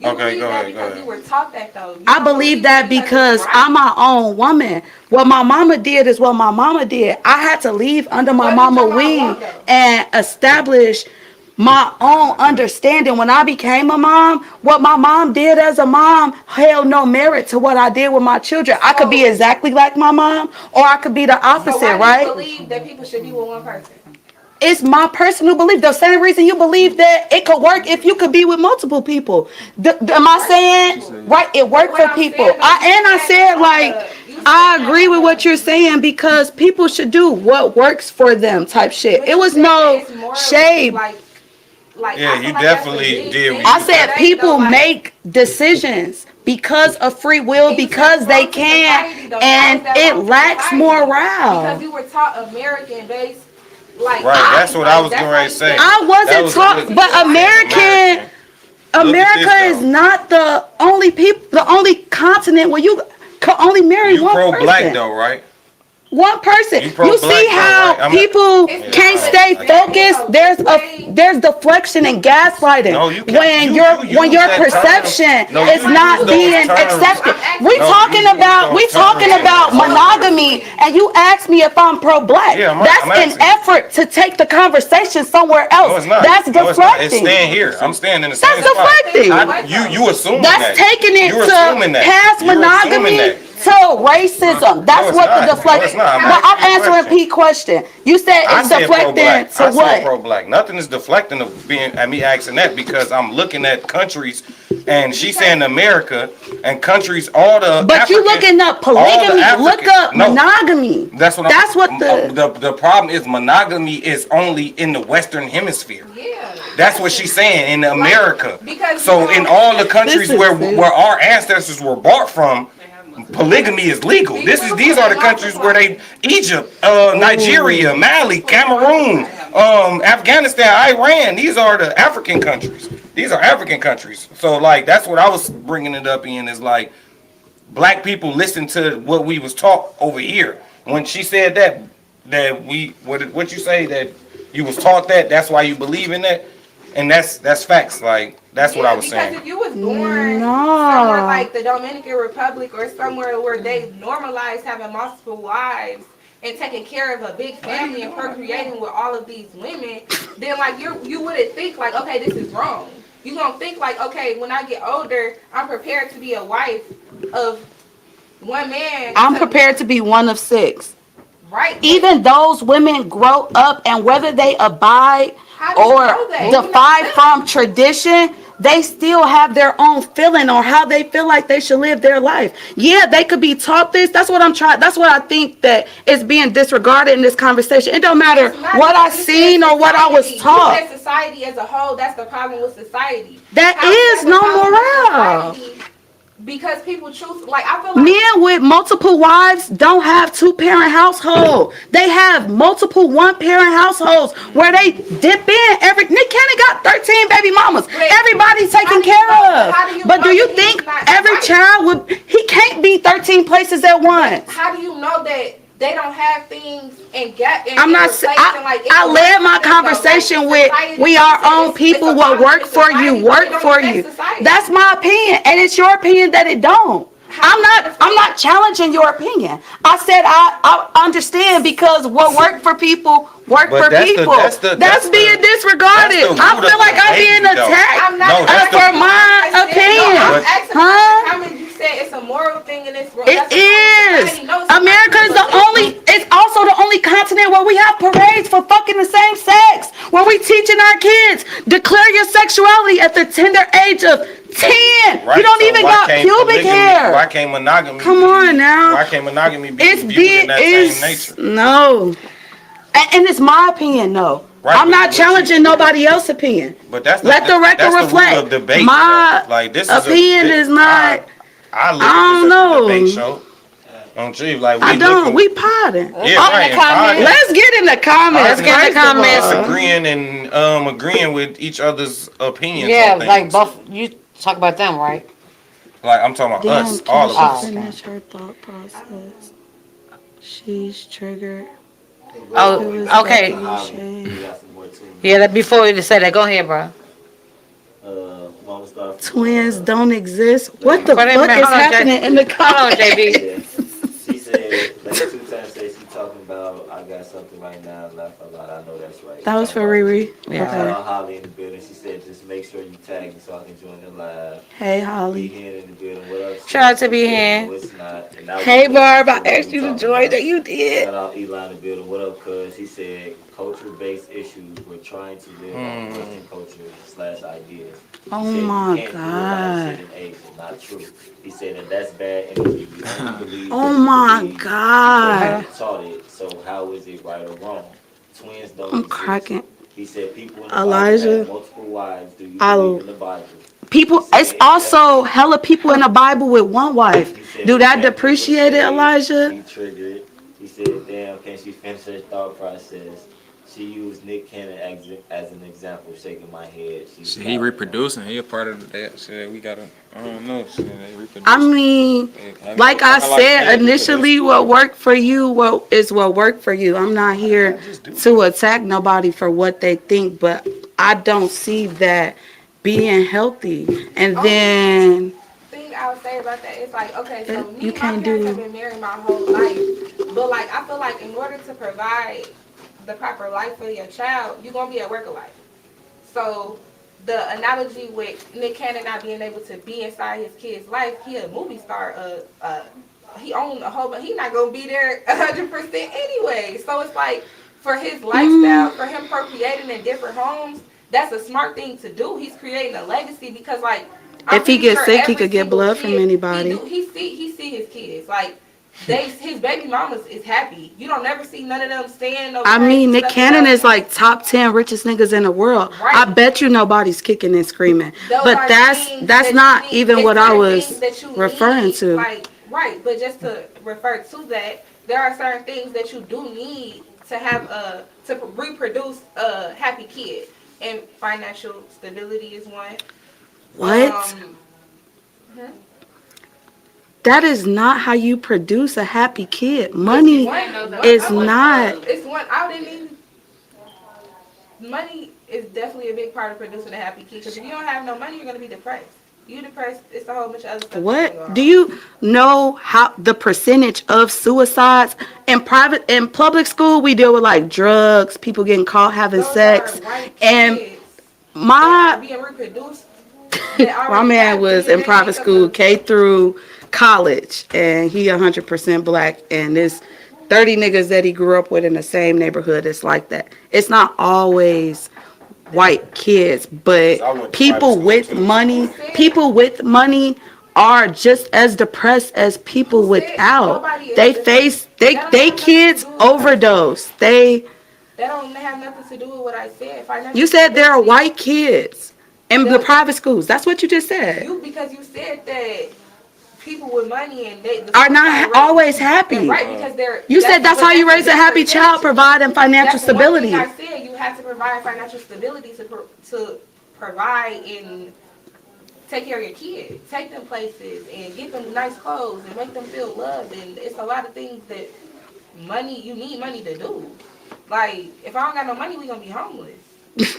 Okay, go ahead. Because you were taught that though. I believe that because I'm my own woman. What my mama did is what my mama did. I had to leave under my mama wing and establish my own understanding. When I became a mom, what my mom did as a mom held no merit to what I did with my children. I could be exactly like my mom, or I could be the opposite, So right? why do you believe that people should be with one person? It's my personal belief. The same reason you believe that it could work if you could be with multiple people. Am I saying right? It worked for people. I said like I agree with what you're saying because people should do what works for them type shit. It was no shade. Yeah, you definitely did. I said people make decisions because of free will, because they can, and it lacks morale. Because you were taught American-based. Like, right, that's what I was going to say. I wasn't taught, but America is not the only continent where you can only marry one person. You pro-black though, right? One person. You see how people can't stay focused. There's deflection and gaslighting when your perception is not being accepted. We talking about monogamy, and you ask me if I'm pro-black. That's an effort to take the conversation somewhere else. No, it's not. That's deflecting. It's staying here. I'm staying in the same spot. That's deflecting. You assuming that's that. Taking it to past monogamy. To racism. That's what the deflection. But I'm answering Pete's question. You said it's deflecting to what? I said pro-black. Nothing is deflecting of me asking that because I'm looking at countries, and she's saying America and countries all the. But you looking up polygamy? Look up monogamy. That's what the problem is. Monogamy is only in the Western Hemisphere. Yeah. That's what she's saying in America. Because so in all the countries where our ancestors were brought from, polygamy is legal. These are the countries where Egypt, Nigeria, Mali, Cameroon, Afghanistan, Iran. These are the African countries. These are African countries. So like that's what I was bringing it up in is like black people listen to what we was taught over here. When she said that we what you say that you was taught that's why you believe in that, and that's facts. Like. That's what I was saying. Because if you was born somewhere like the Dominican Republic or somewhere where they normalize having multiple wives and taking care of a big family and procreating with all of these women, then like you wouldn't think like, okay, this is wrong. You gonna think like, okay, when I get older, I'm prepared to be a wife of one man. I'm prepared to be one of 6. Right. Even those women grow up, and whether they abide or defy from tradition, they still have their own feeling on how they feel like they should live their life. Yeah, they could be taught this. That's what I think that is being disregarded in this conversation. It don't matter what I seen or what I was taught. You said society as a whole, that's the problem with society. That is no morale. because people choose. Like I feel like Men with multiple wives don't have 2-parent household. They have multiple 1-parent households where they dip in every. Nick Cannon got 13 baby mamas. Everybody's taken care of. But do you think every child would? He can't be 13 places at once. How do you know that they don't have things and get? I'm not. I led my conversation with we are own people. What work for you, work for you. That's my opinion, and it's your opinion that it don't. I'm not challenging your opinion. I said I understand because what work for people work But for that's people. That's being disregarded. I feel like I'm being attacked for my opinion. I'm asking how many you said it's a moral thing in this world. It is. America is it's also the only continent where we have parades for fucking the same sex. Where we teaching our kids, declare your sexuality at the tender age of 10. Right, You don't so even why got can't pubic polygamy- hair. Why can't monogamy? Come on now. Why can't monogamy be It's viewed in that same nature? no. And it's my opinion, no. Right, I'm not but challenging nobody else's opinion. But that's Let the record that's the reflect. rule of debate. My though. Like this opinion is not. I look I at don't this as a debate know. show. On Chief, like we I don't. looking- We potting. Yeah, right. and Let's get in the comments. Let's get in the first of comments. all. Agreeing and agreeing with each other's opinions. Yeah, on like things. both. You talk about them, right? Like I'm talking about Damn, us, can all she of us. finish her thought process? She's triggered. Oh, okay. Yeah, before we say that, go ahead, bro. Twins don't exist. What the Wait a fuck minute, is hold on, happening in the Hold on, comments? JB. She said, like 2 times say she talking about, I got something right now, laugh a lot, I know that's right. That was for Riri. Yeah. Okay. Holly in the building, she said, just make sure you tag me so I can join the live. Hey, Be Holly. here in the building, what up? Shout out to Be Hen. No, it's not. And that was Hey, what Barb. I we asked you to talking join. about. That you did. Shout out Eli in the building, what up, cuz? He said, culture-based issues, we're trying to live on Western culture/ideas. He Oh said, my you can't do without God. shit in Asia, not true. He said that that's bad energy. We only believe Oh what my we believe. God. He taught it, so how is it right or wrong? Twins don't I'm exist. cracking. He said people in the Elijah. Bible have multiple wives. Do you I- believe in the Bible? People, it's also hella people in the Bible with one wife. He said Do that people depreciate it, say Elijah? He triggered. He said, damn, can she finish her thought process? She used Nick Cannon as an example, shaking my head. Shit, he reproducing. He a part of that. Shit, we gotta. I don't know. Shit, they reproducing. I mean, like I said initially, what worked for you is what worked for you. I'm not here to attack nobody for what they think, but I don't see that being healthy. And then thing I would say about that is like, okay, so me You and my can't parents do- have been married my whole life, but like I feel like in order to provide the proper life for your child, you're gonna be a work of life. So the analogy with Nick Cannon not being able to be inside his kid's life, he a movie star. He owned a whole, but he not gonna be there 100% anyway. So it's like for his lifestyle, for him procreating in different homes, that's a smart thing to do. He's creating a legacy because like I'm if he pretty gets sure sick, he every could get single blood from kid, anybody. He see his kids like. His baby mamas is happy. You don't never see none of them staying no. I mean, Nick Cannon is like top 10 richest niggas in the world. Right. I bet you nobody's kicking and screaming. Those But are that's things that's that not you need. even It's what I certain was things that you referring need, to. Like, right, but just to refer to that, there are certain things that you do need to have to reproduce a happy kid, and financial stability is one. What? That is not how you produce a happy kid. Money is not. It's one. I didn't even. Money is definitely a big part of producing a happy kid. Because if you don't have no money, you're gonna be depressed. You depressed. It's a whole bunch of other stuff. that's going What? on. Do you know how the percentage of suicides in public school? We deal with like drugs, people getting caught having Those sex, are white and kids that my are being reproduced. my man was in private school, K through college, and he 100% black, and there's 30 niggas that he grew up with in the same neighborhood. It's like that. It's not always white kids, but people with money are just as depressed as people without. They kids overdose. That don't have nothing to do with what I said. Financial You said there are stability- white kids in the private schools. That's what you just said. Because you said that people with money and they Are not always happy. right, because they're. You said that's how you raise a happy child, providing financial That's one thing stability. I said you have to provide financial stability to provide and take care of your kids, take them places, and get them nice clothes and make them feel loved. And it's a lot of things that you need money to do. Like, if I don't got no money, we gonna be homeless.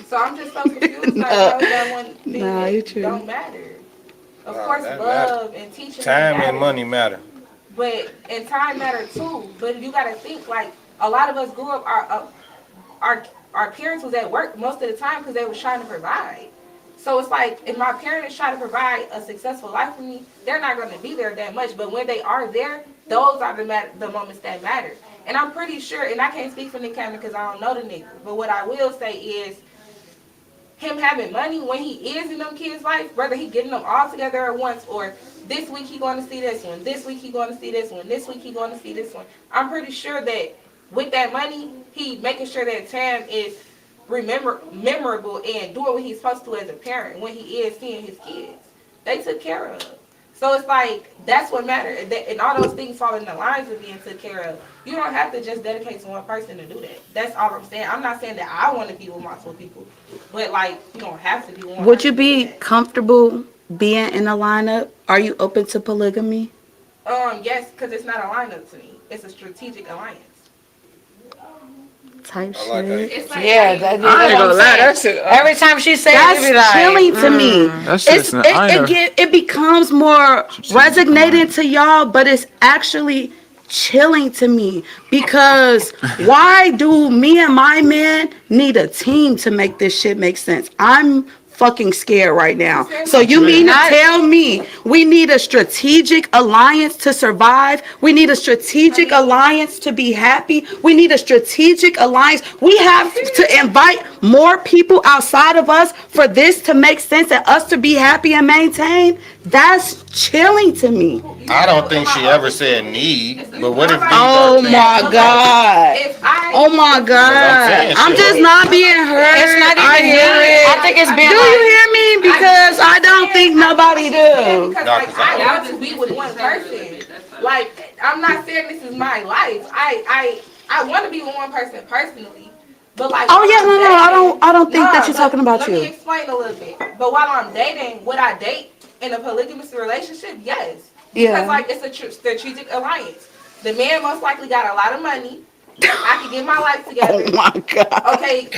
So I'm just so confused. Like, how is that one thing that don't matter? Of course, that love and teaching. Time and matter. money matter. But and time matter too. But you gotta think, like, a lot of us grew up. Our parents was at work most of the time because they was trying to provide. So it's like, if my parents try to provide a successful life for me, they're not going to be there that much. But when they are there, those are the moments that matter. And I'm pretty sure, and I can't speak for Nick Cannon because I don't know the nigga. But what I will say is, him having money when he is in them kids' life, whether he getting them all together at once, or this week he going to see this one, this week he going to see this one, this week he going to see this one. I'm pretty sure that with that money, he making sure that Tam is memorable and doing what he's supposed to as a parent when he is seeing his kids. They took care of. So it's like, that's what matters. And all those things fall in the lines of being took care of. You don't have to just dedicate to one person to do that. That's all I'm saying. I'm not saying that I want to be with multiple people, but like, you don't have to be with one. Would you be comfortable being in a lineup? Are you open to polygamy? Yes, because it's not a lineup to me. It's a strategic alliance. Type I like shit. It's like, Yeah, I ain't gonna lie, that shit. Every time she said That's it, be like, chilling to me. That shit's It becomes more resonating to y'all, but it's actually chilling to me because why do me and my man need a team to make this shit make sense? I'm fucking scared right now. So you mean to tell me we need a strategic alliance to survive? We need a strategic alliance to be happy? We need a strategic alliance. We have to invite more people outside of us for this to make sense and us to be happy and maintain? That's chilling to me. I don't think she ever said need, but what if? Oh my God. Oh my God. I'm just not being heard. It's not even I hear it. I think it's being Do you hear me? Because I don't think nobody do. Because like, I want to be with one person. Like, I'm not saying this is my life. I want to be with one person personally. But like, Oh yeah, no, I don't think that you're talking about let you. me explain a little bit. But while I'm dating, would I date in a polygamous relationship? Yes. Yeah. Because like, it's a strategic alliance. The man most likely got a lot of money. I can get my life together. Oh my God. Okay,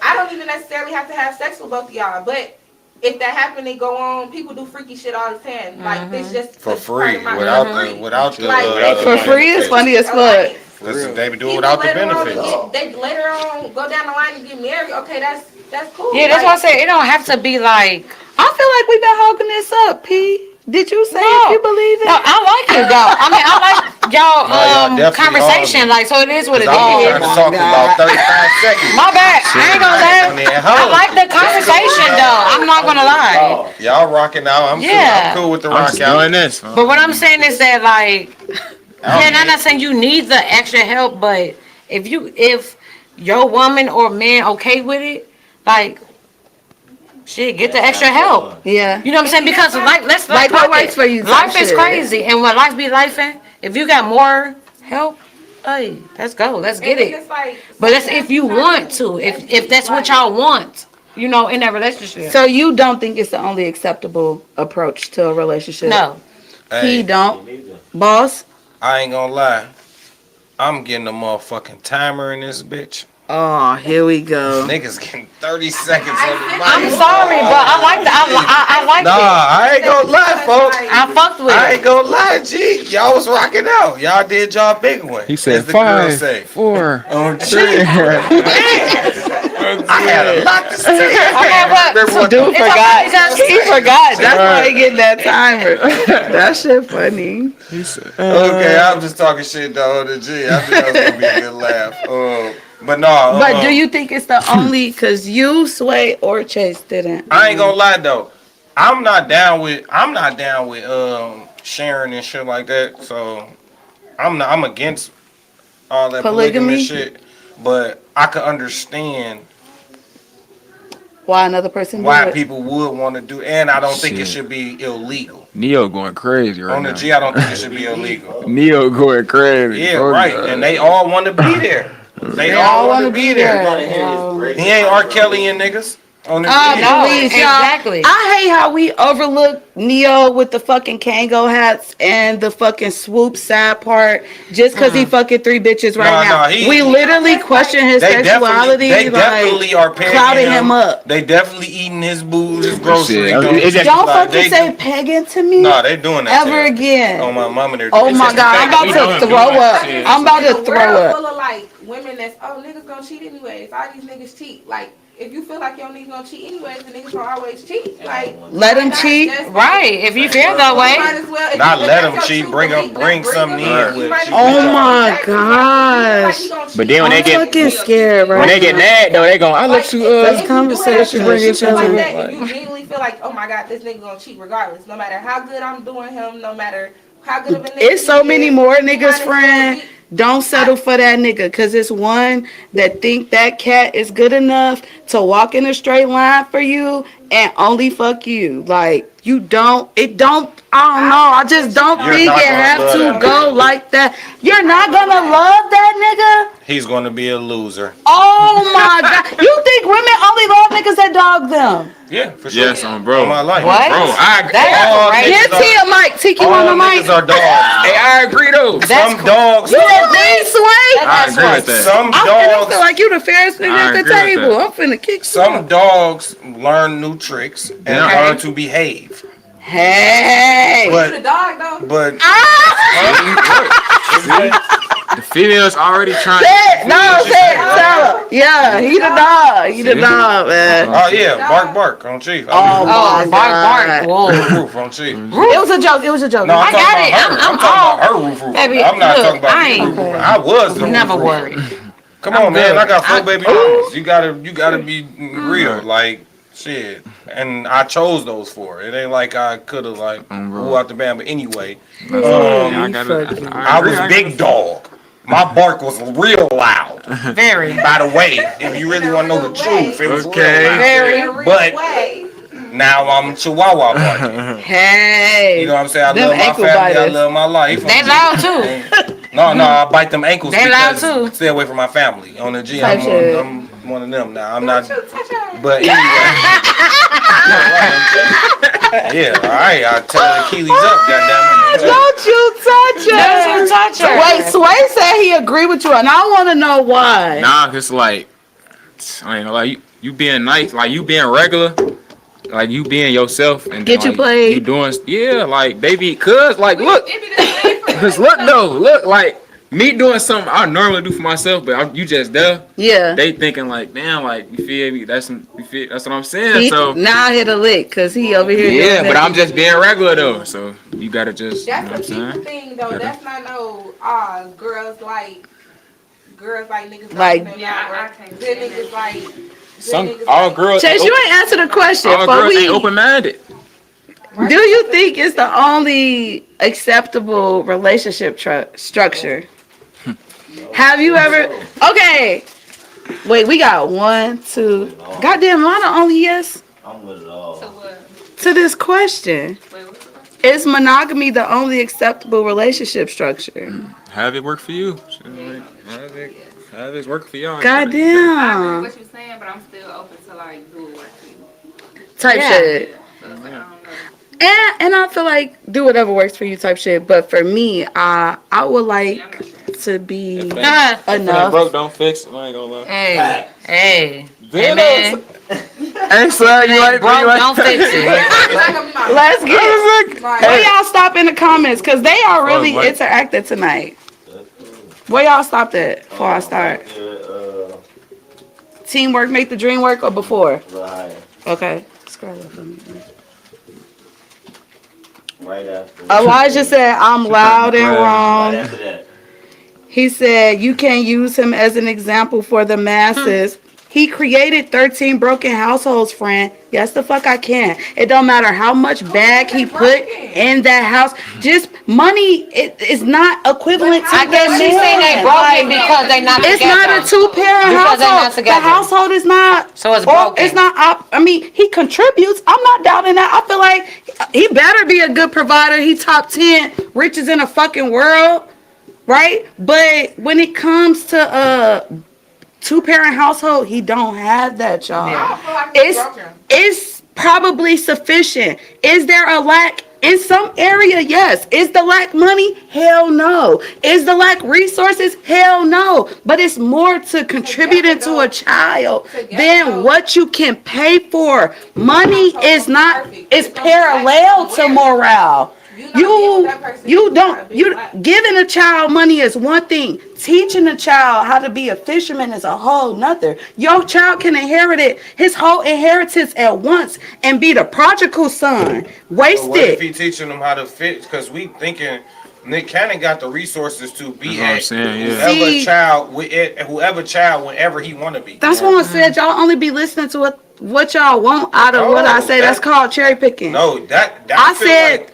I don't even necessarily have to have sex with both of y'all, but if that happened, they go on. People do freaky shit all the time. Like, this just For a free, part of my- without the Like, For free is funny as fuck. Because they be doing People without the later on benefits. they later on go down the line and get married. Okay, that's cool. yeah, that's Like, why I say it don't have to be like. I feel like we've been holding this up, P. Did you say No. if you believe it? No, I like it though. I mean, I like y'all No, y'all definitely conversation. Like, so it is what it I was trying is. to talk for about 35 seconds. My bad. I ain't gonna lie. I like the conversation though. I'm not gonna lie. Y'all rocking out. I'm Yeah. cool with the I'm rock just out. doing this. But what I'm saying is that like, yeah, I'm not saying you need the extra help, but if your woman or man okay with it, like, shit, get the extra help. Yeah. You know what I'm saying? Because let's Like what works for you, Life type is shit. crazy, and when life be lifing, if you got more help, hey, let's go, let's get and it. it's like, But that's if you want to, if that's what y'all want, you know, in that relationship. So you don't think it's the only acceptable approach to a relationship? No, Hey, He don't. Boss? I ain't gonna lie. I'm getting a motherfucking timer in this bitch. Oh, here we go. Niggas getting 30 seconds on the I'm mic. sorry, but I like I like Nah, it. I ain't gonna lie, folks. I fucked with I it. ain't gonna lie, G. Y'all was rocking out. Y'all did y'all big one. He said as the girl 5, say. 4, On 3. G. I had a lot to say. Okay, but Remember what Dude the forgot. because- He forgot. That's why he getting that timer. That shit funny. Okay, I'm just talking shit though to G. I think that was gonna be a good laugh. But no. But do you think it's the only, because you, Sway, or Chase didn't? I ain't gonna lie though. I'm not down with sharing and shit like that. So I'm against all that Polygamy? polygamy shit. But I can understand Why another person do why it? people would want to do, and I don't think it Shit. should be illegal. Neo going crazy right On now. the G, I don't think it should be illegal. Neo going crazy. Yeah, Oh, right. God. And they all want to be there. They all want to be there. He ain't R. Kelly and niggas. On the G. No, Please, y'all. exactly. I hate how we overlook Neo with the fucking Kango hats and the fucking swoop side part just because he fucking 3 bitches right now. We literally question his sexuality. They definitely are pegging clouding him up. They definitely eating his booze, his groceries. Shit. Don't fucking say pegging to me Nah, they doing that ever shit. again. On my mama, they're Oh my God, I'm about We to doing throw that up. shit. I'm about to The throw world up. full of like women that's niggas gonna cheat anyways. All these niggas cheat. Like if you feel like your niggas gonna cheat anyways, the niggas gonna always cheat. Like Let him not cheat. just- Right. If you feel that You way. might as well- if Not you- if let that's him your cheat, true bring belief, something him in in. with You might you. as well- Oh my Exactly. You feel like gosh. he gonna cheat. But then when they I'm get fucking scared right when they get now. mad though, they gon' I let you This conversation bring is each other killing like me. that, if you genuinely feel like, oh my God, this nigga gonna cheat regardless, no matter how good I'm doing him, no matter how good of a nigga It's so he many is, more you might niggas, as well friend. be- Don't settle for that nigga, cause it's one that think that cat is good enough to walk in a straight line for you and only fuck you. Like you don't. It don't. I don't know. I just don't You're think not it gonna have love to that go nigga. like that. You're not gonna love that nigga. He's gonna be a loser. Oh my God. You think women only love niggas that dog them? Yeah, for sure. Yes, on bro. On my life. What? Bro, I agree. All That's Give niggas T a mic. Tiki all on the mic. niggas are dogs. Hey, I agree though. Some dogs. You agree, Sway? I agree with that. Some I feel dogs. like you the fairest nigga I at the agree with table. that. I'm finna kick you. Some dogs learn new tricks and Yeah. learn to behave. Hey. You But the dog though. but The females already trying. No, say it. Tell him. Yeah, he the dog. He the dog, man. oh yeah, bark on Chief. Oh, I'm my Oh, bark, God. bark. Whoa. roof on Chief. It was a joke. It was a joke. No, I'm I talking got about it. her. I'm I'm talking about her roof. Baby, I'm not look, talking about I me ain't- roof. I was the Never roof. worried. Come on, man. good. I got 4 baby mamas. You gotta be real. Like shit. And I chose those 4. It ain't like I could have like bro. blew out the band. But anyway, I gotta. I was big dog. My bark was real loud. Very. By the way, if you really want to know the truth, it was Okay. real loud. Very. But Way. now I'm Chihuahua barking. Hey. You know what I'm saying? I Them love my ankle family. I biters. love my life. They loud too. No, I bite them ankles They loud because too. stay away from my family. On the G, Type shit. I'm one of them now. I'm not. Touch her. But anyway. Yeah, all right. I tell Achilles up, goddammit. Don't you touch Don't her. you touch her. Wait, Sway said he agreed with you, and I want to know why. Nah, it's like I ain't gonna lie, you being nice, like you being regular, like you being yourself, and Get you like, played. You doing like they be cause like look, It be the same for cause look like me doing something I normally do for myself, but you just there. Yeah. They thinking like, damn, like you feel me? That's what I'm saying. So Now I hit a lick because he over here. yeah, doing but that. I'm just being regular though. So you gotta just, you know what I'm That's a people saying? thing though. That's not no girls like niggas Like- them out, or good niggas like good Some niggas all like- girls, Chase, you ain't answered the question. all For girls we, ain't open minded. do you think it's the only acceptable relationship structure? Have you ever? Okay. Wait, we got 1, 2. Goddamn, am I the only yes I'm with it all. to this question? Is monogamy the only acceptable relationship structure? Have it work for you. So, like, have it work for y'all. I agree Goddamn. with what you're saying, but I'm still open to like do it work for you. Type Yeah. shit. So it's like, I don't know. And I feel like do whatever works for you type shit. But for me, I would like to be Ah, enough. Broke, don't fix it. I ain't gonna lie. Hey, hey, Then man. Hey, son, you like Broke, don't fix it. It's not gonna be my- Let's get. Right. Where y'all stop in the comments? Because they are really what? interactive tonight. Where y'all stopped at before I start? Teamwork make the dream work or before? Right. Okay. Scroll up for me. Right after. Elijah said, I'm loud and Right wrong. after that. He said, you can't use him as an example for the masses. He created 13 broken households, friend. Yes, the fuck I can. It don't matter how much bag he put in that house. Just money is not equivalent to I guess that she's saying they man. broken Like, because they not it's together. not a two-parent Because they not household. The together. household is not. So it's or broken. It's not. I mean, he contributes. I'm not doubting that. I feel like he better be a good provider. He top 10 richest in the fucking world, right? But when it comes to two-parent household, he don't have that, y'all. I feel like he's broken. It's probably sufficient. Is there a lack? In some area, yes. Is the lack money? Hell no. Is the lack resources? Hell no. But it's more to contributing to a child than what you can pay for. Money is not, it's parallel to morale. You don't, giving a child money is one thing. Teaching a child how to be a fisherman is a whole nother. Your child can inherit it, his whole inheritance at once and be the prodigal son. What if Wasted. he teaching them how to fit? Because we thinking Nick Cannon got the resources to be That's what I'm saying, yeah. whoever child, whenever he want to be. That's why I said y'all only be listening to what y'all want out of what I say. That's called cherry picking. No, that I feel said like,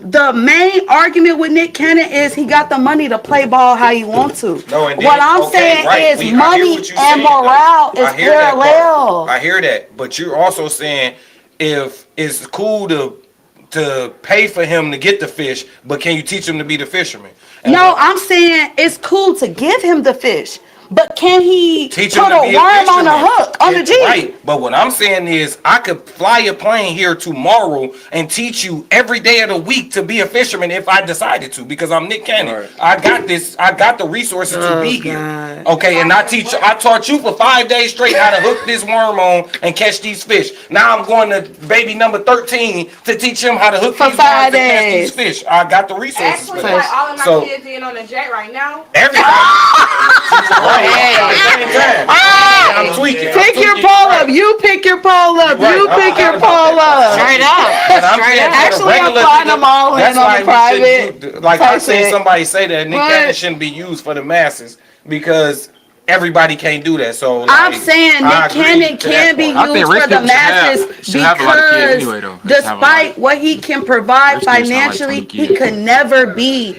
the main argument with Nick Cannon is he got the money to play ball how he wants to. No, and then, What I'm saying right, is I hear money what you're and saying, though. morale is I hear that part. parallel. I hear that, but you're also saying if it's cool to pay for him to get the fish, but can you teach him to be the fisherman? And No, I'm saying it's cool to give him the fish, but can he teach put him to a be worm on fisherman. a hook on the It's G? Right, but what I'm saying is I could fly a plane here tomorrow and teach you every day of the week to be a fisherman if I decided to, because I'm Nick Cannon. Right. I got this. I got the resources to be here. God. Okay, and I taught you for 5 days straight how to hook this worm on and catch these fish. Now I'm going to baby number 13 to teach him how to hook For these 5 worms and catch days. these fish. I got the resources Actually, for like that. all of my So kids in on the jet right now. everybody. I'm tweaking. Pick your poll up. You pick your poll up. Right. You pick your poll up. Straight up. But I'm Straight saying up. for the Actually, I'm regular flying nigga, them all in that's on why the we private. shouldn't like I seen Perfect. somebody say that Nick But- Cannon shouldn't be used for the masses because everybody can't do that. So I'm like, saying I Nick agree Cannon to that can be part. I think used rich for the people should have- masses should have a lot of kids because anyway, though. They should have a lot. despite what he can provide Rich people should have, like, financially, 20 he kids. could never be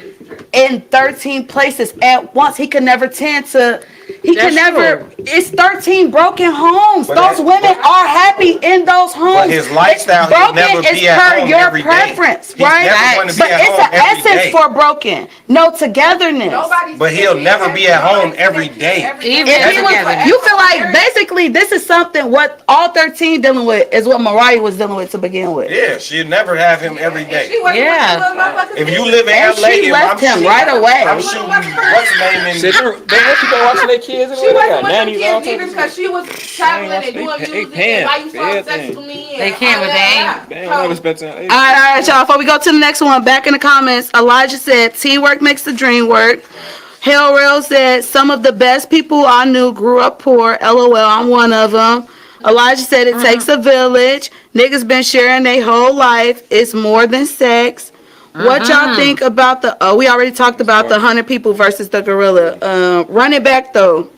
in 13 places at once. He could never tend to. He That's can never. true. It's 13 broken homes. But Those that- women are happy in those homes. But his lifestyle, he'll broken never is be at per home your every day. preference, He's right? never going to be But at it's home an every essence day. for broken. No togetherness. Nobody's But he'll never be at home every day. Even If he together. was, you feel like basically this is something what all 13 dealing with is what Mariah was dealing with to begin with. Yeah, she'd never have him every day. Yeah. If you live in And LA, she left I'm him right away. I'm shooting what's the name in Shit, they let you go watching their kids and She all wasn't that. with them Nannies, all kids either types of because she was traveling and doing they music paying and why you for saw sex everything. with me. They can't, but they ain't. They ain't never spent time. All right, y'all. Before we go to the next one, back in the comments, Elijah said, teamwork makes the dream work. Hell Rail said, some of the best people I knew grew up poor. LOL, I'm one of them. Elijah said, it takes a village. Niggas been sharing their whole life. It's more than sex. What y'all think about the, we already talked about the 100 people versus the gorilla. Run it back, though.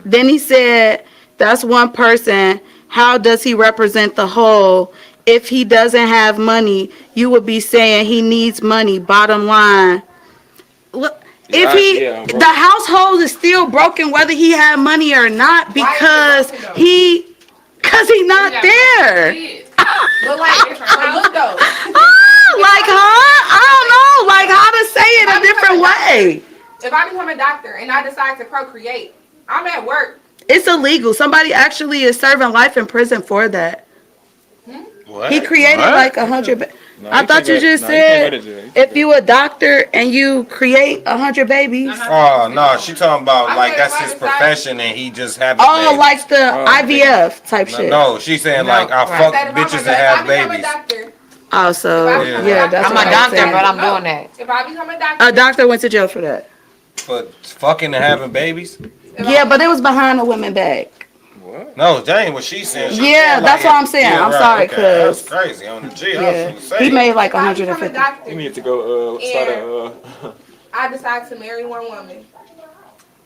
Then he said, that's one person. How does he represent the whole? If he doesn't have money, you would be saying he needs money. Bottom line. Look, if he, yeah, bro. the household is still broken whether he had money or not because broken, though? because he not there. But look though. Like, huh? I don't know. Like, how to say it a different way. If I become a doctor and I decide to procreate, I'm at work. It's illegal. Somebody actually is serving life in prison for that. What? He created What? like 100. I you thought can't you go- just no, you can't go to said jail. if you a doctor and you create 100 babies. Oh no, she talking about I like said that's if I his decide- profession and he just having Oh, babies. like the IVF type shit. No, she's saying like I right. fuck That if bitches and if have I become a babies. doctor, Oh, so Yeah. yeah, that's I'm what a I'm doctor, saying. but I'm doing that. if I become a doctor, A doctor went to jail for that. For fucking and having babies? Yeah, but it was behind the women back. No, that ain't what she's saying. She Yeah, saying, that's like, what I'm saying. yeah, I'm right, sorry, okay. 'cause- That's crazy on the G. I Yeah, was gonna say. he made like if I become a 150. doctor, You need to go start a. I decide to marry one woman,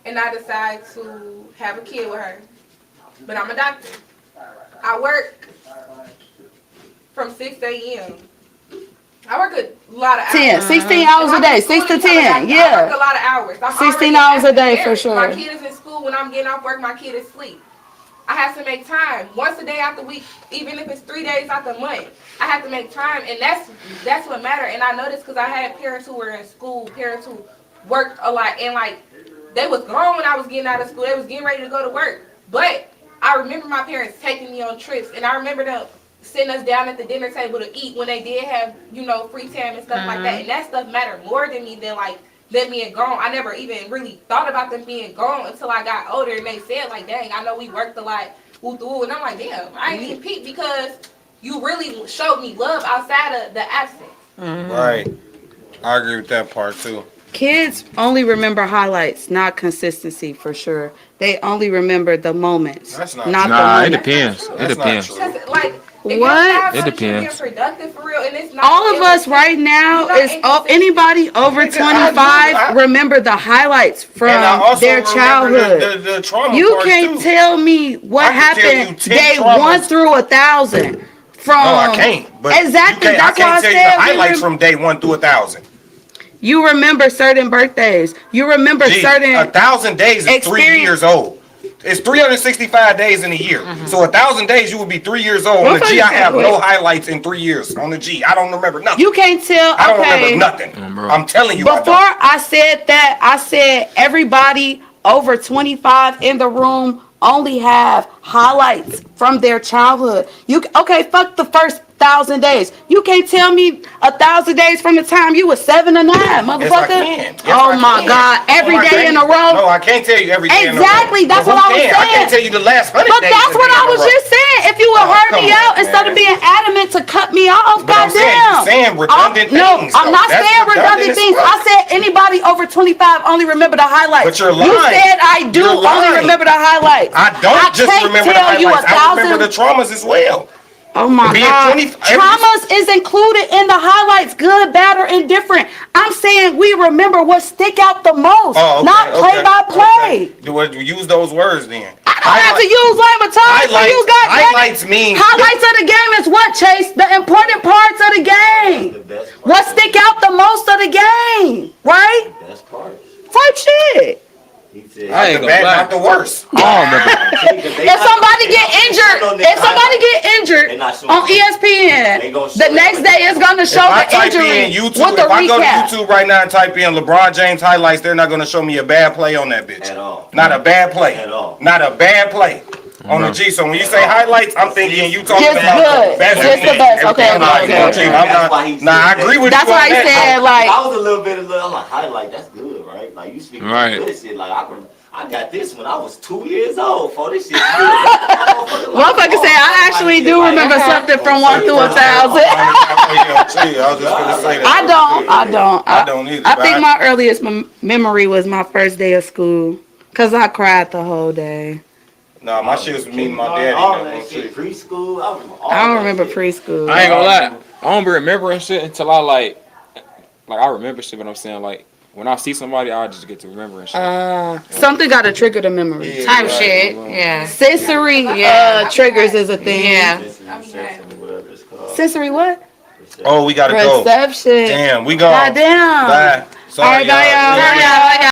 and I decide to have a kid with her. But I'm a doctor. I work from 6 a.m. I work a lot of 10, hours. 16 hours a day, 6 to 10. I work a Yeah, lot of hours. I'm 16 already hours a at the day for marriage. sure. My kid is in school. When I'm getting off work, my kid is asleep. I have to make time once a day out the week, even if it's 3 days out the month. I have to make time, and that's what matters. And I know this because I had parents who were in school, parents who worked a lot, and like they was grown when I was getting out of school. They was getting ready to go to work, but I remember my parents taking me on trips, and I remember them sitting us down at the dinner table to eat when they did have, you know, free time and stuff like that. And that stuff mattered more to me than like them being gone. I never even really thought about them being gone until I got older, and they said like, dang, I know we worked a lot, woo, and I'm like, damn, I ain't even peeped because you really showed me love outside of the absence. Right. I agree with that part too. Kids only remember highlights, not consistency for sure. They only remember the moments, That's not not true. the Nah, it moments. depends. It That's not depends. true. Cause like, if What? your child It knows that you're depends. being productive for real, and it's not. All of us right now You're not is inconsistent. anybody over Nigga, I 25 remember the highlights from And I also their remember childhood. the trauma You parts, can't too. tell me what I can tell you happened 10 day traumas. 1 through 1,000. From No, I can't. But exactly. you can't, That's I why I can't tell you said the highlights from day 1 through 1,000. you remember certain birthdays. You remember Gee, certain 1,000 days is 3 experience- years old. It's 365 days in a year. So 1,000 days, you would be 3 years old. On What the G, fucking I have wait. no highlights in 3 years. On the G, I don't remember nothing. You can't tell. I don't Okay. remember nothing. bro. I'm telling you, I Before don't. I said that, I said everybody over 25 in the room only have highlights from their childhood. Okay, fuck the first 1,000 days. You can't tell me 1,000 days from the time you was 7 or 9, motherfucker. Yes, I can. Yes, Oh I my can. God, every Oh, I day in a can't. row. No, I can't tell you every day in a row. Exactly, that's But what who I was can? I can't saying. tell you the last 100 But days that's in what a I was row. just saying. If you would Oh, heard come me on, out instead of man. being adamant to cut me off, But I'm saying, goddamn. you're saying redundant No, things, I'm though. not That's saying redundant redundant as things. fuck. I said anybody over 25 only remember the highlights. But you're You lying. said I do You're only lying. remember the highlights. I don't just can't remember the tell you highlights. I remember 1,000. the traumas as well. Oh my Being God. 20 Traumas is included in the highlights, good, bad, or indifferent. I'm saying we remember what stick out the most, Oh, okay, not play okay, by play. okay. Do what? Use those words then. I don't have to use language. You got highlights mean highlights of the game is what, Chase? The important parts of the game. The best part. What stick out the most of the game, right? The best part. Type shit. He said, I ain't the gonna bad, lie. not the worst. I don't remember. If somebody get injured on ESPN, the next day it's gonna show If I the type injury in YouTube, with the if I go to recap. YouTube right now and type in LeBron James highlights, they're not gonna show me a bad play on that bitch. At all. Not a bad play. At all. Not a bad play. On the G, so when you say highlights, I'm thinking you talking Just about good. the best. Just the best. Okay, Everything okay, on okay. G. I'm That's why not. he Nah, I said agree with That's you on why he that. said I like. was a little bit, I'm like, highlight, that's good, right? Like, you speak Right. good shit. Like, I got this when I was 2 years old. For this shit. Motherfucker say I actually do remember something from 1 through 1,000. I was just gonna say that. I don't. I don't either. I but think my earliest memory was my first day of school, cause I cried the whole day. No, my shit was me and my daddy. All man, that shit. shit. Preschool. I remember all I don't that remember shit. preschool. I ain't gonna lie. I don't be remembering shit until I like I remember shit, but I'm saying like when I see somebody, I just get to remembering shit. Something got to trigger the memory. Type shit. Yeah. Sensory triggers is a thing. Yeah. Perception, whatever it's called. Sensory what? Oh, we gotta go. Perception. Damn, we gone. Goddamn. Bye. Sorry, All right, bye, y'all. y'all. Bye, y'all.